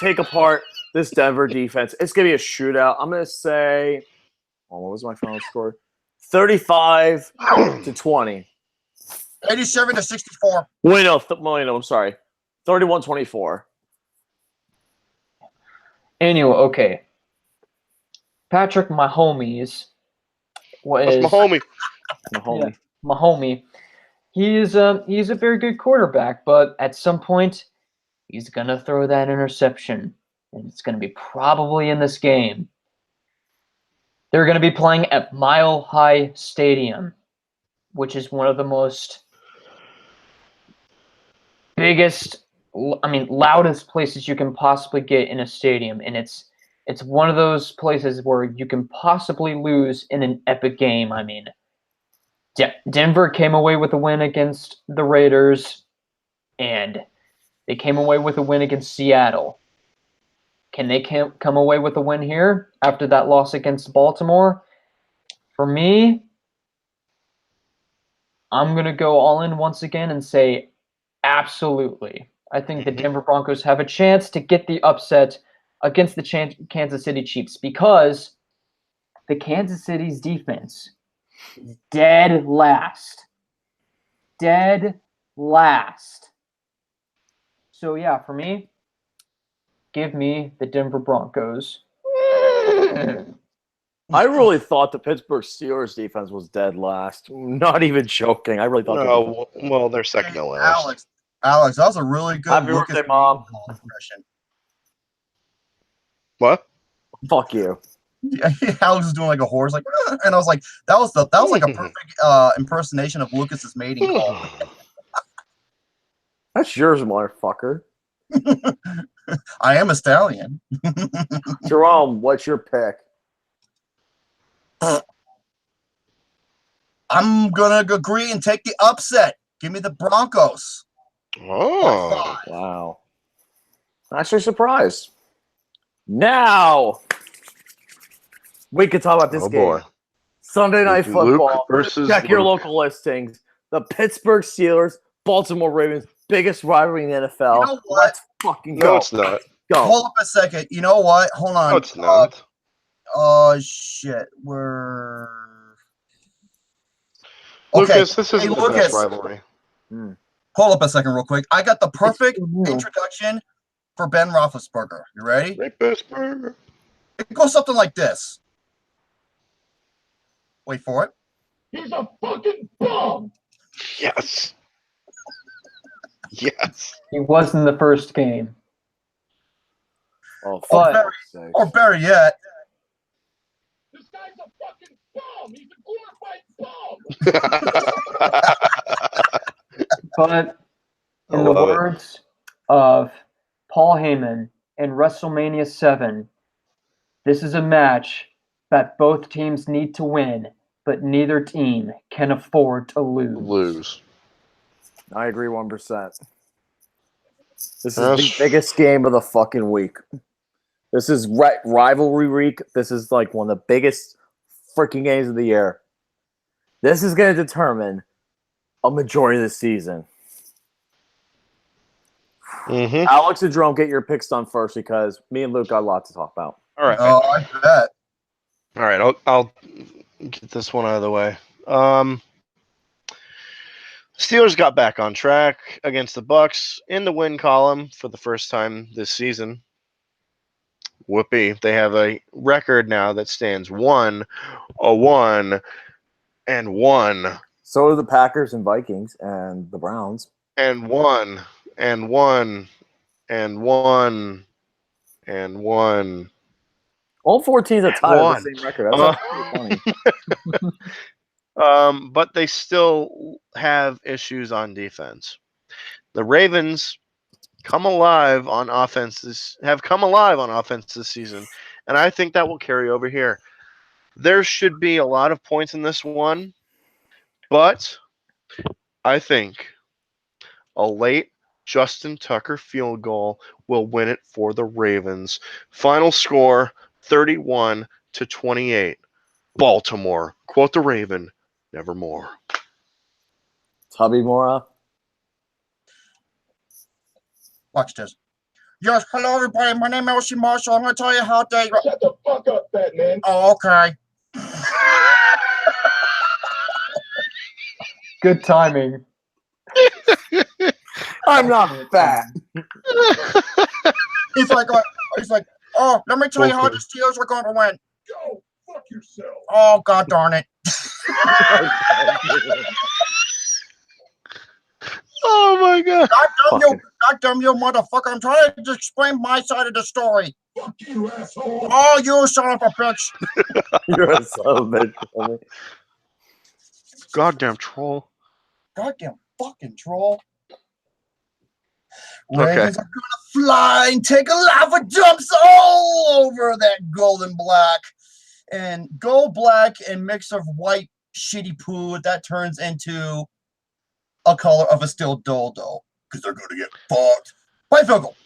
[SPEAKER 5] take apart this Denver defense. It's going to be a shootout. I'm going to say, what was my final score? 35-20.
[SPEAKER 6] 87-64.
[SPEAKER 5] Wait, no, I'm sorry. 31-24.
[SPEAKER 4] Anyway, okay. Patrick Mahomes
[SPEAKER 1] That's my homie.
[SPEAKER 5] Mahomes.
[SPEAKER 4] Mahomes. He's a very good quarterback, but at some point he's gonna throw that interception, and it's gonna be probably in this game. They're gonna be playing at Mile High Stadium, which is one of the most loudest places you can possibly get in a stadium, and it's one of those places where you can possibly lose in an epic game. I mean, Denver came away with a win against the Raiders, and they came away with a win against Seattle. Can they come away with a win here after that loss against Baltimore? For me, I'm going to go all in once again and say absolutely. I think the Denver Broncos have a chance to get the upset against the Kansas City Chiefs because the Kansas City's defense is dead last. Dead last. So, yeah, for me, give me the Denver Broncos.
[SPEAKER 5] I really thought the Pittsburgh Steelers defense was dead last. Not even joking. I really thought
[SPEAKER 1] No, well, they're second to last.
[SPEAKER 6] Alex, that was a really good
[SPEAKER 5] Happy
[SPEAKER 6] Lucas
[SPEAKER 5] birthday, Mom.
[SPEAKER 6] impression.
[SPEAKER 1] What?
[SPEAKER 5] Fuck you.
[SPEAKER 6] Yeah, Alex was doing like a horse, like, and I was like, that was like a perfect impersonation of Lucas's mating call.
[SPEAKER 5] That's yours, motherfucker.
[SPEAKER 6] I am a stallion.
[SPEAKER 5] Jerome, what's your pick?
[SPEAKER 6] I'm gonna agree and take the upset. Give me the Broncos.
[SPEAKER 1] Oh.
[SPEAKER 5] Wow. Actually surprised. Now we can talk about this game.
[SPEAKER 1] Boy.
[SPEAKER 5] Sunday Night
[SPEAKER 1] Luke
[SPEAKER 5] Football.
[SPEAKER 1] versus
[SPEAKER 5] Check your
[SPEAKER 1] Luke.
[SPEAKER 5] local listings. The Pittsburgh Steelers, Baltimore Ravens, biggest rivalry in the NFL.
[SPEAKER 6] You know what?
[SPEAKER 5] Let's fucking go.
[SPEAKER 1] No, it's not.
[SPEAKER 5] Go.
[SPEAKER 6] Hold up a second. You know what? Hold on.
[SPEAKER 1] No, it's not.
[SPEAKER 6] Shit. We're okay.
[SPEAKER 1] Lucas, this isn't the best rivalry.
[SPEAKER 6] Hold up a second, real quick. I got the perfect introduction for Ben Roethlisberger. You ready?
[SPEAKER 1] Pittsburgh.
[SPEAKER 6] It goes something like this. Wait for it.
[SPEAKER 4] He's a fucking bum.
[SPEAKER 1] Yes. Yes.
[SPEAKER 4] He was in the first game.
[SPEAKER 5] Oh,
[SPEAKER 6] Or
[SPEAKER 5] fuck.
[SPEAKER 6] better, or better yet.
[SPEAKER 4] This guy's a fucking bum. He's a glorified bum. But in the words of Paul Heyman in WrestleMania 7, this is a match that both teams need to win, but neither team can afford to lose.
[SPEAKER 5] I agree 1%. This is the biggest game of the fucking week. This is rivalry week. This is like one of the biggest freaking games of the year. This is going to determine a majority of the season.
[SPEAKER 1] Mm-hmm.
[SPEAKER 5] Alex and Jerome, get your picks done first because me and Luke got a lot to talk about.
[SPEAKER 1] All right.
[SPEAKER 6] Oh, I bet.
[SPEAKER 1] All right. I'll get this one out of the way. Steelers got back on track against the Bucks in the win column for the first time this season. Whoopee. They have a record now that stands 1-1-1.
[SPEAKER 5] So do the Packers and Vikings and the Browns.
[SPEAKER 1] And 1 and 1 and 1 and 1.
[SPEAKER 5] All 4 teams are tied with the
[SPEAKER 1] One.
[SPEAKER 5] same record. That's actually funny.
[SPEAKER 1] But they still have issues on defense. The Ravens come alive on offense have come alive on offense this season, and I think that will carry over here. There should be a lot of points in this one, but I think a late Justin Tucker field goal will win it for the Ravens. Final score 31-28. Baltimore. Quote the Raven, nevermore.
[SPEAKER 5] Tubby Mora.
[SPEAKER 6] Watch this. Yes, hello everybody. My name is Elsie Marshall. I'm gonna tell you how they.
[SPEAKER 7] Shut the fuck up, Batman.
[SPEAKER 6] Oh, okay.
[SPEAKER 4] Good timing.
[SPEAKER 5] I'm not fat.
[SPEAKER 6] He's like, oh, let me tell you how the Steelers are going to win.
[SPEAKER 7] Go fuck yourself.
[SPEAKER 6] Oh, god darn it.
[SPEAKER 1] Oh my god.
[SPEAKER 6] God damn you, motherfucker. I'm trying to just explain my side of the story.
[SPEAKER 7] Fuck you, asshole.
[SPEAKER 6] Oh, you son of a bitch.
[SPEAKER 5] You're a son of a bitch.
[SPEAKER 1] Goddamn troll.
[SPEAKER 6] Goddamn fucking troll.
[SPEAKER 1] Okay.
[SPEAKER 6] Ravens are gonna fly and take a lava dumps all over that golden black. And gold black and mix of white shitty poo that turns into a color of a steel dildo. Because they're gonna get fucked. Play field goal.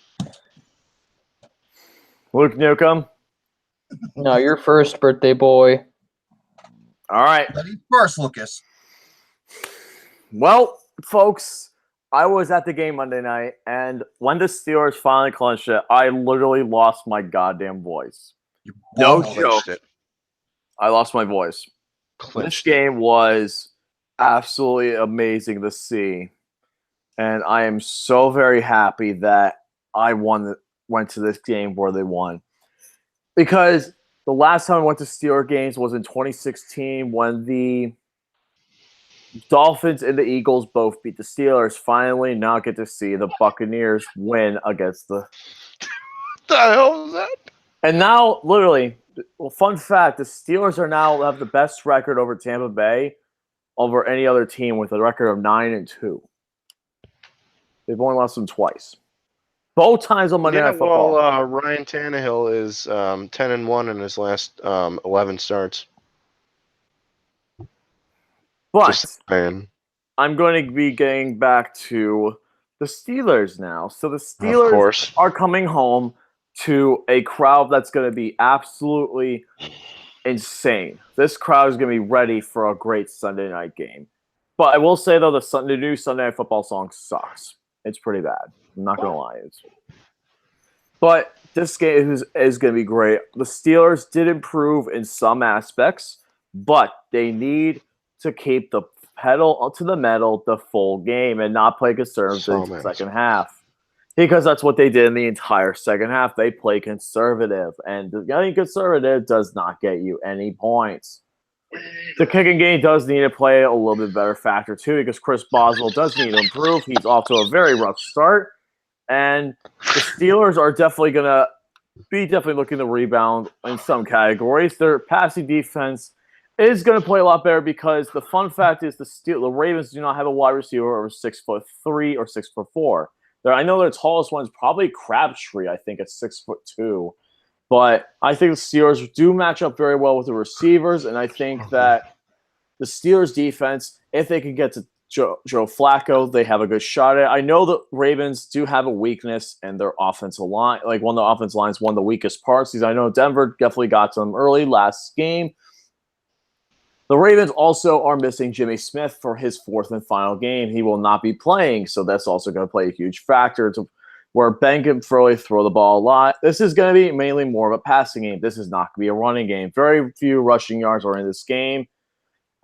[SPEAKER 5] Luke Newcomb.
[SPEAKER 4] No, your first birthday boy.
[SPEAKER 5] All right.
[SPEAKER 6] Ready first, Lucas.
[SPEAKER 5] Well, folks, I was at the game Monday night, and when the Steelers finally clinched it, I literally lost my goddamn voice. No
[SPEAKER 6] Clinched
[SPEAKER 5] joke.
[SPEAKER 1] it.
[SPEAKER 5] I lost my voice. This
[SPEAKER 1] Clinched it.
[SPEAKER 5] game was absolutely amazing to see, and I am so very happy that I went to this game where they won. Because the last time I went to Steelers games was in 2016 when the Dolphins and the Eagles both beat the Steelers. Finally, now get to see the Buccaneers win against the.
[SPEAKER 1] What the hell is that?
[SPEAKER 5] And now, literally, well, fun fact: the Steelers are now have the best record over Tampa Bay over any other team with a record of 9-2. They've only lost them twice. Both times on Monday Night Football.
[SPEAKER 1] Well, Ryan Tannehill is 10-1 in his last 11 starts.
[SPEAKER 5] But
[SPEAKER 1] Just saying.
[SPEAKER 5] I'm going to be getting back to the Steelers now. So the
[SPEAKER 1] Of
[SPEAKER 5] Steelers
[SPEAKER 1] course.
[SPEAKER 5] are coming home to a crowd that's going to be absolutely insane. This crowd is going to be ready for a great Sunday night game. But I will say, though, the new Sunday Night Football song sucks. It's pretty bad. I'm not going to lie. But this game is going to be great. The Steelers did improve in some aspects, but they need to keep the pedal to the metal the full game and not play conservative in the second half. Because that's what they did in the entire second half. They play conservative, and getting conservative does not get you any points. The kicking game does need to play a little bit better factor, too, because Chris Boswell does need to improve. He's off to a very rough start, and the Steelers are definitely going to be looking to rebound in some categories. Their passing defense is going to play a lot better because the fun fact is the Ravens do not have a wide receiver over 6'3" or 6'4". I know their tallest one is probably Crabtree, I think, at 6'2". But I think the Steelers do match up very well with the receivers, and I think that the Steelers defense, if they can get to Joe Flacco, they have a good shot at it. I know the Ravens do have a weakness in their offensive line. Like, one of the offensive lines, one of the weakest parts. Because I know Denver definitely got to them early last game. The Ravens also are missing Jimmy Smith for his fourth and final game. He will not be playing, so that's also going to play a huge factor to where Ben can throw the ball a lot. This is going to be mainly more of a passing game. This is not going to be a running game. Very few rushing yards are in this game.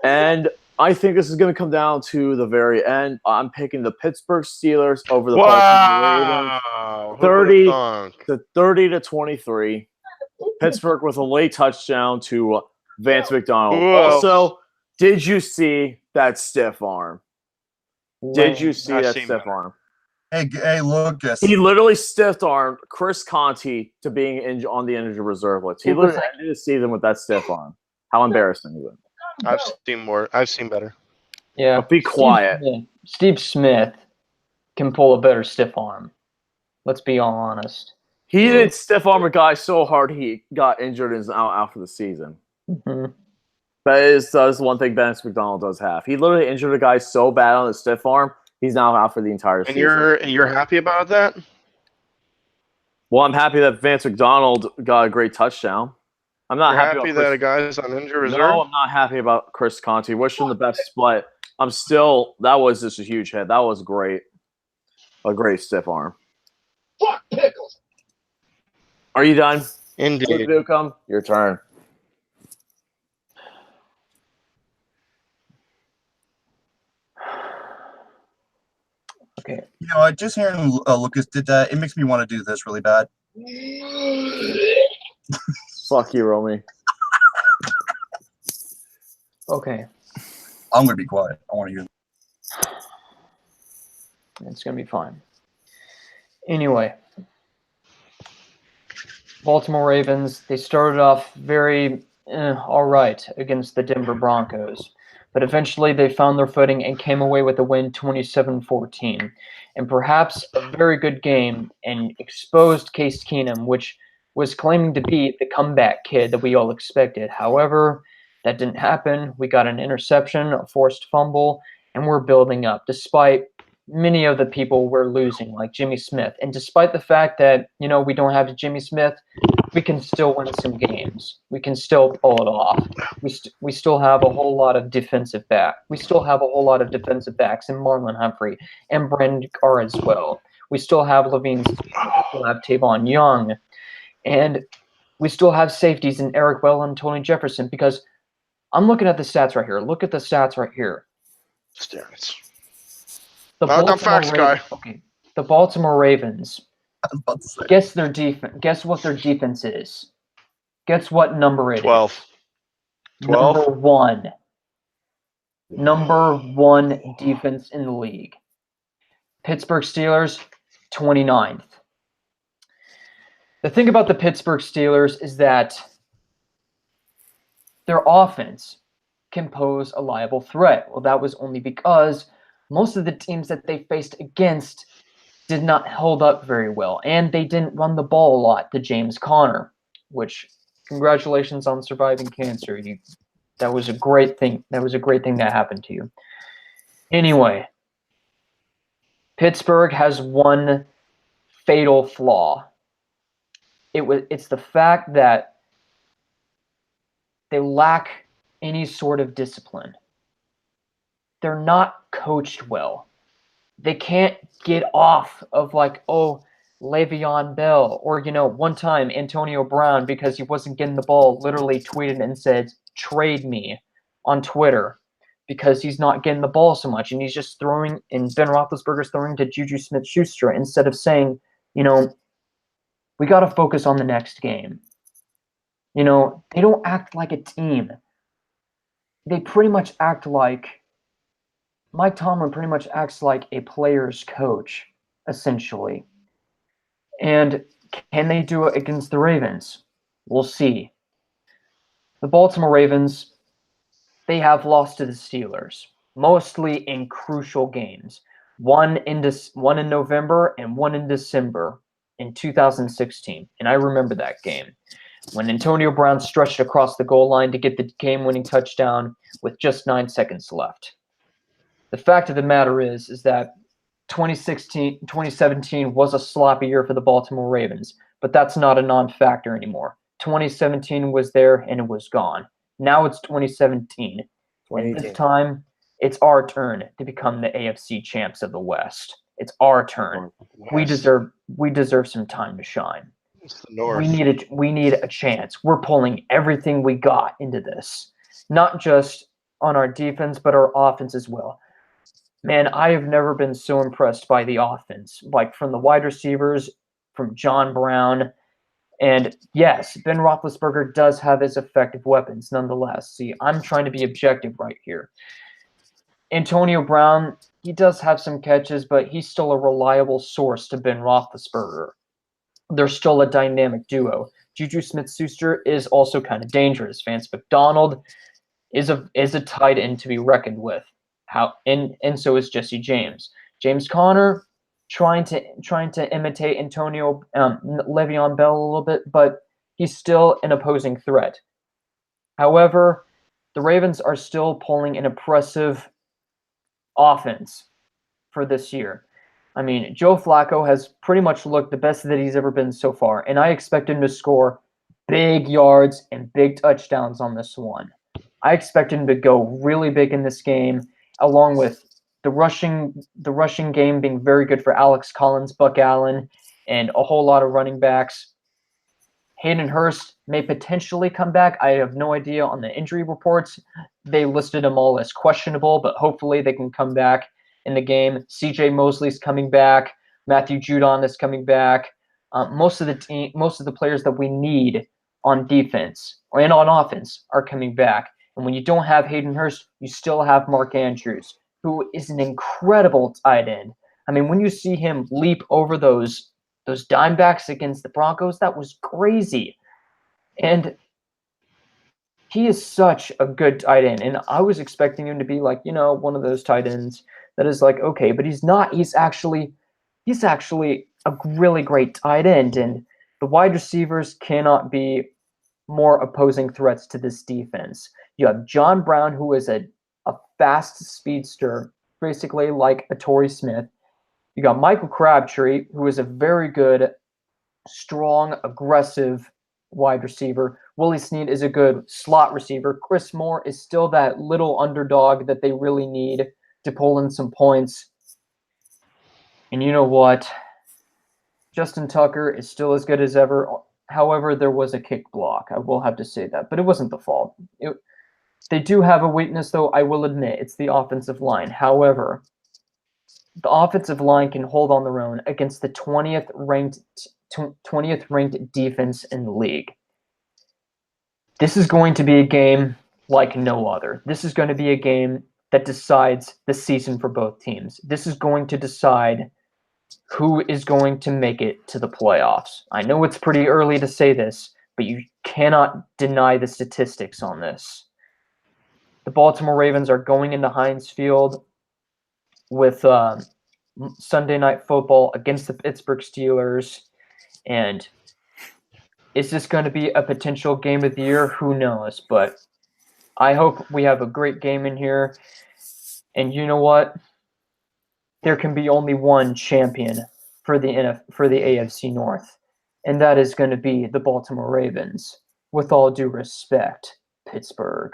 [SPEAKER 5] And I think this is going to come down to the very end. I'm picking the Pittsburgh Steelers over the Baltimore Ravens. 30-23. Pittsburgh with a late touchdown to Vance McDonald.
[SPEAKER 1] Whoa.
[SPEAKER 5] Also, did you see that stiff arm? Did you see that stiff arm?
[SPEAKER 6] Hey, Lucas.
[SPEAKER 5] He literally stiff-armed Chris Conti to being on the injured reserve list. He literally ended the season with that stiff arm. How embarrassing is it?
[SPEAKER 1] I've seen more. I've seen better.
[SPEAKER 4] Yeah.
[SPEAKER 5] But be quiet.
[SPEAKER 4] Steve Smith. can pull a better stiff arm. Let's be all honest.
[SPEAKER 5] He did stiff arm a guy so hard he got injured and is out for the season.
[SPEAKER 4] Hmm.
[SPEAKER 5] That's one thing Ben McDonald does have. He literally injured a guy so bad on the stiff arm, he's now out for the entire
[SPEAKER 1] And
[SPEAKER 5] season.
[SPEAKER 1] you're happy about that?
[SPEAKER 5] Well, I'm happy that Vance McDonald got a great touchdown. I'm not
[SPEAKER 1] You're
[SPEAKER 5] happy
[SPEAKER 1] happy
[SPEAKER 5] about
[SPEAKER 1] that
[SPEAKER 5] Chris.
[SPEAKER 1] a guy's on injured reserve?
[SPEAKER 5] No, I'm not happy about Chris Conte. Wish him the best, but I'm still. That was just a huge hit. That was great. A great stiff arm.
[SPEAKER 7] Fuck pickles.
[SPEAKER 5] Are you done?
[SPEAKER 1] Indeed.
[SPEAKER 5] Newcomb, your turn.
[SPEAKER 4] Okay.
[SPEAKER 6] You know what? Just hearing Lucas did that, it makes me want to do this really bad.
[SPEAKER 5] Fuck you, Romy.
[SPEAKER 4] Okay.
[SPEAKER 6] I'm gonna be quiet. I want to hear.
[SPEAKER 4] It's going to be fine. Anyway, Baltimore Ravens, they started off very all right against the Denver Broncos, but eventually they found their footing and came away with a win 27-14. And perhaps a very good game and exposed Case Keenum, which was claiming to be the comeback kid that we all expected. However, that didn't happen. We got an interception, a forced fumble, and we're building up despite many of the people we're losing, like Jimmy Smith. And despite the fact that, we don't have Jimmy Smith, we can still win some games. We can still pull it off. We still have a whole lot of defensive back. We still have a whole lot of defensive backs in Marlon Humphrey and Brandon Carr as well. We still have Levine. We still have Tavon Young. And we still have safeties in Eric Well and Tony Jefferson, because I'm looking at the stats right here. Look at the stats right here.
[SPEAKER 1] Stats.
[SPEAKER 4] The
[SPEAKER 1] Not facts, guy.
[SPEAKER 4] Okay. The Baltimore Ravens.
[SPEAKER 6] I was about to say.
[SPEAKER 4] Guess their defense. Guess what their defense is. Guess what number it is.
[SPEAKER 1] 12. 12?
[SPEAKER 4] Number one. Number one defense in the league. Pittsburgh Steelers, 29th. The thing about the Pittsburgh Steelers is that their offense can pose a liable threat. Well, that was only because most of the teams that they faced against did not hold up very well, and they didn't run the ball a lot to James Conner, which, congratulations on surviving cancer. That was a great thing. That was a great thing that happened to you. Anyway, Pittsburgh has one fatal flaw. It's the fact that they lack any sort of discipline. They're not coached well. They can't get off of Le'Veon Bell, or one time Antonio Brown, because he wasn't getting the ball, literally tweeted and said, "Trade me," on Twitter, because he's not getting the ball so much, and he's just throwing, and Ben Roethlisberger's throwing to Juju Smith-Schuster instead of saying, we got to focus on the next game. They don't act like a team. They pretty much act like Mike Tomlin pretty much acts like a player's coach, essentially. And can they do it against the Ravens? We'll see. The Baltimore Ravens, they have lost to the Steelers, mostly in crucial games. One in November and one in December in 2016. And I remember that game when Antonio Brown stretched across the goal line to get the game-winning touchdown with just 9 seconds left. The fact of the matter is that 2017 was a sloppy year for the Baltimore Ravens, but that's not a non-factor anymore. 2017 was there and it was gone. Now it's 2017. And this time, it's our turn to become the AFC champs of the West. It's our turn. We deserve some time to shine.
[SPEAKER 1] It's the North.
[SPEAKER 4] We need a chance. We're pulling everything we got into this, not just on our defense, but our offense as well. Man, I have never been so impressed by the offense, from the wide receivers, from John Brown. And yes, Ben Roethlisberger does have his effective weapons nonetheless. See, I'm trying to be objective right here. Antonio Brown, he does have some catches, but he's still a reliable source to Ben Roethlisberger. They're still a dynamic duo. Juju Smith-Schuster is also kind of dangerous. Vance McDonald is a tight end to be reckoned with. And so is Jesse James. James Conner, trying to imitate Antonio Le'Veon Bell a little bit, but he's still an opposing threat. However, the Ravens are still pulling an impressive offense for this year. I mean, Joe Flacco has pretty much looked the best that he's ever been so far, and I expect him to score big yards and big touchdowns on this one. I expect him to go really big in this game, along with the rushing game being very good for Alex Collins, Buck Allen, and a whole lot of running backs. Hayden Hurst may potentially come back. I have no idea on the injury reports. They listed them all as questionable, but hopefully they can come back in the game. C.J. Mosley's coming back. Matthew Judon is coming back. Most of the players that we need on defense and on offense are coming back. And when you don't have Hayden Hurst, you still have Mark Andrews, who is an incredible tight end. I mean, when you see him leap over those dime backs against the Broncos, that was crazy. And he is such a good tight end. And I was expecting him to be like, one of those tight ends that is like, okay, but he's not. He's actually a really great tight end. And the wide receivers cannot be more opposing threats to this defense. You have John Brown, who is a fast speedster, basically like a Torrey Smith. You got Michael Crabtree, who is a very good, strong, aggressive wide receiver. Willie Snead is a good slot receiver. Chris Moore is still that little underdog that they really need to pull in some points. And you know what? Justin Tucker is still as good as ever. However, there was a kick block. I will have to say that. But it wasn't the fault. They do have a weakness, though, I will admit. It's the offensive line. However, the offensive line can hold on their own against the 20th ranked defense in the league. This is going to be a game like no other. This is going to be a game that decides the season for both teams. This is going to decide who is going to make it to the playoffs. I know it's pretty early to say this, but you cannot deny the statistics on this. The Baltimore Ravens are going into Heinz Field with Sunday Night Football against the Pittsburgh Steelers. And is this going to be a potential game of the year? Who knows? But I hope we have a great game in here. And you know what? There can be only one champion for the AFC North, and that is going to be the Baltimore Ravens. With all due respect, Pittsburgh.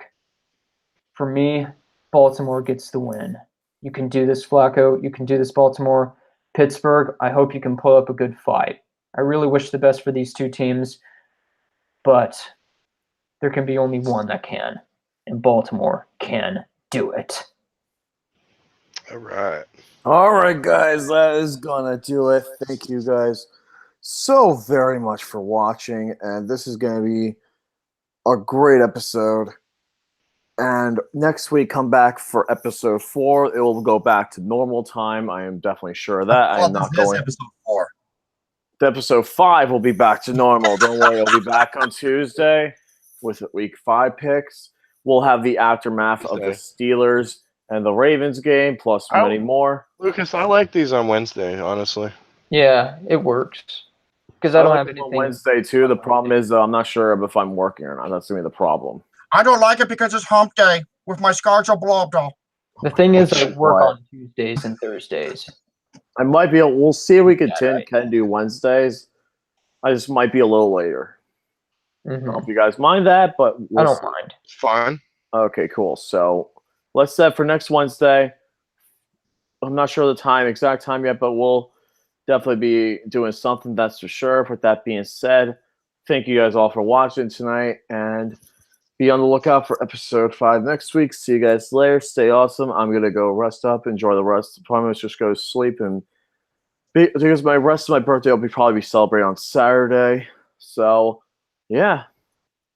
[SPEAKER 4] For me, Baltimore gets the win. You can do this, Flacco. You can do this, Baltimore. Pittsburgh, I hope you can pull up a good fight. I really wish the best for these two teams, but there can be only one that can, and Baltimore can do it.
[SPEAKER 1] All
[SPEAKER 5] right, guys, that is gonna do it. Thank you guys so very much for watching, and this is gonna be a great episode. And next week, come back for episode 4. It will go back to normal time. I am definitely sure of that. I am not going.
[SPEAKER 6] Episode 4.
[SPEAKER 5] Episode 5 will be back to normal. Don't worry, it'll be back on Tuesday with week 5 picks. We'll have the aftermath of the Steelers and the Ravens game, plus many more.
[SPEAKER 1] Lucas, I like these on Wednesday, honestly.
[SPEAKER 4] Yeah, it works. Because I don't have anything.
[SPEAKER 5] On Wednesday, too. The problem is I'm not sure if I'm working or not. That's going to be the problem.
[SPEAKER 6] I don't like it because it's hump day with my schedule blobbed off.
[SPEAKER 4] The thing is, I work on Tuesdays and Thursdays.
[SPEAKER 5] I might be. We'll see if we can do Wednesdays. I just might be a little later. I don't know if you guys mind that, but
[SPEAKER 4] I don't mind.
[SPEAKER 1] It's fine.
[SPEAKER 5] Okay, cool. So let's set for next Wednesday. I'm not sure the exact time yet, but we'll definitely be doing something, that's for sure. With that being said, thank you guys all for watching tonight, and be on the lookout for episode 5 next week. See you guys later. Stay awesome. I'm going to go rest up, enjoy the rest. Promise just go to sleep. And because my rest of my birthday will probably be celebrated on Saturday. So, yeah.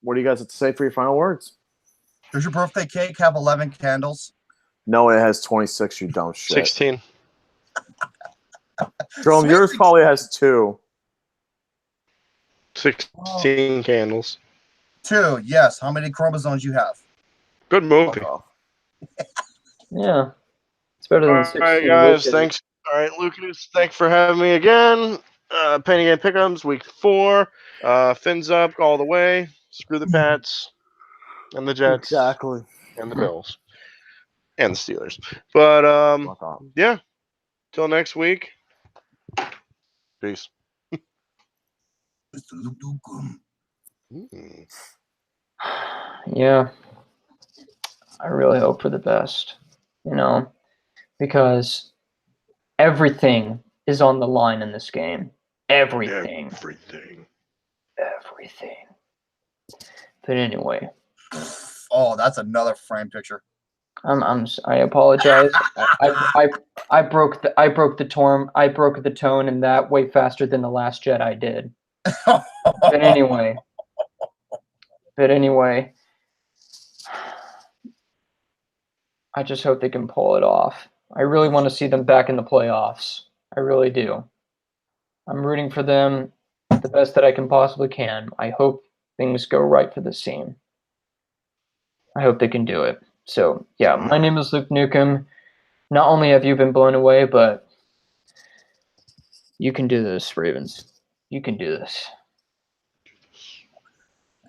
[SPEAKER 5] What do you guys have to say for your final words?
[SPEAKER 6] Does your birthday cake have 11 candles?
[SPEAKER 5] No, it has 26, you dumb shit.
[SPEAKER 1] 16.
[SPEAKER 5] Jerome, yours probably has 2.
[SPEAKER 1] 16 candles.
[SPEAKER 6] 2, yes. How many chromosomes you have?
[SPEAKER 1] Good movie.
[SPEAKER 4] Yeah. It's better than 16.
[SPEAKER 1] All right, guys. Thanks All right, Lucas, thanks for having me again. Penny Game Pickems, week 4. Fins up all the way. Screw the Pats and the Jets
[SPEAKER 5] Exactly.
[SPEAKER 1] and the Bills and the Steelers. But yeah, till next week. Peace. Mm.
[SPEAKER 4] Yeah, I really hope for the best, because everything is on the line in this game. Everything. Everything. But anyway,
[SPEAKER 6] Oh, that's another frame picture.
[SPEAKER 4] I apologize. I broke the tone in that way faster than the Last Jedi did. But anyway, I just hope they can pull it off. I really want to see them back in the playoffs. I really do. I'm rooting for them the best that I can possibly can. I hope things go right for this team. I hope they can do it. So, yeah, my name is Luke Newcomb. Not only have you been blown away, but you can do this, Ravens. You can do this.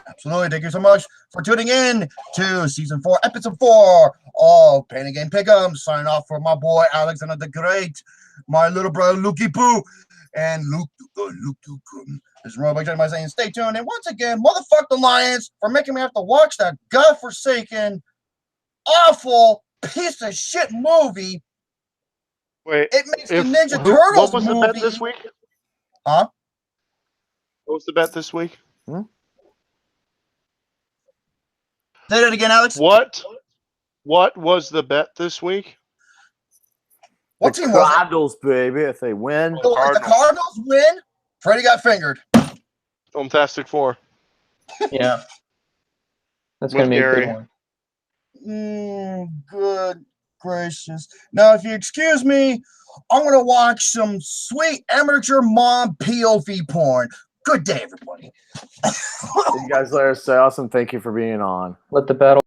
[SPEAKER 6] Absolutely. Thank you so much for tuning in to season 4, episode 4 of Pain and Game Pick'em. Signing off for my boy Alexander the Great, my little brother Lukey Poo, and Luke Dukum. This is Roy by saying stay tuned. And once again, motherfuck the Lions for making me have to watch that godforsaken, awful piece of shit movie.
[SPEAKER 1] Wait,
[SPEAKER 6] it makes the Ninja Turtles
[SPEAKER 1] what was
[SPEAKER 6] movie.
[SPEAKER 1] the bet this week?
[SPEAKER 6] Huh?
[SPEAKER 1] What was the bet this week?
[SPEAKER 6] Say that again, Alex.
[SPEAKER 1] What was the bet this week?
[SPEAKER 6] What
[SPEAKER 5] the
[SPEAKER 6] team was it?
[SPEAKER 5] Cardinals, baby. If they win,
[SPEAKER 6] So if the Cardinals win, Freddie got fingered.
[SPEAKER 1] Fantastic 4.
[SPEAKER 4] Yeah. That's going to be a good one.
[SPEAKER 6] Good gracious. Now, if you excuse me, I'm going to watch some sweet amateur mom POV porn. Good day, everybody.
[SPEAKER 5] you guys later. Stay awesome. Thank you for being on.
[SPEAKER 4] Let the battle